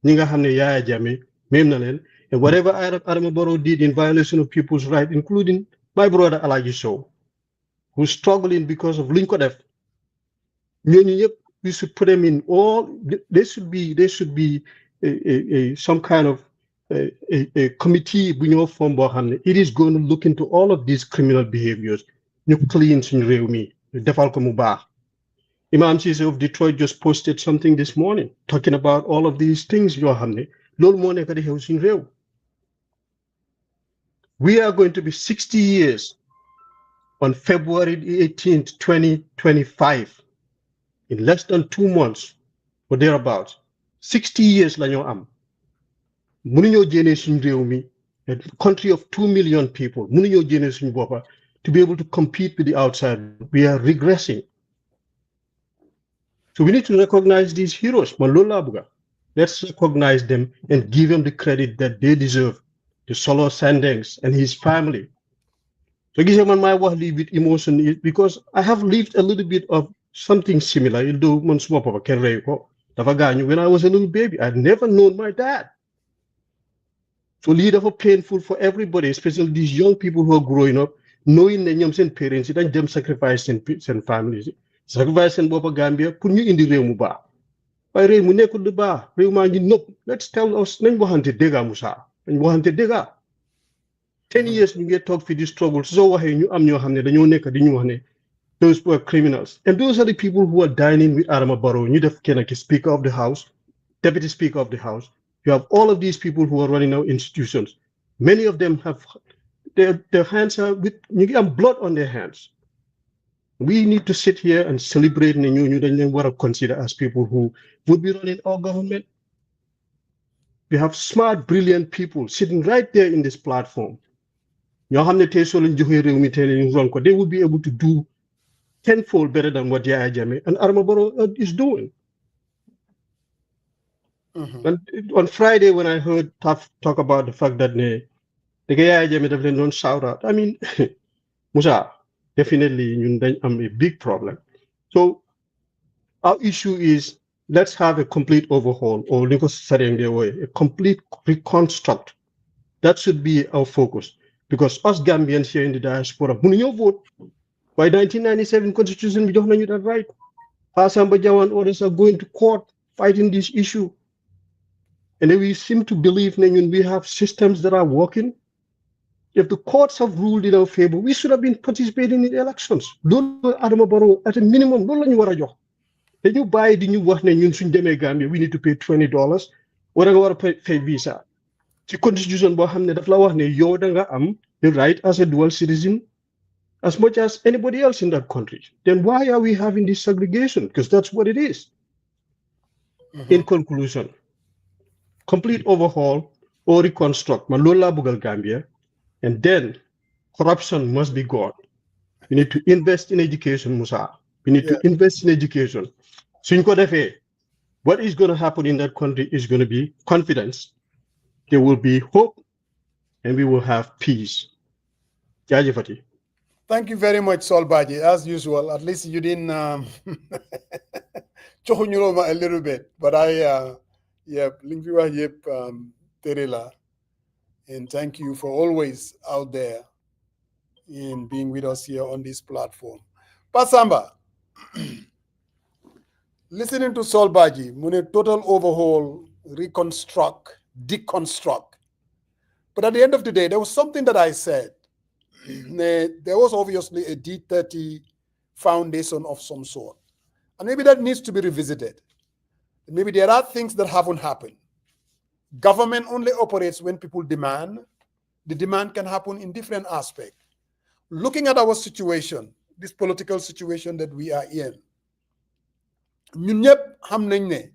Ninga Hamne Yaya Jammeh, Memnalen, and whatever Adama Barrow did in violation of people's rights, including my brother Alaji Sow, who's struggling because of Linkodef. We should put them in all. There should be some kind of a committee. It is going to look into all of these criminal behaviors. You clean me. Imam Chise of Detroit just posted something this morning talking about all of these things. We are going to be 60 years on February 18th, 2025. In less than 2 months or thereabouts. 60 years la ñoo am. Mënuñoo jéné suñu réew mi, a country of 2 million people, mënuñoo jéné suñu boppa to be able to compete with the outside. We are regressing. So we need to recognize these heroes. Let's recognize them and give them the credit that they deserve. The Solo Sandengs and his family. So my wife live with emotion because I have lived a little bit of something similar. When I was a little baby, I'd never known my dad. So it's painful for everybody, especially these young people who are growing up, knowing that your parents and them sacrifice and families. Sacrifice and Baba Gambia, put you in the realm. By Remu Neku the bar, let's tell us, Nenguante Dega Musa, and Wante Dega. 10 years you get talk for this trouble. So I'm your hand, the new neck, the new honey. Those were criminals. And those are the people who are dining with Adama Barrow. You have Kenaki, Speaker of the House, Deputy Speaker of the House. You have all of these people who are running our institutions. Many of them have their hands are with blood on their hands. We need to sit here and celebrate and you what I consider as people who would be running our government. We have smart, brilliant people sitting right there in this platform. They will be able to do tenfold better than what Yaya Jammeh and Adama Barrow is doing. And on Friday, when I heard talk about the fact that the Yaya Jammeh don't shout out, I mean, Musa, definitely I'm a big problem. So our issue is let's have a complete overhaul or a complete reconstruct. That should be our focus. Because us Gambians here in the diaspora, when you vote, by 1997 constitution, we don't know that right. Pasamba Jawa and others are going to court fighting this issue. And we seem to believe that we have systems that are working. If the courts have ruled in our favor, we should have been participating in elections. Adama Barrow, at a minimum, then you buy the new work we need to pay $20. Or pay visa. The constitution the right as a dual citizen as much as anybody else in that country. Then why are we having this segregation? Because that's what it is. In conclusion, complete overhaul or reconstruct Malola Bugal Gambia, and then corruption must be gone. We need to invest in education, Musa. We need to invest in education. So what is going to happen in that country is going to be confidence. There will be hope, and we will have peace. Thank you very much, Solbaji. As usual, at least you didn't chohunyuroma a little bit, but Terela, and thank you for always out there, in being with us here on this platform. Pasamba, listening to Sol Baji, mune total overhaul, reconstruct, deconstruct. But at the end of the day, there was something that I said. There was obviously a D30 foundation of some sort. And maybe that needs to be revisited. Maybe there are things that haven't happened. Government only operates when people demand. The demand can happen in different aspects. Looking at our situation, this political situation that we are in, ñun ñëpp xam nañ ne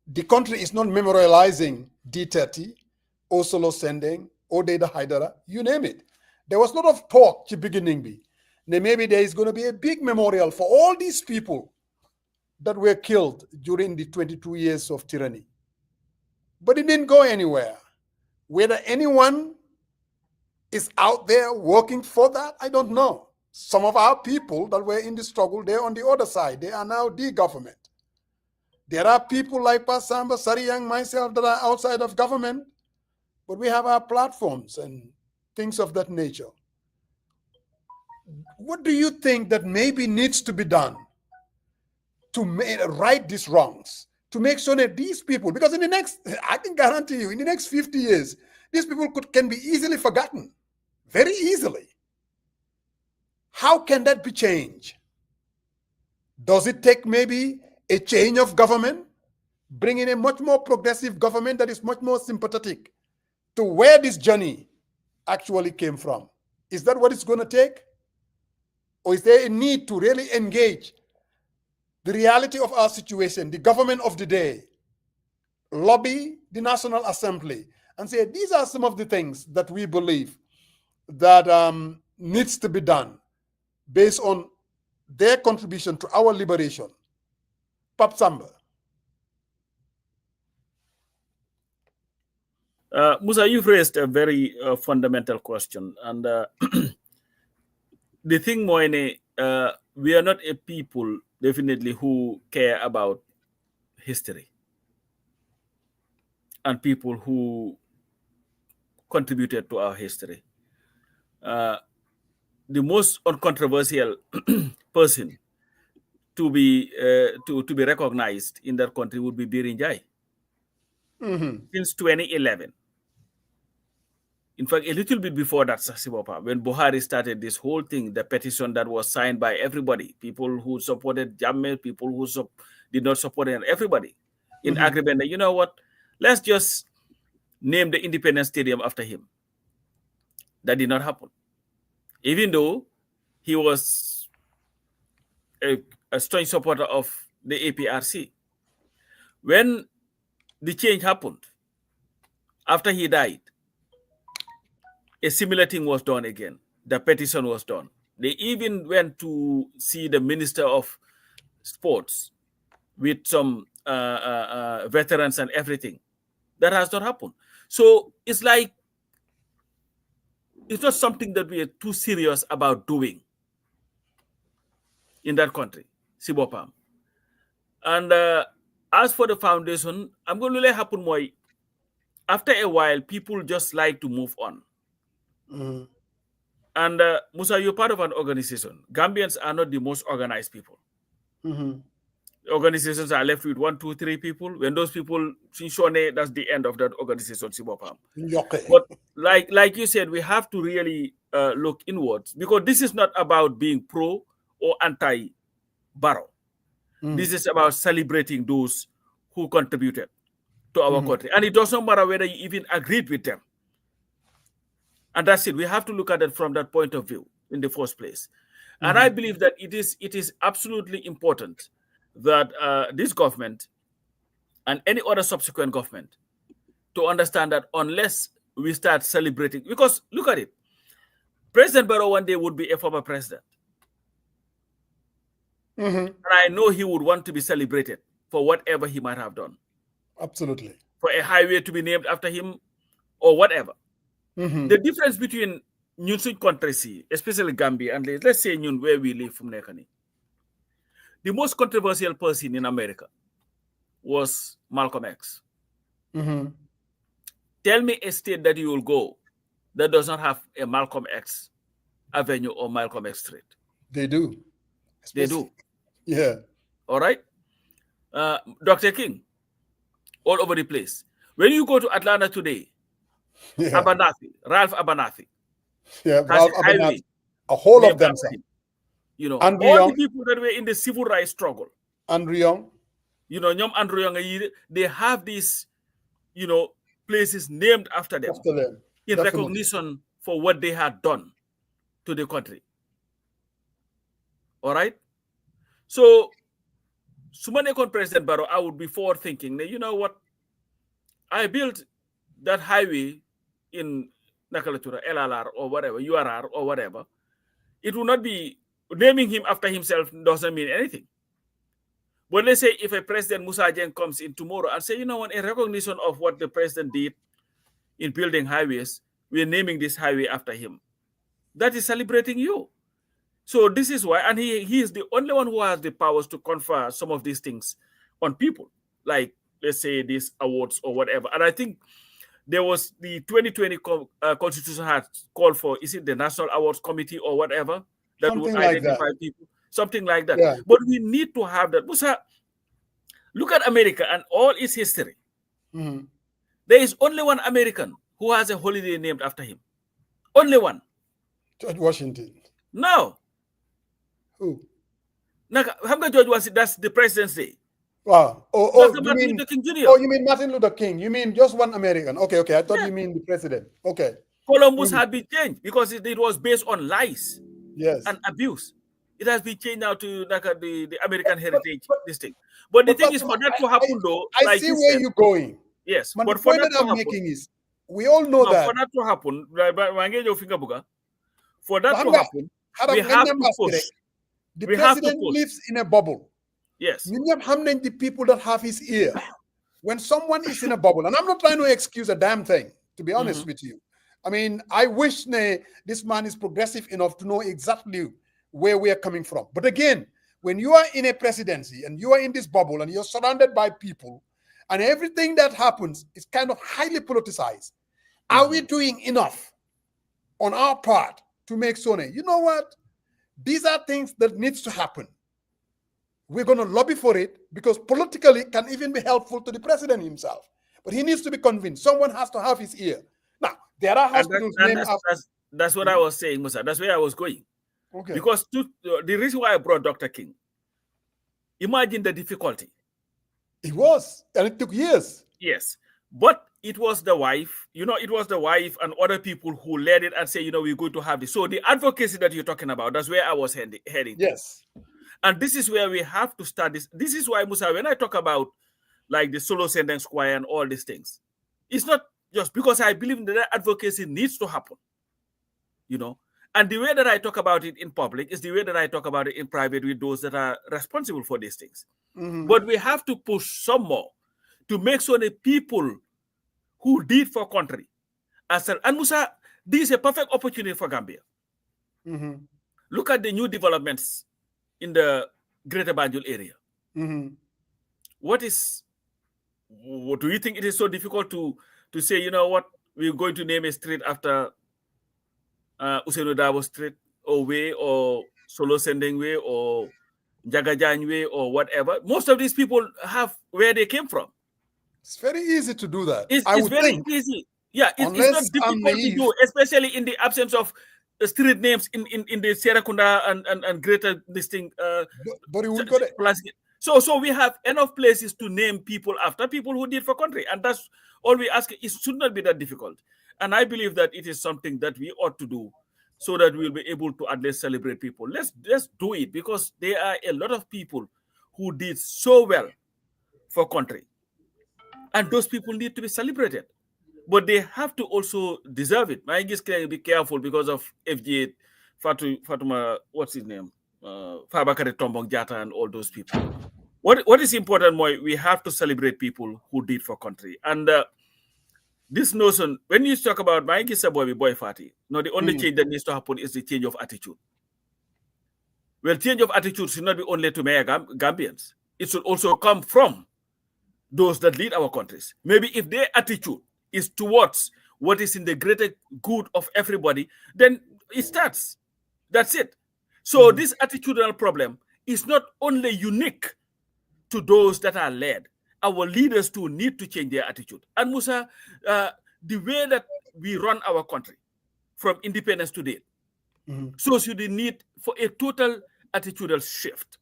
the country is not memorializing D30 or solo sending or Data Haidara, you name it. There was a lot of talk at the beginning. Maybe there is going to be a big memorial for all these people that were killed during the 22 years of tyranny. But it didn't go anywhere. Whether anyone is out there working for that, I don't know. Some of our people that were in the struggle, they're on the other side. They are now the government. There are people like Pasamba, Sariyang, myself that are outside of government, but we have our platforms and things of that nature. What do you think that maybe needs to be done to right these wrongs, to make sure that these people, because in the next, I can guarantee you, in the next 50 years, these people can be easily forgotten, very easily. How can that be changed? Does it take maybe a change of government, bringing a much more progressive government that is much more sympathetic to where this journey actually came from? Is that what it's going to take? Or is there a need to really engage the reality of our situation, the government of the day, lobby the National Assembly, and say, these are some of the things that we believe that needs to be done based on their contribution to our liberation? Pap Samba. Musa, you've raised a very fundamental question. And the thing, Moine, we are not a people, definitely, who care about history and people who contributed to our history. The most uncontroversial person to be recognized in that country would be Birin Jai. Since 2011. In fact, a little bit before that, Sasibopa, when Buhari started this whole thing, the petition that was signed by everybody, people who supported Jammeh, people who did not support him, everybody in agreement that, you know what, let's just name the Independence Stadium after him. That did not happen. Even though he was a strong supporter of the APRC. When the change happened, after he died, a similar thing was done again. The petition was done. They even went to see the Minister of Sports with some veterans and everything. That has not happened. So it's like, it's not something that we are too serious about doing in that country, Sibopam. And as for the foundation, I'm going to let happen more. After a while, people just like to move on. And Musa, you're part of an organization. Gambians are not the most organized people. Organizations are left with 1, 2, 3 people. When those people, that's the end of that organization. But like you said, we have to really look inwards, because this is not about being pro or anti-Barrow. This is about celebrating those who contributed to our country. And it doesn't matter whether you even agreed with them. And that's it. We have to look at it from that point of view in the first place. And I believe that it is absolutely important that this government and any other subsequent government to understand that unless we start celebrating, because look at it, President Barrow one day would be a former president. And I know he would want to be celebrated for whatever he might have done. Absolutely. For a highway to be named after him or whatever. The difference between Nyun country, especially Gambia, and let's say Nyun, where we live from Nekani, the most controversial person in America was Malcolm X. Tell me a state that you will go that does not have a Malcolm X Avenue or Malcolm X Street. They do. They do. Yeah. All right. Dr. King, all over the place. When you go to Atlanta today, Abernathy, Ralph Abernathy. Yeah, Ralph Abernathy. A whole of them, sir. You know, Andrew all Young, the people that were in the civil rights struggle. Andrew Young. You know, Nyom Andrew Young, they have these, you know, places named after them. In recognition for what they had done to the country. All right? So, Sumanekon President Barrow, I would be forward thinking, you know what? I built that highway in Nakalatura, LLR or whatever, URR or whatever. It will not be, naming him after himself doesn't mean anything. But let's say if a President Musa Jeng comes in tomorrow and say, you know what, in recognition of what the president did in building highways, we're naming this highway after him. That is celebrating you. So this is why, and he is the only one who has the powers to confer some of these things on people, like, let's say, these awards or whatever. And I think there was the 2020 Constitution had called for, is it the National Awards Committee or whatever, that Something would like identify that. people, something like that. Yeah. But we need to have that. Musa, look at America and all its history. Mm-hmm. There is only one American who has a holiday named after him. Only one. George Washington. No. Who? George Washington, that's the President's Day. Wow. Martin Luther King Jr. Oh, you mean Martin Luther King? You mean just one American? Okay. I thought you mean the president. Okay. Columbus had been changed because it was based on lies. Yes. And abuse. It has been changed now to like the American heritage, this thing. But the thing is, for that to happen, though, I like see where you're going. Yes, but the for point that I'm making is, we all know that for that to happen, for that to happen, we have to push. The president lives in a bubble. Yes. The people that have his ear. When someone is in a bubble, and I'm not trying to excuse a damn thing, to be honest with you. I mean, I wish this man is progressive enough to know exactly where we are coming from. But again, when you are in a presidency and you are in this bubble and you're surrounded by people and everything that happens is kind of highly politicized, are we doing enough on our part to make sure, you know what? These are things that needs to happen. We're going to lobby for it because politically it can even be helpful to the president himself. But he needs to be convinced. Someone has to have his ear. Now, there are hospitals named after... That's what I was saying, Musa. That's where I was going. Okay. Because the reason why I brought Dr. King, imagine the difficulty. It was, and it took years. Yes. But it was the wife, it was the wife and other people who led it and say, we're going to have this. So the advocacy that you're talking about, that's where I was heading. Yes. And this is where we have to start this. This is why, Musa, when I talk about like the solo sentence choir and all these things, it's not just because I believe that advocacy needs to happen, And the way that I talk about it in public is the way that I talk about it in private with those that are responsible for these things. But we have to push some more to make sure the people who did for country, and Musa, this is a perfect opportunity for Gambia. Look at the new developments in the Greater Banjul area. What do you think it is so difficult to say, you know what, we're going to name a street after Usainu Dabo Street or Way or Solo Sending Way or Jagajan Way or whatever? Most of these people have where they came from. It's very easy to do that. It's very easy. Yeah, it's not difficult to do, especially in the absence of street names in the Sierra Kunda and Greater this thing. But it would go there. So we have enough places to name people after people who did for country, and that's all we ask. It should not be that difficult, and I believe that it is something that we ought to do, so that we'll be able to at least celebrate people. Let's do it, because there are a lot of people who did so well for country, and those people need to be celebrated. But they have to also deserve it. I just can be careful because of FJ, Fatuma, what's his name? Fabakari Tombong Jata and all those people. What is important, Moy, we have to celebrate people who did for country. And this notion, when you talk about my boy Fati, the only change that needs to happen is the change of attitude. Well, change of attitude should not be only to Maya Gambians. It should also come from those that lead our countries. Maybe if their attitude is towards what is in the greater good of everybody, then it starts. That's it. So this attitudinal problem is not only unique to those that are led. Our leaders too need to change their attitude. And Musa, the way that we run our country from independence to date shows you the need for a total attitudinal shift.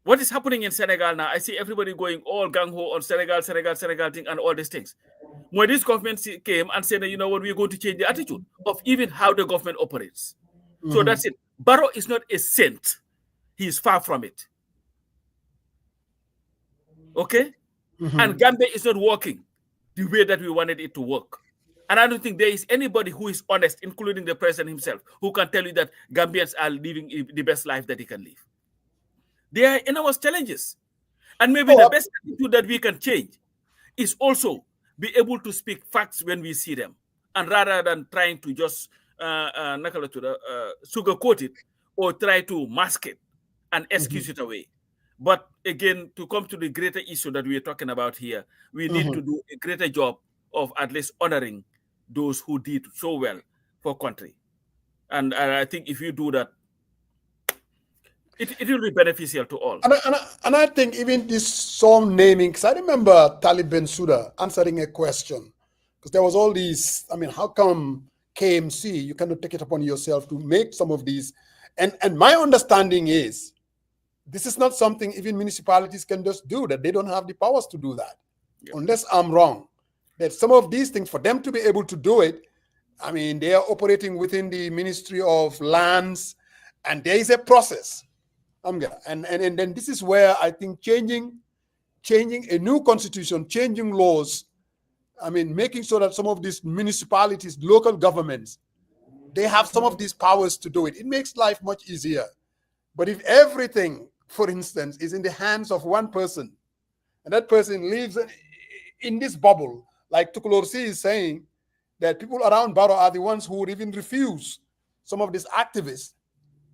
What is happening in Senegal now? I see everybody going all gung-ho on Senegal thing and all these things. When this government came and said, you know what, we're going to change the attitude of even how the government operates. So that's it. Barrow is not a saint. He is far from it. Okay? And Gambia is not working the way that we wanted it to work. And I don't think there is anybody who is honest, including the president himself, who can tell you that Gambians are living the best life that they can live. They are enormous challenges. And maybe the best attitude that we can change is also be able to speak facts when we see them. And rather than trying to just sugarcoat it or try to mask it and excuse it away. But again, to come to the greater issue that we are talking about here, we need to do a greater job of at least honoring those who did so well for country. And I think if you do that, it will be beneficial to all. And I think even this song naming, because I remember Talib Bensouda answering a question, because there was all these, I mean, how come KMC, you cannot take it upon yourself to make some of these? And my understanding is, this is not something even municipalities can just do, that they don't have the powers to do that, unless I'm wrong. That some of these things, for them to be able to do it, I mean, they are operating within the Ministry of Lands, and there is a process. And then this is where I think changing a new constitution, changing laws, I mean, making sure that some of these municipalities, local governments, they have some of these powers to do it. It makes life much easier. But if everything, for instance, is in the hands of one person, and that person lives in this bubble, like Tukulorsi is saying, that people around Barrow are the ones who would even refuse some of these activists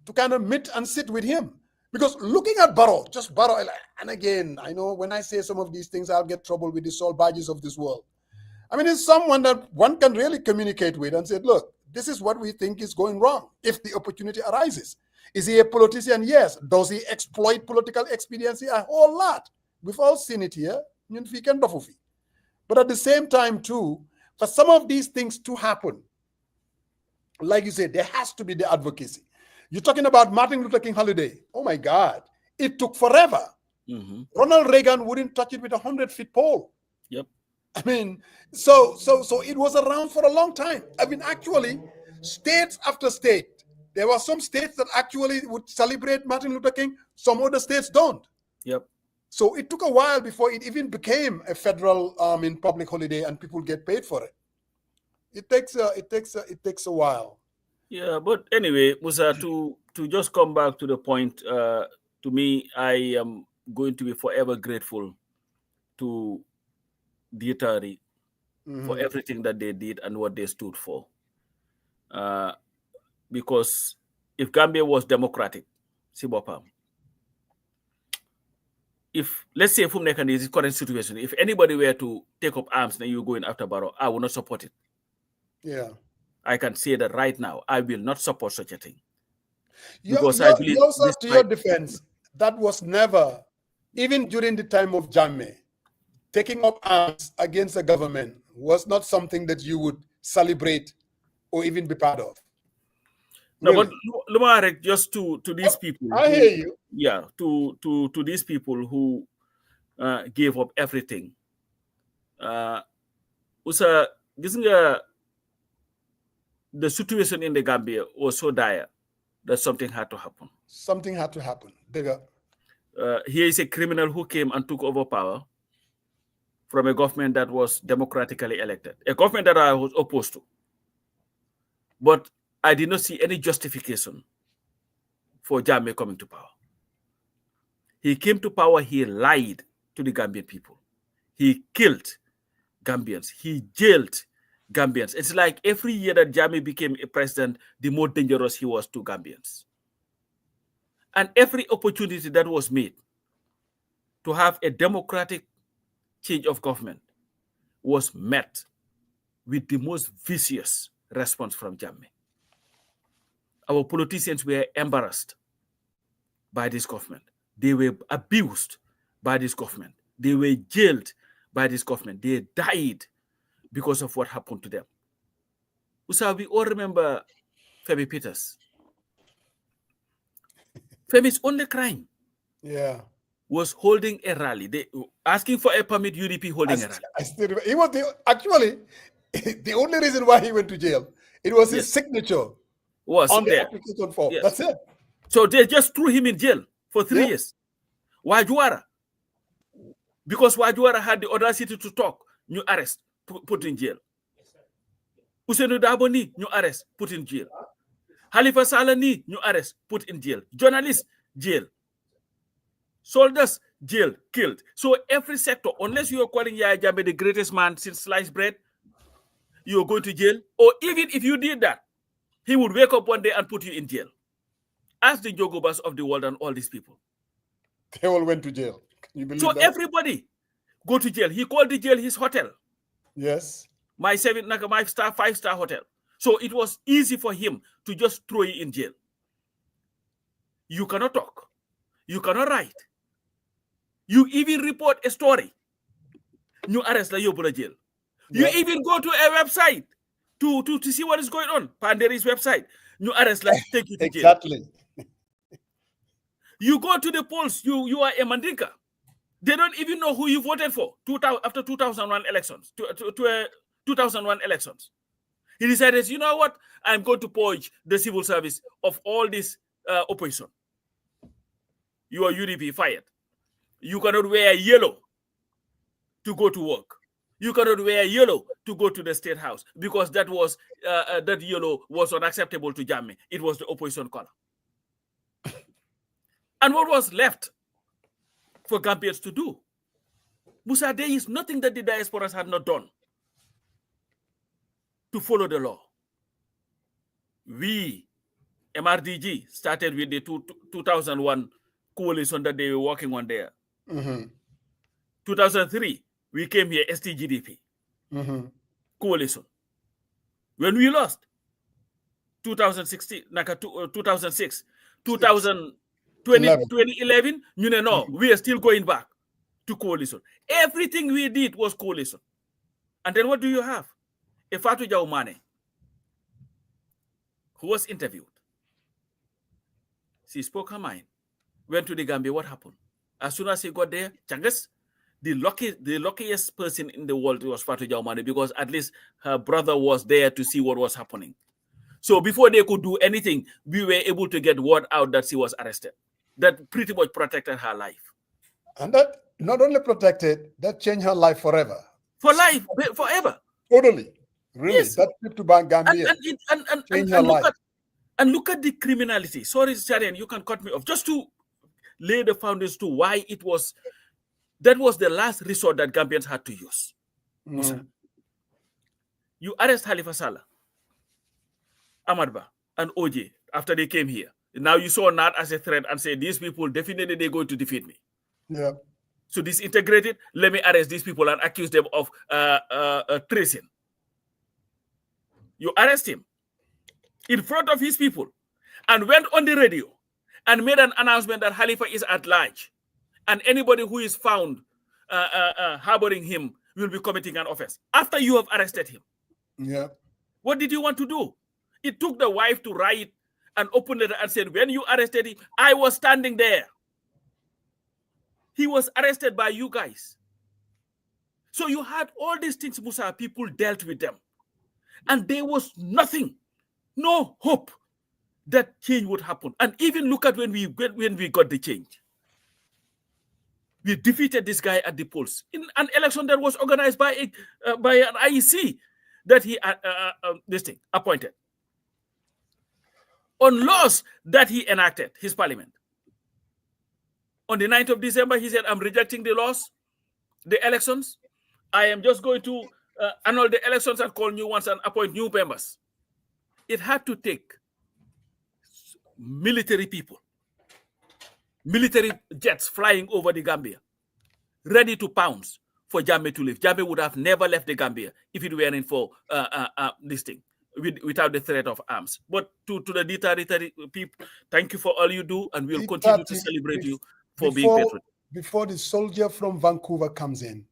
to kind of meet and sit with him. Because looking at Barrow, just Barrow, and again, I know when I say some of these things, I'll get trouble with the Saul Badges of this world. I mean, it's someone that one can really communicate with and say, look, this is what we think is going wrong if the opportunity arises. Is he a politician? Yes. Does he exploit political expediency? A whole lot. We've all seen it here. But at the same time, too, for some of these things to happen, like you said, there has to be the advocacy. You're talking about Martin Luther King holiday. Oh my God. It took forever. Ronald Reagan wouldn't touch it with a 100-foot pole. Yep. I mean, so it was around for a long time. I mean, actually, states after state, there were some states that actually would celebrate Martin Luther King. Some other states don't. Yep. So it took a while before it even became a federal public holiday and people get paid for it. It takes a while. Yeah, but anyway, Musa, to just come back to the point, to me, I am going to be forever grateful to the Atari for everything that they did and what they stood for. Because if Gambia was democratic, Sibopam, if, let's say, from this current situation, if anybody were to take up arms and you're going after Barrow, I will not support it. Yeah. I can say that right now, I will not support such a thing. Because I believe also, to your defense, that was never, even during the time of Jammeh, taking up arms against the government was not something that you would celebrate or even be part of. No, really? But Lumarek, just to these people. I hear you. Yeah, to these people who gave up everything. Usa, the situation in the Gambia was so dire that something had to happen. Something had to happen. Bigger. Here is a criminal who came and took over power from a government that was democratically elected, a government that I was opposed to. But I did not see any justification for Jammeh coming to power. He came to power, he lied to the Gambian people. He killed Gambians. He jailed Gambians. It's like every year that Jammeh became a president, the more dangerous he was to Gambians. And every opportunity that was made to have a democratic change of government was met with the most vicious response from Jammeh. our politicians were embarrassed by this government. They were abused by this government. They were jailed by this government. They died because of what happened to them. We all remember Femi Peters. Femi's only crime was holding a rally. They asking for a permit, UDP holding a rally. I still remember. He was actually the only reason why he went to jail. It was his signature on the application form. Yes. That's it. So they just threw him in jail for 3 years. Wajuara. Because Wajuara had the audacity to talk, new arrest, put in jail. Usenu Daboni, new arrest, put in jail. Halifa Salani, new arrest, put in jail. Journalists, jail. Soldiers, jail, killed. So every sector, unless you are calling Yaya Jammeh the greatest man since sliced bread, you are going to jail. Or even if you did that, he would wake up one day and put you in jail. Ask the Jogobas of the world and all these people. They all went to jail. Can you believe so that? Everybody go to jail. He called the jail his hotel. Yes. My 5-star hotel. So it was easy for him to just throw you in jail. You cannot talk. You cannot write. You even report a story. You arrest you put jail. You even go to a website to see what is going on. Panderi's website. You arrest take you to jail. Exactly. You go to the polls. You are a Mandinka. They don't even know who you voted for after 2001 elections. 2001 elections. He decided, you know what? I'm going to purge the civil service of all this opposition. You are UDP fired. You cannot wear yellow to go to work. You cannot wear yellow to go to the State House because that was that yellow was unacceptable to Jammeh. It was the opposition color. And what was left for Gambians to do? Musa, there is nothing that the diasporas had not done to follow the law. We, MRDG, started with the 2001 coalition that they were working on there. 2003, we came here, STGDP, coalition. When we lost, 2016, 2006, 2011, we are still going back to coalition. Everything we did was coalition. And then what do you have? A Fatou Jaumane, who was interviewed. She spoke her mind, went to the Gambia. What happened? As soon as he got there, Changas, the luckiest person in the world was Fatou Jaumane because at least her brother was there to see what was happening. So before they could do anything, we were able to get word out that she was arrested. That pretty much protected her life. And that not only protected, that changed her life forever. For life, forever. Totally. Really. Yes. That trip to Gambia changed her life. And look at the criminality. Sorry, Sharian, you can cut me off. Just to lay the foundation to why that was the last resort that Gambians had to use. Musa. You arrest Halifa Sallah, Amadba, and OJ after they came here. Now you saw Nat as a threat and say, these people, definitely they're going to defeat me. Yeah. So disintegrated, let me arrest these people and accuse them of treason. You arrest him in front of his people and went on the radio and made an announcement that Halifa is at large and anybody who is found harboring him will be committing an offense after you have arrested him. Yeah. What did you want to do? It took the wife to write an open letter and said, when you arrested him, I was standing there. He was arrested by you guys. So you had all these things, Musa, people dealt with them. And there was nothing, no hope that change would happen. And even look at when we got the change. We defeated this guy at the polls in an election that was organized by an IEC that he appointed. On laws that he enacted, his parliament. On the 9th of December, he said, I'm rejecting the laws, the elections. I am just going to annul the elections and call new ones and appoint new members. It had to take military people, military jets flying over the Gambia, ready to pounce for Jammeh to leave. Jammeh would have never left the Gambia if it weren't for this thing. without the threat of arms. But to the D30 people, thank you for all you do, and we'll continue to celebrate you for being patriotic. Before the soldier from Vancouver comes in,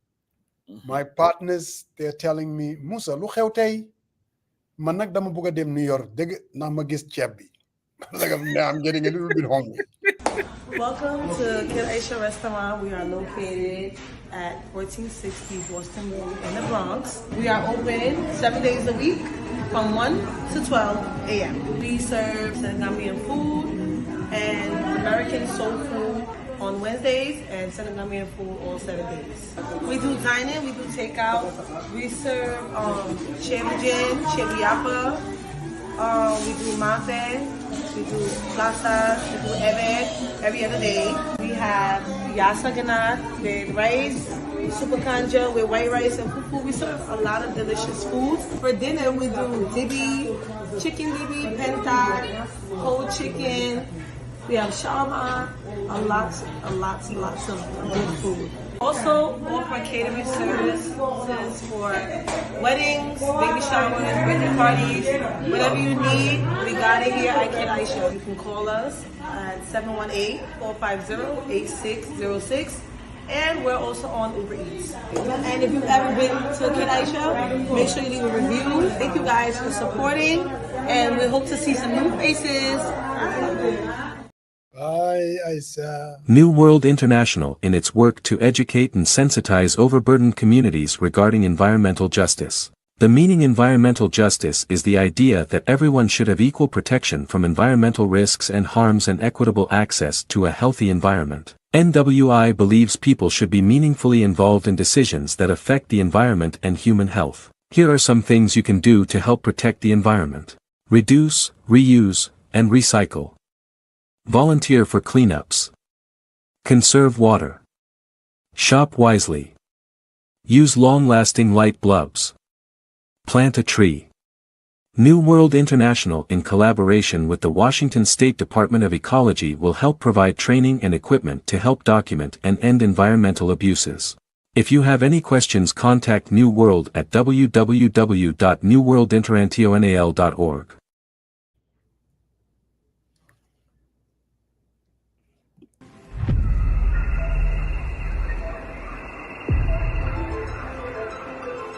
my partners, they're telling me, Musa, lu xew tey man nag dama bëgg dem New York dégg naa ma gis ceeb bi. Like I'm getting a little bit hungry. Welcome to Kid Aisha Restaurant. We are located at 1460 Boston Road in the Bronx. We are open 7 days a week from 1 to 12 a.m. We serve Senegambian food and American soul food on Wednesdays and Senegambian food all 7 days. We do dine-in, we do takeout. We serve Chevijin, Cheviapa. We do Mafe, we do Plaza, we do Ebe every other day. We have Yasa Ganat with rice, super kanja with white rice and fufu. We serve a lot of delicious foods. For dinner, we do dibi, chicken dibi, penta, whole chicken. We have shawarma, lots of good food. Also offer catering services for weddings, baby showers, birthday parties, whatever you need, we got it here at Kid Aisha. You can call us at 718-450-8606. And we're also on Uber Eats. And if you've ever been to Kid Aisha, make sure you leave a review. Thank you guys for supporting, and we hope to see some new faces. New World International in its work to educate and sensitize overburdened communities regarding environmental justice. The meaning environmental justice is the idea that everyone should have equal protection from environmental risks and harms and equitable access to a healthy environment. NWI believes people should be meaningfully involved in decisions that affect the environment and human health. Here are some things you can do to help protect the environment. Reduce, reuse, and recycle. Volunteer for cleanups. Conserve water. Shop wisely. Use long-lasting light bulbs. Plant a tree. New World International in collaboration with the Washington State Department of Ecology will help provide training and equipment to help document and end environmental abuses. If you have any questions, contact New World at www.newworldinternational.org.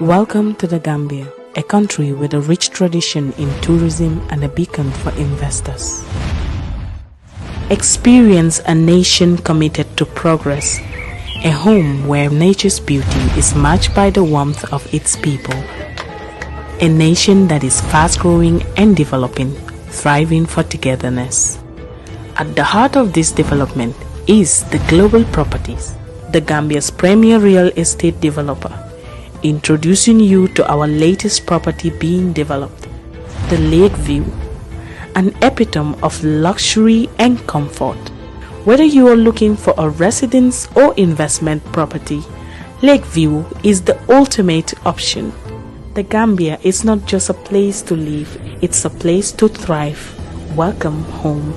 Welcome to the Gambia, a country with a rich tradition in tourism and a beacon for investors. Experience a nation committed to progress, a home where nature's beauty is matched by the warmth of its people. A nation that is fast-growing and developing, thriving for togetherness. At the heart of this development is the Global Properties, the Gambia's premier real estate developer. Introducing you to our latest property being developed, the Lakeview, an epitome of luxury and comfort. Whether you are looking for a residence or investment property, Lakeview is the ultimate option. The Gambia is not just a place to live, it's a place to thrive. Welcome home.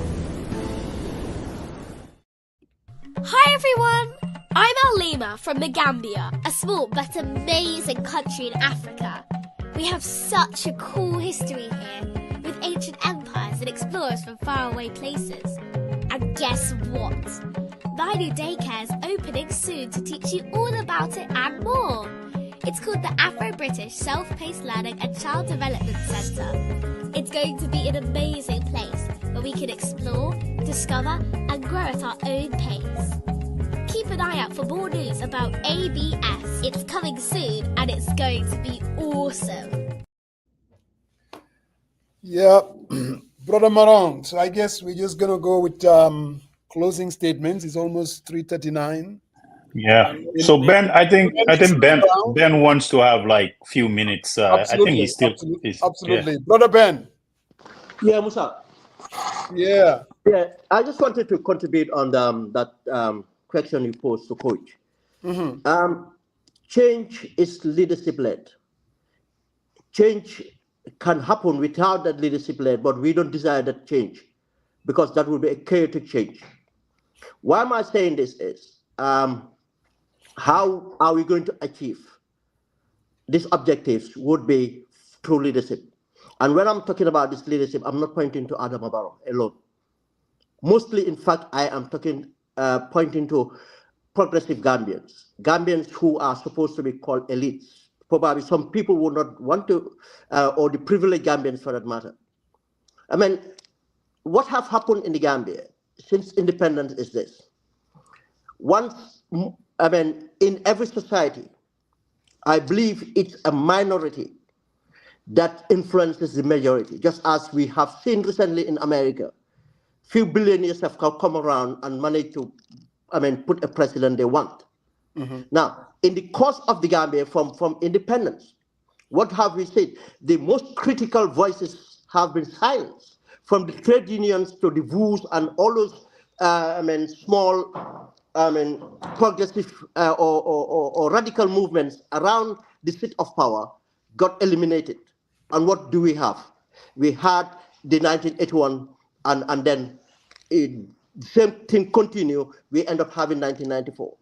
Hi everyone! I'm Alima from the Gambia, a small but amazing country in Africa. We have such a cool history here, with ancient empires and explorers from faraway places. And guess what? My new daycare is opening soon to teach you all about it and more. It's called the Afro-British Self-Paced Learning and Child Development Centre. It's going to be an amazing place where we can explore, discover and grow at our own pace. Keep an eye out for more news about ABS. It's coming soon and it's going to be awesome. Yeah, Brother Marong. So I guess we're just gonna go with closing statements. It's almost 3:39. Yeah. So Ben, I think Ben wants to have like a few minutes. I think he's still absolutely. Yeah. Brother Ben. Yeah, Musa. Yeah. Yeah, I just wanted to contribute on that question you posed to Coach. Mm-hmm. Change is leadership-led. Change can happen without that leadership-led, but we don't desire that change because that would be a chaotic change. Why am I saying this is, how are we going to achieve these objectives would be through leadership. And when I'm talking about this leadership, I'm not pointing to Adam Barrow alone. Mostly, in fact, I am pointing to progressive Gambians, Gambians who are supposed to be called elites. Probably some people would not want to, or the privileged Gambians for that matter. I mean, what have happened in the Gambia since independence is this. In every society, I believe it's a minority that influences the majority, just as we have seen recently in America. Few billionaires have come around and managed to, put a president they want. Now, in the course of the Gambia, from independence, what have we said? The most critical voices have been silenced, from the trade unions to the VOOs and all those, small, progressive or radical movements around the seat of power got eliminated. And what do we have? We had the 1981, and then the same thing continue. We end up having 1994.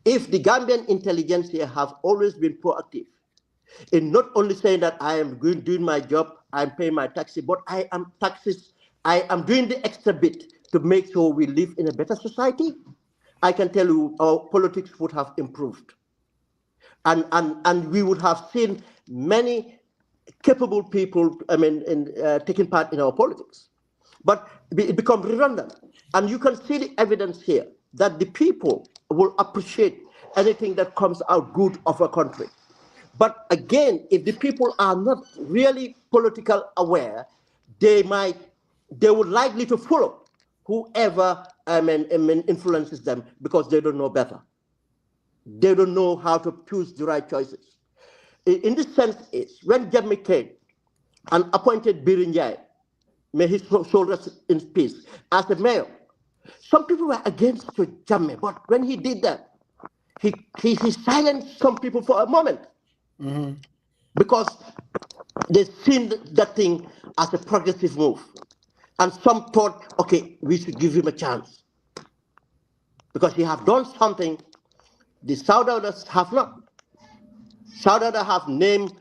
If the Gambian intelligentsia have always been proactive in not only saying that I am doing my job, I'm paying my taxes, but I am doing the extra bit to make sure we live in a better society, I can tell you our politics would have improved. And we would have seen many capable people, taking part in our politics. But it becomes redundant. And you can see the evidence here that the people will appreciate anything that comes out good of a country. But again, if the people are not really political aware, they would likely to follow whoever influences them, because they don't know better. They don't know how to choose the right choices. In this sense, is when Jammeh came and appointed Birinjai, may his soul rest in peace, as a mayor, some people were against Jammeh, but when he did that, he silenced some people for a moment, because they seen that thing as a progressive move. And some thought, okay, we should give him a chance, because he have done something the Southerners have not. Southerners have named,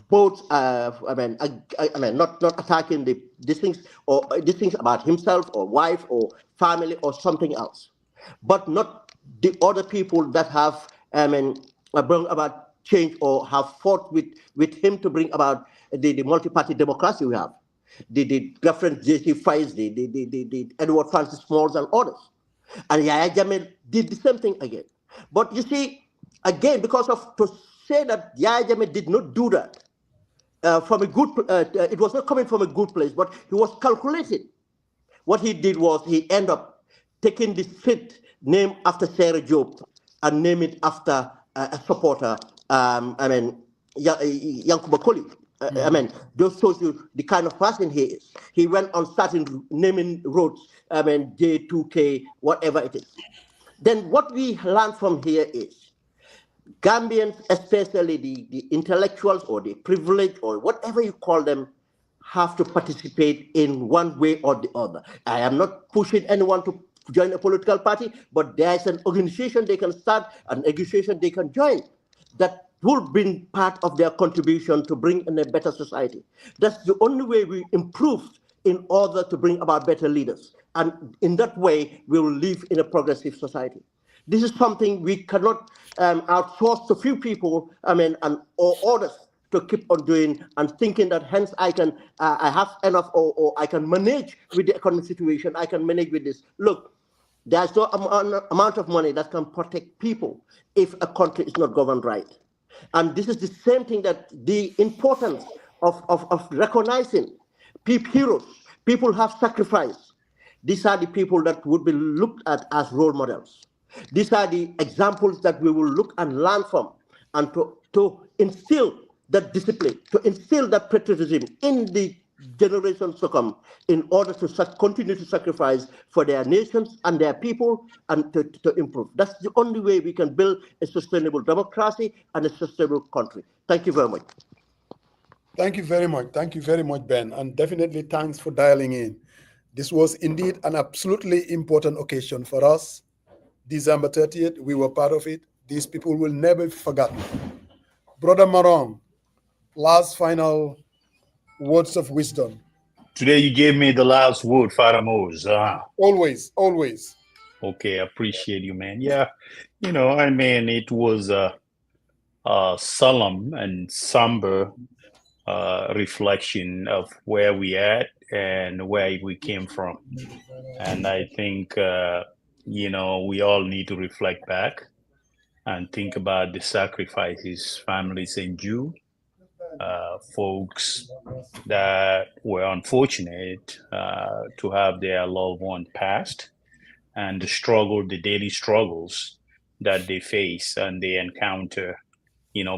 both, not attacking these things about himself or wife or family or something else, but not the other people that have, brought about change or have fought with him to bring about the multi-party democracy we have. The reference J.C. Fies, the Edward Francis Smalls and others. And Yahya Jammeh did the same thing again. But you see, again, to say that Yahya Jammeh did not do that from a good, it was not coming from a good place, but he was calculated. What he did was he ended up taking the seat named after Sarah Job and name it after a supporter, Yankuba Koli. Just shows you the kind of person he is. He went on starting naming roads, J2K, whatever it is. Then what we learn from here is Gambians, especially the intellectuals or the privileged or whatever you call them, have to participate in one way or the other. I am not pushing anyone to join a political party, but there's an organization they can start, an organization they can join that will bring part of their contribution to bring in a better society. That's the only way we improve in order to bring about better leaders. And in that way, we will live in a progressive society. This is something we cannot outsource to few people, or others to keep on doing and thinking that hence I have enough or I can manage with the economic situation, I can manage with this. Look, there's no amount of money that can protect people if a country is not governed right. And this is the same thing, that the importance of recognizing heroes, people have sacrificed. These are the people that would be looked at as role models. These are the examples that we will look and learn from, and to instill that discipline, to instill that patriotism in the generations to come, in order to continue to sacrifice for their nations and their people and to improve. That's the only way we can build a sustainable democracy and a sustainable country. Thank you very much. Thank you very much. Thank you very much, Ben. And definitely thanks for dialing in. This was indeed an absolutely important occasion for us. December 30th, we were part of it. These people will never be forgotten. Brother Marong, last final words of wisdom. Today you gave me the last word, Faramos. Always, always. Okay, I appreciate you, man. Yeah, I mean, it was a solemn and somber reflection of where we at and where we came from. And I think, we all need to reflect back and think about the sacrifices families endure, folks that were unfortunate to have their loved one passed, and the daily struggles that they face and they encounter,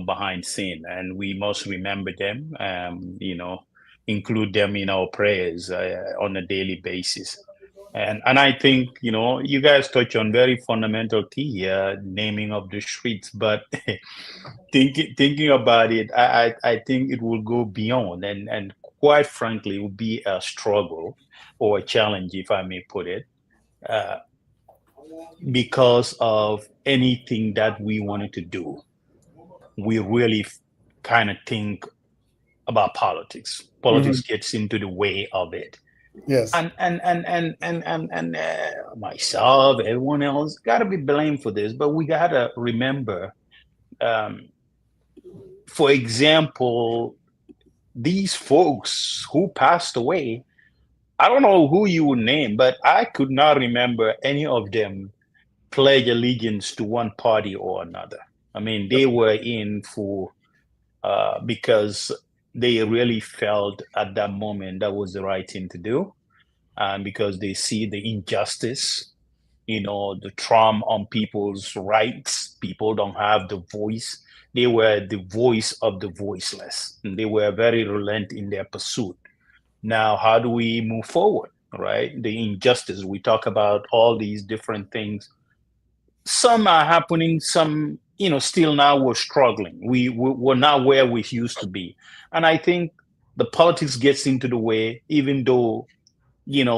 behind scene. And we must remember them, include them in our prayers on a daily basis. And I think, you guys touch on very fundamental key, naming of the streets, but thinking about it, I think it will go beyond, and quite frankly, it will be a struggle or a challenge, if I may put it, because of anything that we wanted to do. We really kind of think about politics. Politics gets into the way of it. Yes. And myself, everyone else got to be blamed for this, but we got to remember, for example, these folks who passed away, I don't know who you would name, but I could not remember any of them pledge allegiance to one party or another. I mean, they were in for because they really felt at that moment that was the right thing to do, and because they see the injustice, the trauma on people's rights. People don't have the voice. They were the voice of the voiceless, and they were very relentless in their pursuit. Now, how do we move forward, right? The injustice, we talk about all these different things. Some are happening, some, still now we're struggling. We're not where we used to be. And I think the politics gets into the way, even though, the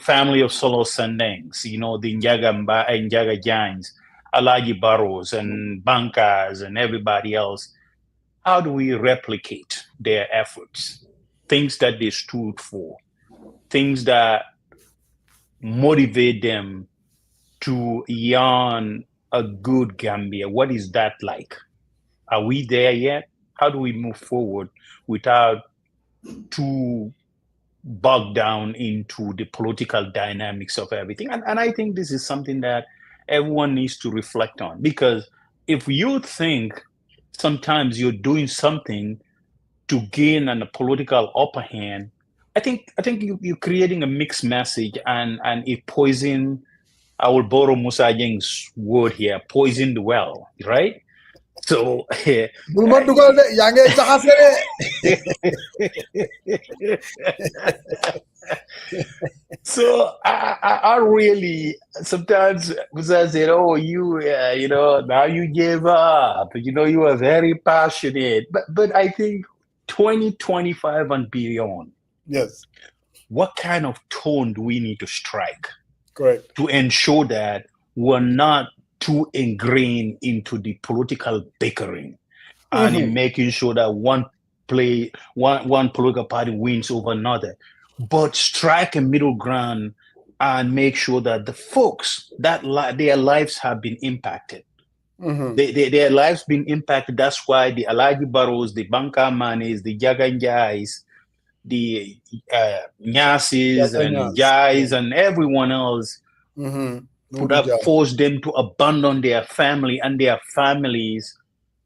family of Solo Sandings, the Njaga Jains, Alaji Barrows and Bankers and everybody else, how do we replicate their efforts? Things that they stood for, things that motivate them to yarn a good Gambia. What is that like? Are we there yet? How do we move forward without too bogged down into the political dynamics of everything? And I think this is something that everyone needs to reflect on, because if you think sometimes you're doing something to gain a political upper hand, I think you're creating a mixed message and it poison. I will borrow Musa Jeng's word here, poison the well, right? So so I really sometimes Musa said, "Oh, you now you gave up. You were very passionate." But I think 2025 and beyond. Yes. What kind of tone do we need to strike? Correct. To ensure that we're not too ingrained into the political bickering and in making sure that one political party wins over another, but strike a middle ground and make sure that the folks that their lives have been impacted. Their lives been impacted. That's why the Alaji Barrows, the Banka Manis, the Jaganjais, the Nyasis and Jais and everyone else would have forced them to abandon their family, and their families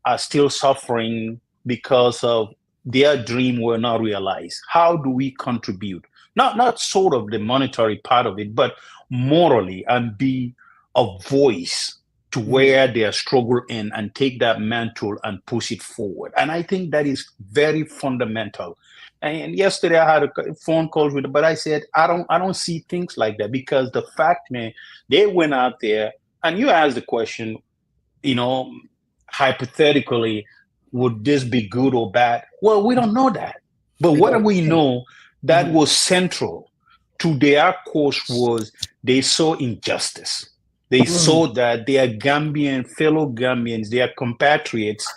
are still suffering because of their dream were not realized. How do we contribute? Not sort of the monetary part of it, but morally, and be a voice to where they are struggling in and take that mantle and push it forward. And I think that is very fundamental. And yesterday I had a phone call with them, but I said, I don't see things like that, because the fact, man, they went out there and you asked the question, hypothetically, would this be good or bad? Well, we don't know that. But what do we know that was central to their course was they saw injustice. They saw that their fellow Gambians, their compatriots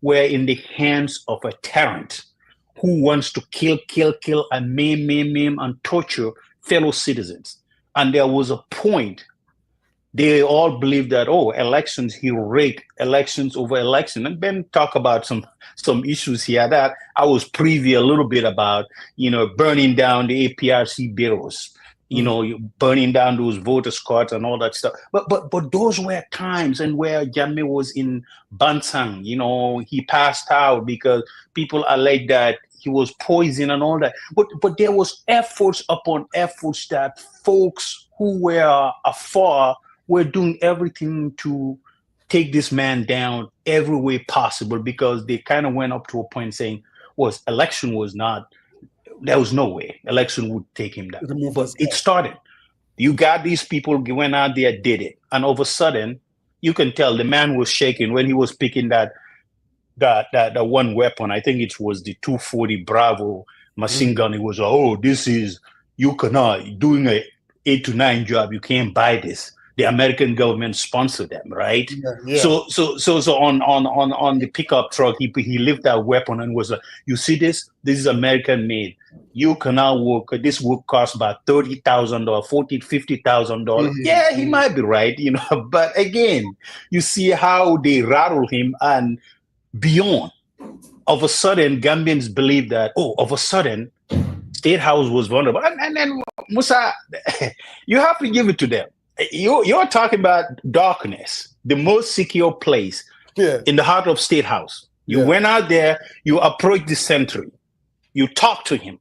were in the hands of a tyrant who wants to kill, and maim, and torture fellow citizens. And there was a point they all believed that, oh, elections, he rigged elections over election. And Ben talk about some issues here that I was privy a little bit about, burning down the APRC bureaus, burning down those voters' cards and all that stuff. But those were times and where Jammeh was in Bansang, he passed out because people alleged that he was poisoned and all that. But there was efforts upon efforts that folks who were afar were doing everything to take this man down every way possible, because they kind of went up to a point saying, election was not, there was no way election would take him down. But it started. You got these people went out there, did it. And all of a sudden, you can tell the man was shaking when he was picking that one weapon. I think it was the 240 Bravo machine gun. It was, you cannot, doing a 8 to 9 job, you can't buy this. The American government sponsored them, right? Yeah. So on the pickup truck, he lifted that weapon and was like, you see this? This is American made. You cannot work. This will cost about $30,000, $40,000, $50,000. Yeah, he might be right, But again, you see how they rattle him, and beyond. Of a sudden, Gambians believe that, of a sudden, State House was vulnerable. And then, Musa, you have to give it to them. You're talking about darkness, the most secure place in the heart of State House. You went out there, you approached the sentry, you talked to him,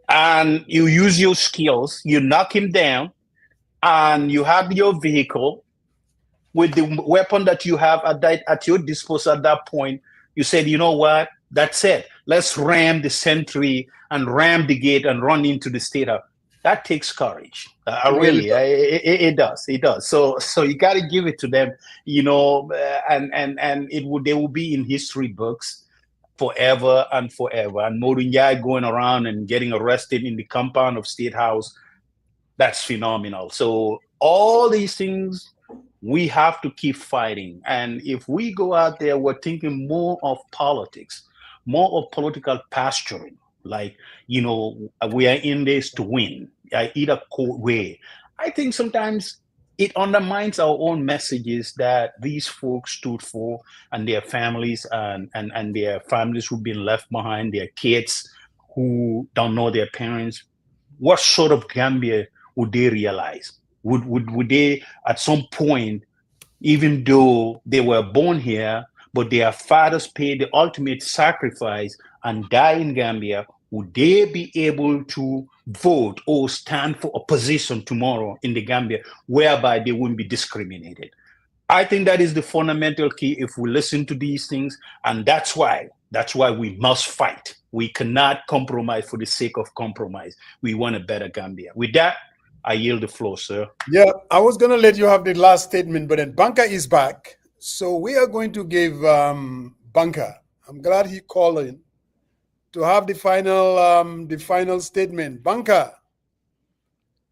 and you use your skills, you knock him down, and you have your vehicle with the weapon that you have at your disposal at that point. You said, you know what? That's it. Let's ram the sentry and ram the gate and run into the State House. That takes courage. It does. It does. So you got to give it to them, and they will be in history books forever and forever. And Modunyai going around and getting arrested in the compound of State House, that's phenomenal. So all these things, we have to keep fighting. And if we go out there, we're thinking more of politics, more of political pasturing. Like, we are in this to win, either way. I think sometimes it undermines our own messages that these folks stood for, and their families and their families who've been left behind, their kids who don't know their parents. What sort of Gambia would they realize? Would they at some point, even though they were born here, but their fathers paid the ultimate sacrifice and die in Gambia, would they be able to vote or stand for a position tomorrow in the Gambia whereby they wouldn't be discriminated? I think that is the fundamental key if we listen to these things, and that's why we must fight. We cannot compromise for the sake of compromise. We want a better Gambia. With that, I yield the floor, sir. Yeah, I was going to let you have the last statement, but then Banka is back. So we are going to give Banka, I'm glad he called in, to have the final statement. Banka.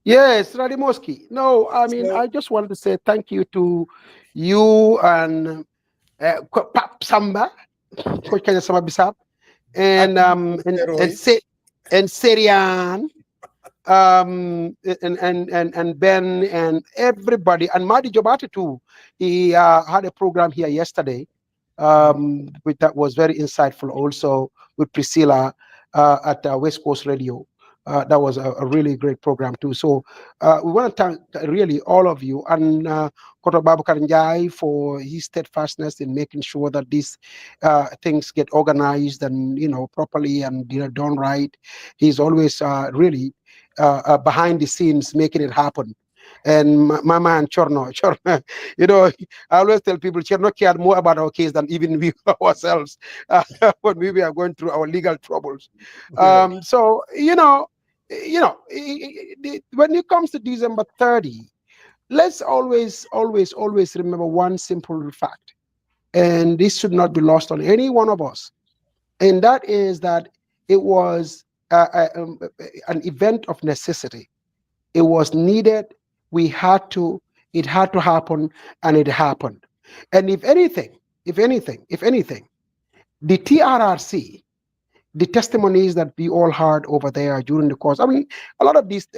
Yes, Radimoski. No, I mean, I just wanted to say thank you to you and Pap Samba, Coach Kenya Samba Bisap, and Serian, and Ben and everybody, and Madi Jobati too. He had a program here yesterday, which that was very insightful also with Priscilla at West Coast Radio. That was a really great program too. So we want to thank really all of you, and Koto Babakar Njai for his steadfastness in making sure that these things get organized and properly and done right. He's always really behind the scenes making it happen. And my man Chorno, I always tell people Chorno cared more about our case than even we ourselves when we were going through our legal troubles. So when it comes to December 30, let's always remember one simple fact, and this should not be lost on any one of us, and that is that it was an event of necessity. It was needed. It had to happen, and it happened. And if anything, the TRRC, the testimonies that we all heard over there during the course. I mean, a lot of these,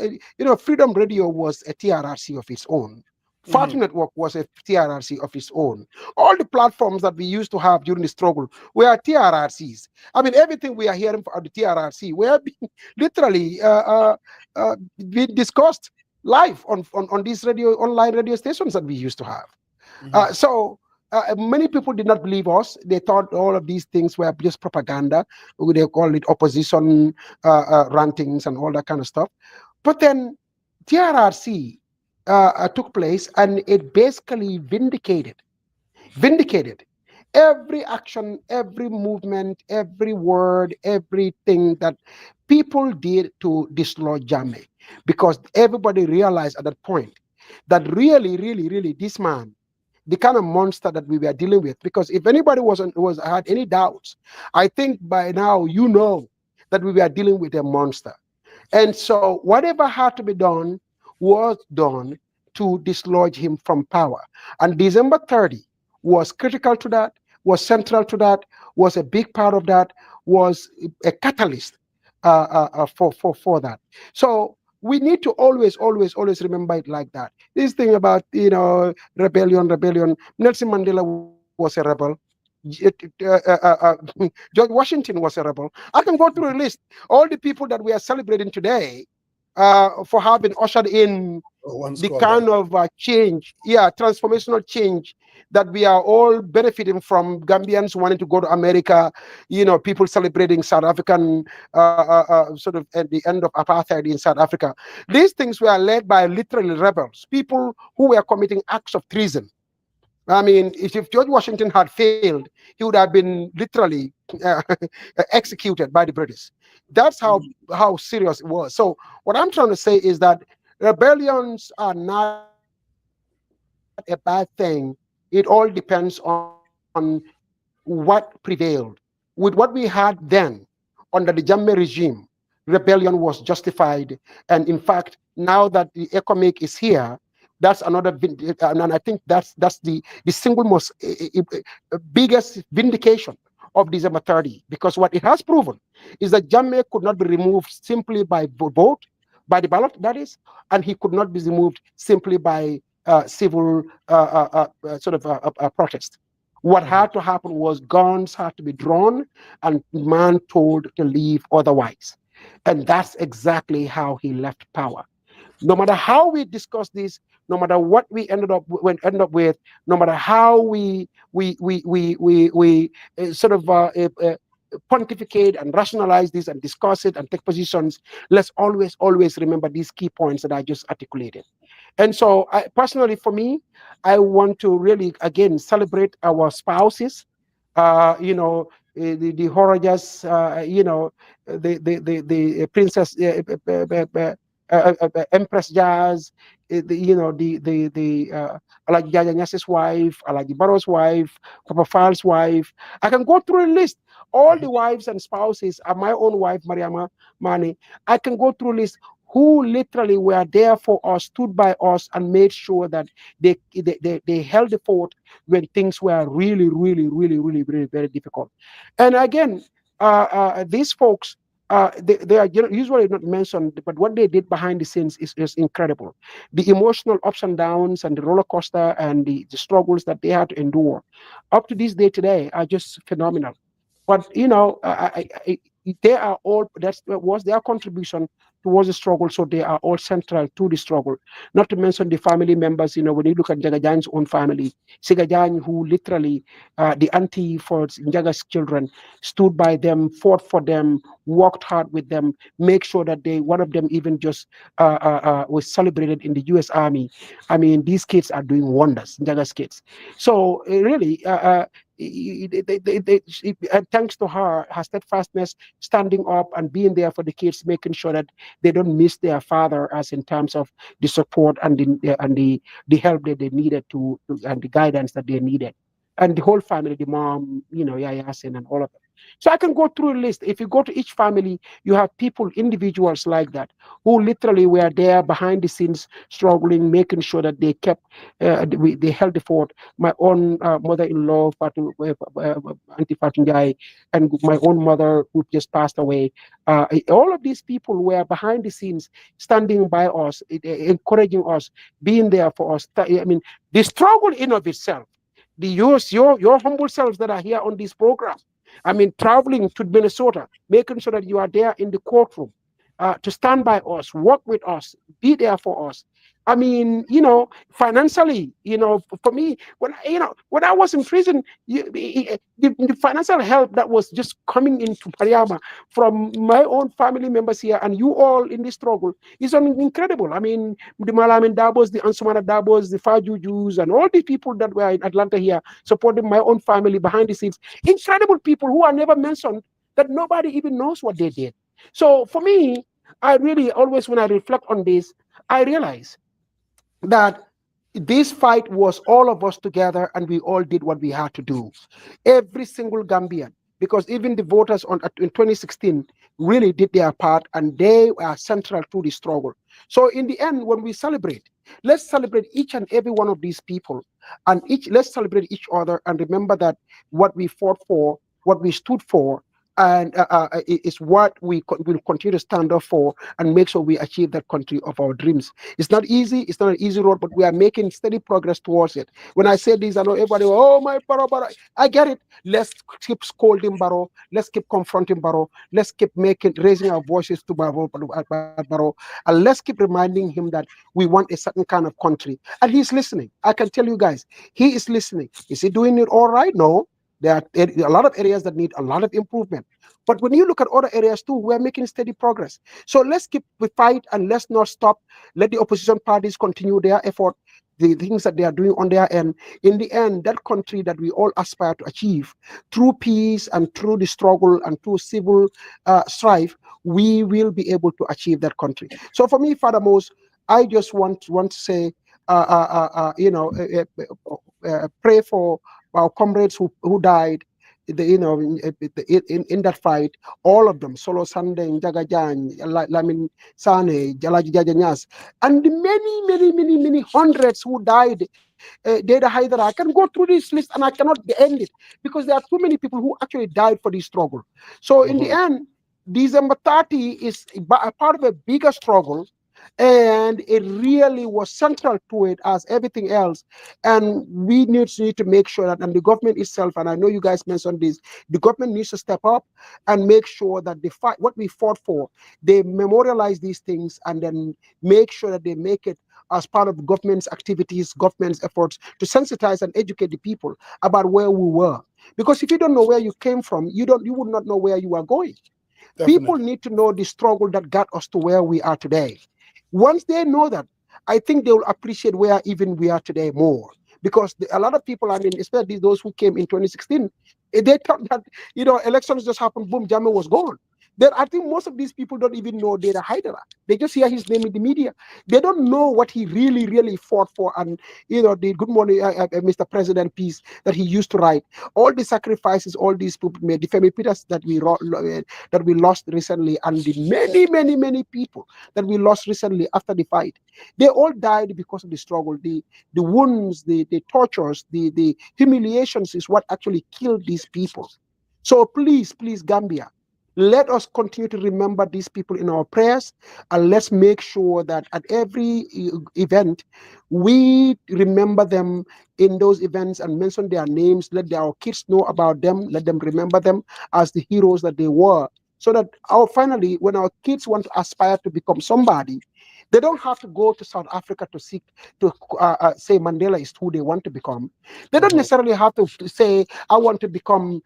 Freedom Radio was a TRRC of its own. Fatu Network was a TRRC of its own. All the platforms that we used to have during the struggle were TRRCs. I mean, everything we are hearing from the TRRC, we have been literally been discussed live on these online radio stations that we used to have. So many people did not believe us. They thought all of these things were just propaganda. They call it opposition rantings and all that kind of stuff. But then TRRC took place, and it basically vindicated every action, every movement, every word, everything that people did to dislodge Jammeh, because everybody realized at that point that really this man, the kind of monster that we were dealing with. Because if anybody had any doubts, I think by now you know that we were dealing with a monster. And so whatever had to be done was done to dislodge him from power. And December 30 was critical to that, was central to that, was a big part of that, was a catalyst for that. So we need to always remember it like that. This thing about, rebellion. Nelson Mandela was a rebel. George Washington was a rebel. I can go through a list. All the people that we are celebrating today for having ushered in the kind of change, transformational change that we are all benefiting from. Gambians wanting to go to America, people celebrating South African sort of at the end of apartheid in South Africa. These things were led by literally rebels, people who were committing acts of treason. I mean, if George Washington had failed, he would have been literally executed by the British. That's how serious it was. So what I'm trying to say is that rebellions are not a bad thing. It all depends on what prevailed. With what we had then under the Jammeh regime, rebellion was justified. And in fact, now that the ECOMIC is here, that's another, and I think that's the single most biggest vindication of December 30, because what it has proven is that Jammeh could not be removed simply by vote, by the ballot, that is, and he could not be removed simply by civil protest. What had to happen was guns had to be drawn and man told to leave otherwise. And that's exactly how he left power. No matter how we discuss this, no matter what we end up with, no matter how we pontificate and rationalize this and discuss it and take positions, let's always remember these key points that I just articulated. And so, personally, for me, I want to really again celebrate our spouses. The Horajas, the Princess Empress Jazz, Alaji Jaja Nyas's wife, Alaji Barrow's wife, Papa Fal's wife. I can go through a list. All the wives and spouses are my own wife, Mariama Mane. I can go through a list who literally were there for us, stood by us, and made sure that they held the fort when things were really very difficult. And again, these folks, they are usually not mentioned, but what they did behind the scenes is just incredible. The emotional ups and downs and the roller coaster and the struggles that they had to endure up to this day today are just phenomenal. But they are all, that was their contribution towards the struggle, so they are all central to the struggle. Not to mention the family members. When you look at Jagajan's own family, Sigajan, who literally, the auntie for Njaga's children, stood by them, fought for them, worked hard with them, make sure that one of them even just was celebrated in the U.S. Army. I mean, these kids are doing wonders, Njaga's kids. So really, thanks to her steadfastness, standing up and being there for the kids, making sure that they don't miss their father, as in terms of the support and the help that they needed and the guidance that they needed, and the whole family, the mom, Yaya Yasin and all of them. So I can go through a list. If you go to each family, you have people, individuals like that, who literally were there behind the scenes, struggling, making sure that they kept, they held the fort. My own mother-in-law, Auntie Fatunjai, and my own mother who just passed away. All of these people were behind the scenes, standing by us, encouraging us, being there for us. I mean, the struggle in of itself, your humble selves that are here on this program. I mean, traveling to Minnesota, making sure that you are there in the courtroom, to stand by us, work with us, be there for us. I mean, financially, for me, when I was in prison, the financial help that was just coming into Pariama from my own family members here and you all in this struggle is incredible. I mean, the Malamin Dabos, the Ansumana Dabos, the Fajujus, and all the people that were in Atlanta here supporting my own family behind the scenes, incredible people who are never mentioned, that nobody even knows what they did. So for me, I really always, when I reflect on this, I realize that this fight was all of us together, and we all did what we had to do. Every single Gambian, because even the voters in 2016 really did their part, and they are central to the struggle. So in the end, when we celebrate, let's celebrate each and every one of these people, and let's celebrate each other, and remember that what we fought for, what we stood for, and is what we will continue to stand up for, and make sure we achieve that country of our dreams. It's not easy. It's not an easy road, but we are making steady progress towards it. When I say this, I know everybody, oh my Baro, Baro. I get it. Let's keep scolding Baro. Let's keep confronting Baro. Let's keep raising our voices to Baro, and let's keep reminding him that we want a certain kind of country. And he's listening. I can tell you guys, he is listening. Is he doing it all right? No. There are a lot of areas that need a lot of improvement. But when you look at other areas too, we're making steady progress. So let's keep the fight, and let's not stop. Let the opposition parties continue their effort, the things that they are doing on their end. In the end, that country that we all aspire to achieve through peace and through the struggle and through civil strife, we will be able to achieve that country. So for me, Father Mose, I just want to say, pray for our comrades who died, in that fight, all of them, Solo Sandeng, Jagajan, Lamin Sane, Jalaji Jajanyas, and the many hundreds who died. Data Haidara. I can go through this list and I cannot end it, because there are too many people who actually died for this struggle. So in the end, December 30 is a part of a bigger struggle, and it really was central to it as everything else. And we need to make sure that, and the government itself, and I know you guys mentioned this, the government needs to step up and make sure that they fight what we fought for. They memorialize these things, and then make sure that they make it as part of government's activities, government's efforts to sensitize and educate the people about where we were. Because if you don't know where you came from, you would not know where you are going. Definitely. People need to know the struggle that got us to where we are today. Once they know that, I think they will appreciate where even we are today more. Because a lot of people, I mean, especially those who came in 2016, they thought that, elections just happened, boom, Jammeh was gone. Then I think most of these people don't even know Data Haidara. They just hear his name in the media. They don't know what he really fought for, and the Good Morning, Mr. President piece that he used to write. All the sacrifices all these people made, the Femi Peters that we lost recently, and the many people that we lost recently after the fight. They all died because of the struggle. The wounds, the tortures, the humiliations is what actually killed these people. So please, Gambia, let us continue to remember these people in our prayers, and let's make sure that at every event, we remember them in those events and mention their names. Let our kids know about them. Let them remember them as the heroes that they were. So that finally, when our kids want to aspire to become somebody, they don't have to go to South Africa to seek to say Mandela is who they want to become. They don't necessarily have to say, I want to become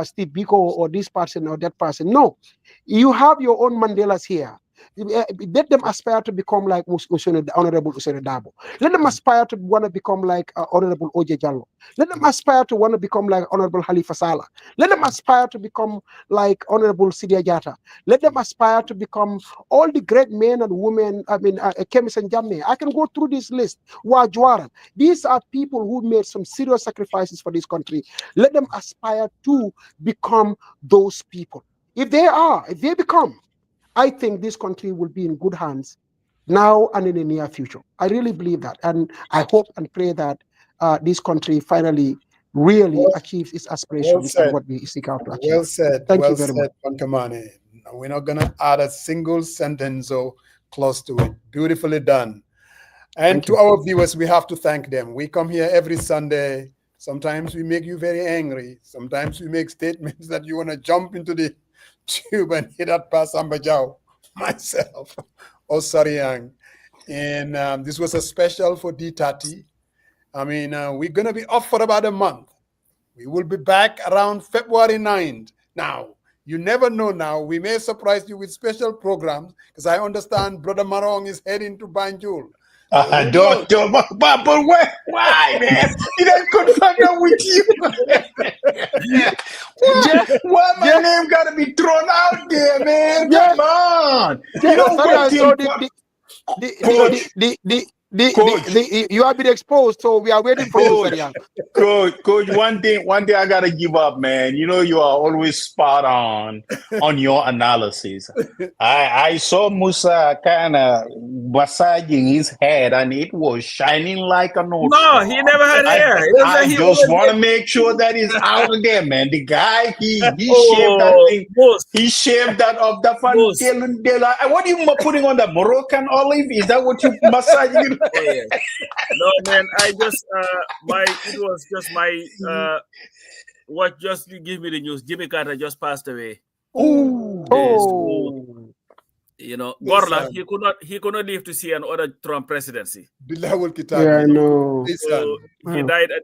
Steve Biko or this person or that person. No, you have your own Mandelas here. Let them aspire to become like the Honorable Usain Dabo. Let them aspire to want to become like Honorable Oje Jallo. Let them aspire to want to become like Honorable Halifa Saleh. Let them aspire to become like Honorable Sidia Jata. Let them aspire to become all the great men and women. I mean, Kemis and Jammeh. I can go through this list. Wajwara. These are people who made some serious sacrifices for this country. Let them aspire to become those people. If they become, I think this country will be in good hands now and in the near future. I really believe that. And I hope and pray that this country finally really achieves its aspirations and what we seek out to achieve. Well said. Thank you very much. Pankamane. We're not going to add a single sentence or clause to it. Beautifully done. And to our viewers, we have to thank them. We come here every Sunday. Sometimes we make you very angry. Sometimes we make statements that you want to jump into the tube and hit at Pasamba Jau, myself, or Sariang. And this was a special for D30. I mean, we're going to be off for about a month. We will be back around February 9th. Now, you never know now. We may surprise you with special programs because I understand Brother Marong is heading to Banjul. Don't, but why, man? Did I confirm that with you? Why my name gotta be thrown out there, man? Come on. You know what, you have been exposed, so we are waiting for you, Coach, one thing I gotta give up, man. You know you are always spot on your analysis. I saw Musa kind of massaging his head, and it was shining like a nose. No, he never had hair. I just want to make sure that he's out of there, man. The guy, he shaved that thing. He shaved that off the fan. What are you putting on the Moroccan olive? Is that what you massaging? Yeah. No, man, I just it was just my what just give me the news. Jimmy Carter just passed away. You know, Gorla, he could not live to see another Trump presidency. Yeah, I know. So he died at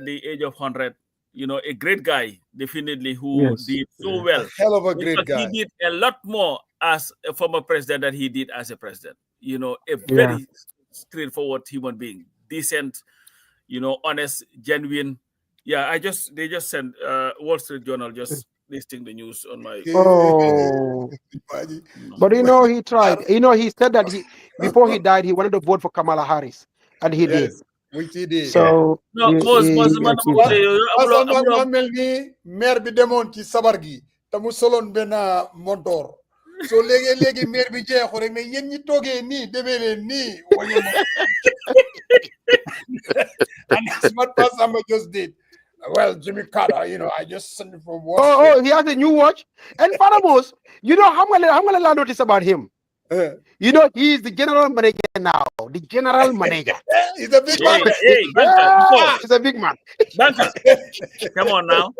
the age of 100. You know, a great guy, definitely, who did so well. A hell of a great guy. He did a lot more as a former president than he did as a president. You know, a very straightforward human being, decent, you know, honest, genuine. Yeah, they just sent Wall Street Journal just listing the news on my. But you know, he tried. You know, he said that before he died, he wanted to vote for Kamala Harris, and he did. Which he did. So maire bi demoon ci sabar gi te mu soloon benn montor so léegi maire bi jeexu rek ne yéen ñi toogee nii demee leen nii wañu and that's what Pasamba just did. Well, Jimmy Carter, you know, I just sent him from watch. He has a new watch. And Faramos, you know, I'm gonna notice about him. You know, he's the general manager now. The general manager. He's a big man. Hey, Banker, he's a big man. Banker, come on now.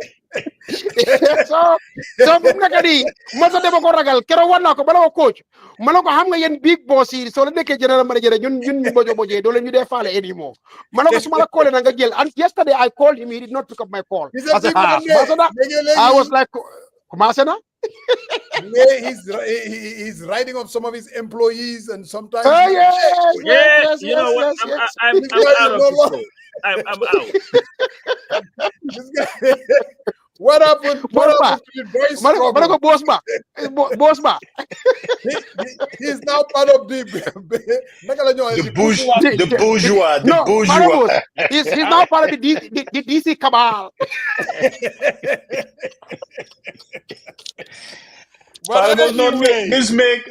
so nakadi masa dema ko ragal kero wana ko bala ko coach manako xam nga yeen big boss yi so la nekké general manager ñun bojo do leen ñu defale anymore manako suma la call na nga jël and yesterday I called him, he did not pick up my call. I was like Kumasena? He's writing up some of his employees and sometimes yes, you know what, I'm out of this show. I'm out. This guy, what happened to the voice struggle? He's now part of the bourgeois. He's now part of the DC cabal.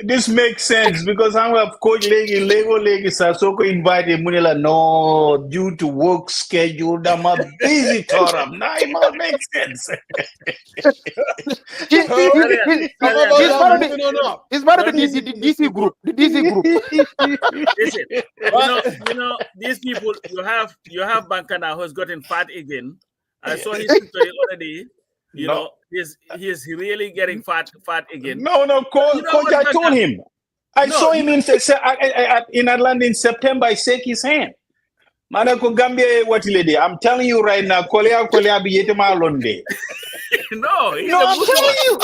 This makes sense because I'm a coach Lego Sasoko invited Munila no due to work schedule. I'm a busy Toram. Now it must make sense. He's part of the DC group. The DC group. Listen, you know these people. You have Banker now who's gotten fat again. I saw his story already. You know, he's really getting fat again. No, coach, I told him. I saw him in Atlanta in September. I shake his hand. Manako Gambia watilede. I'm telling you right now, Kolea biyete malonde. No, I'm telling you.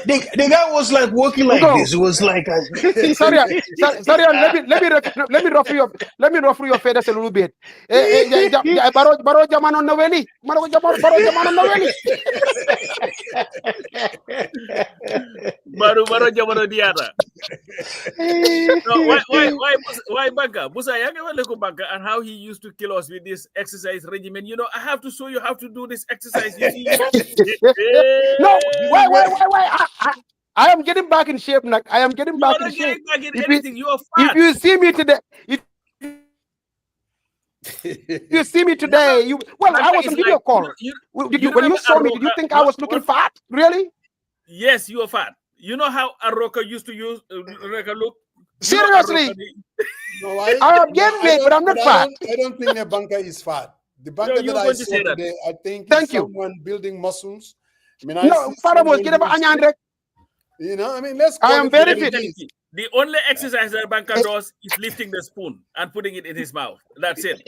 The guy was like walking like this. It was like sorry, let me ruffle your feathers a little bit. Baro jamano noveli. Baro jamano noveli. Baru jamano diara. No, why Banka? Musa Yanga Banka, and how he used to kill us with this exercise regimen. You know, I have to show you how to do this exercise. You see? No, why? I am getting back in shape, Nak. I am getting back in shape. You are fat. If you see me today, you see me today. I was on video call. When you saw me, did you think I was looking fat? Really? Yes, you are fat. You know how Aroka used to use look? Seriously? No, I am getting weight, but I'm not fat. I don't think the banker is fat. The banker that I saw today, I think is someone building muscles. I mean, Father was getting about you know, I mean, let's. I am very fit. The only exercise that banker does is lifting the spoon and putting it in his mouth. That's it.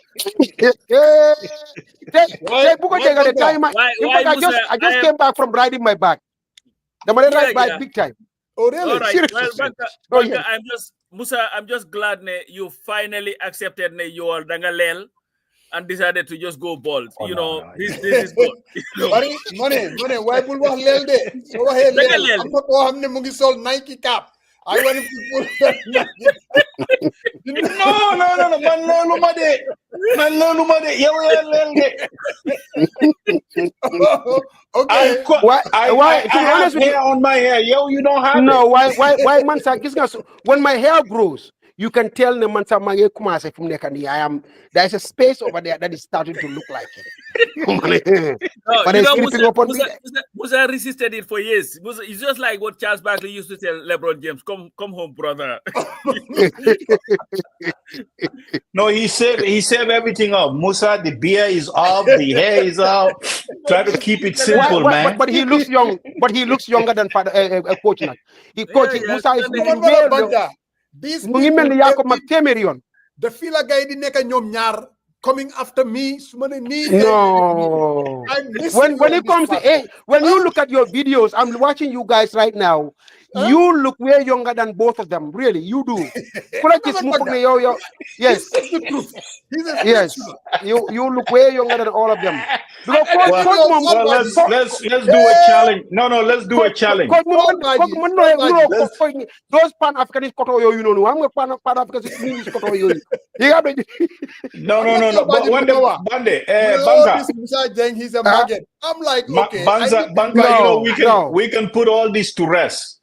I just came back from riding my bike. The money ride bike big time. Oh, really? All right. Well, I'm just glad you finally accepted your dangalel and decided to just go bald. This is good. Money. Why would we lel de? So why lel? I'm not going to mungi sol Nike cap. I want him to put that. No. Man, no, made. Okay. Why? To be honest with you, on my hair, you don't have. No, why, man? When my hair grows, you can tell the man from there's a space over there that is starting to look like it. But Musa resisted it for years. It's just like what Charles Barkley used to tell LeBron James, come home, brother. No, he saved everything up. Musa, the beard is up, the hair is up. Try to keep it simple, man. But he looks young. But he looks younger than Coach. Musa is these people, the fila guy di neka ñom ñaar coming after me. No. When it comes to when you look at your videos, I'm watching you guys right now. You look way younger than both of them. Really, you do. Yes. Yes. You look way younger than all of them. Let's do a challenge. No, let's do a challenge. Those Pan-Africanist I'm a Pan-Africanist. No. But one day, Banka. He's a maggot. I'm like, okay. Banka, we can put all this to rest.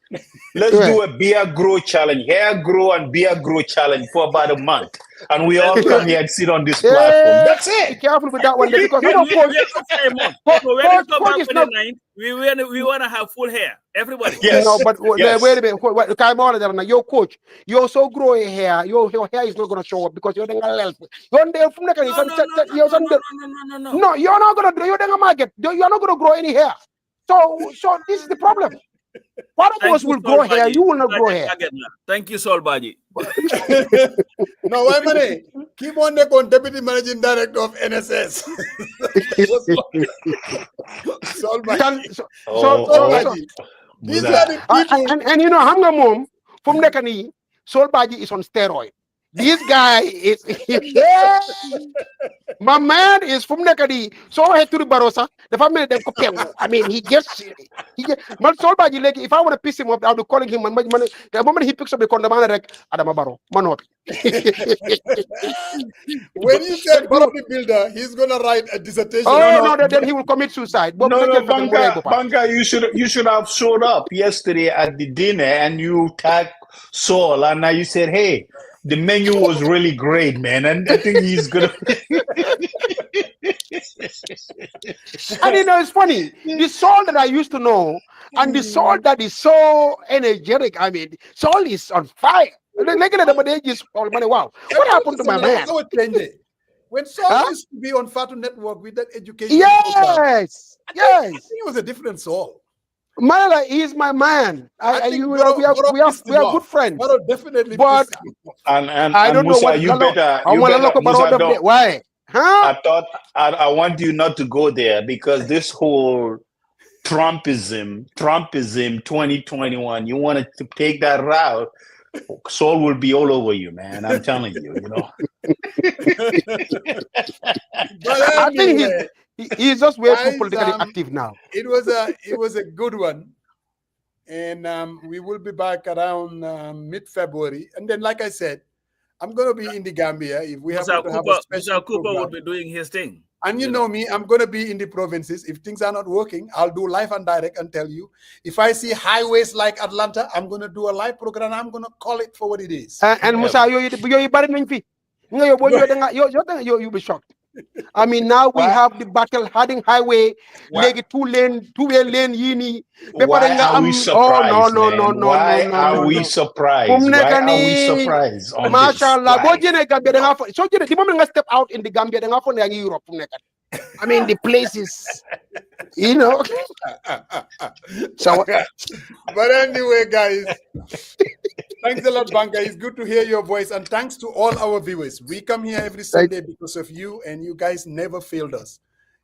Let's do a beard grow challenge, hair grow and beard grow challenge for about a month. And we all come here and sit on this platform. That's it. Be careful with that one because we want to have full hair. Everybody. Yes. No, but wait a minute. Your coach, you also grow a hair. Your hair is not going to show up because you're No, you're not going to do. You're not going to grow any hair. So this is the problem. One of us will grow hair. You will not grow hair. Thank you, Sol Baji. No, wait a minute. Keep on the deputy managing director of NSS. Sol Baji. These are the people. And you know, Hanga Mom from Nekani, Sol Baji is on steroid. This guy is my man is from Nekadi. So I had to Barossa. The family I mean, he gets man Solbaji like if I want to piss him up, I'll be calling him. The moment he picks up the condom, like Adama Baro, Manopi. When you said bodybuilder, he's gonna write a dissertation. No, then he will commit suicide. Banka, you should have showed up yesterday at the dinner and you tagged Saul and now you said, hey, the menu was really great, man, and I think he's gonna. And you know, it's funny. The Saul that I used to know, and the Saul that is so energetic. I mean, Saul is on fire. Wow, what happened to my man? When Saul used to be on Fatu Network with that education, yes, I think it was a different Saul. Malala, he's my man. I think We are good friends. Baro definitely But I don't know Musa, what you better, Musa, don't. why? Huh? I want you not to go there because this whole Trumpism 2021, you want to take that route, Saul will be all over you, man. I'm telling you, you know. But I think anyway, he's just way too guys, politically active now. It was a good one. And we will be back around mid-February. And then, like I said, I'm going to be in the Gambia. If we happen to have a special Cooper program. will be doing his thing. And you know me, I'm going to be in the provinces. If things are not working, I'll do live and direct and tell you. If I see highways like Atlanta, I'm going to do a live program. I'm going to call it for what it is. And Musa, you'll be shocked. I mean, now we have the battle heading highway, like two-way lane, yini. Why are we surprised? Oh, no. Why are we surprised? Why are we surprised on Mashallah. this? So the moment I step out in the Gambia, then I Europe. I mean, the places, you know. So, but anyway, guys, thanks a lot, Banka. It's good to hear your voice, and thanks to all our viewers. We come here every Sunday because of you, and you guys never failed us.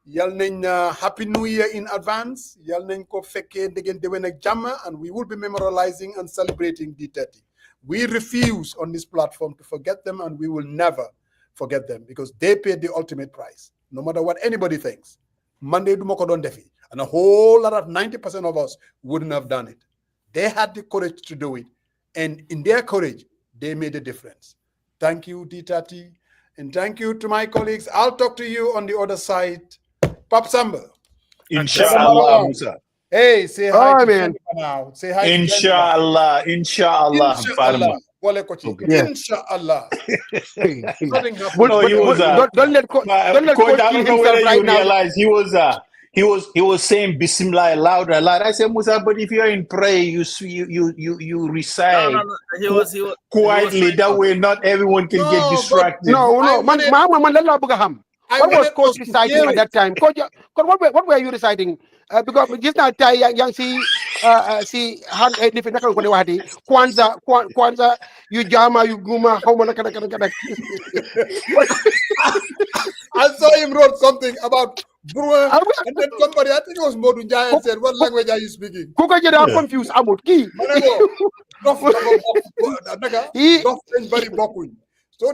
Yal nañ Happy New Year in advance. Yal nañ ko fekke degen dewen ak jàmm, and we will be memorializing and celebrating D30. We refuse on this platform to forget them, and we will never forget them because they paid the ultimate price. No matter what anybody thinks, Monday du moko don defi, and a whole lot of 90% of us wouldn't have done it. They had the courage to do it, and in their courage, they made a difference. Thank you, D30, and thank you to my colleagues. I'll talk to you on the other side. Pap Samba. Inshallah, Musa. Hey, say hi to man. now. Say hi. Inshallah. Inshallah. Farma. Yeah. Inshallah. Don't let Coach kill himself right now. Realize he was saying Bismillah loud. I said, Musa, but if you're in prayer, you recite quietly. That way, not everyone can get distracted. No. What was Coach reciting at that time? Coach, what were you reciting? Because just now, young see hand different Kwanza, you jama, you guma, how much I saw him wrote something about Brewer, and then somebody, I think it was Modunjaya, said, "What language are you speaking?" Kuka jeda confused about key. So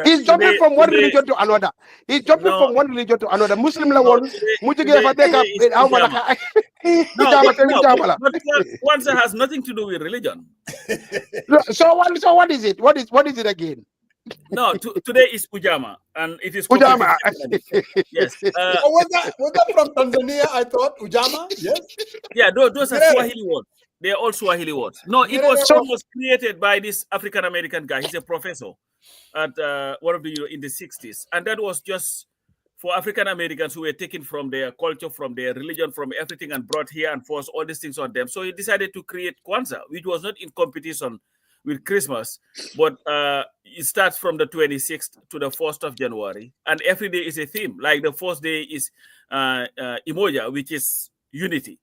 he's jumping from one religion to another. He's jumping from one religion to another. Muslim la one. But Kwanzaa has nothing to do with religion. So what is it? What is it again? No, today is Pujama, and it is Pujama. Yes. Was that from Tanzania? I thought Ujama. Yes. Yeah, those are Swahili words. They are all Swahili words. No, it was created by this African American guy. He's a professor at one of the in the 60s, and that was just for African Americans who were taken from their culture, from their religion, from everything, and brought here and forced all these things on them. So he decided to create Kwanzaa, which was not in competition with Christmas, but it starts from the 26th to the 1st of January, and every day is a theme. Like the first day is Imoja, which is unity.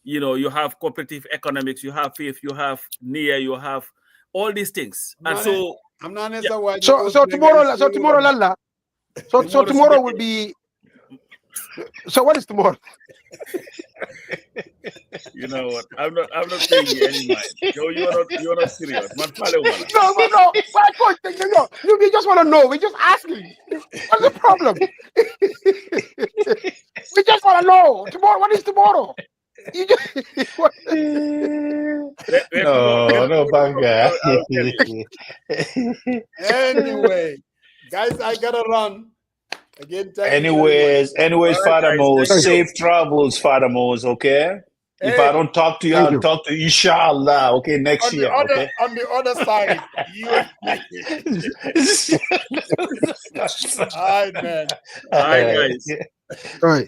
You know, you have cooperative economics, you have faith, you have Nia, you have all these things. And so I'm not So tomorrow, Lala. So tomorrow will be. So what is tomorrow? You know what? I'm not paying you any mind. You're not serious. No. We just want to know. We just asking. What's the problem? We just want to know. Tomorrow, what is tomorrow? No, Banga. Anyway, guys, I gotta run. Again, anyways, Father Mose, safe travels, Father Mose, okay? Hey, if I don't talk to you, I'll talk to you, inshallah, okay, next year. Okay? On the other side, All right, man. All right, guys. All right.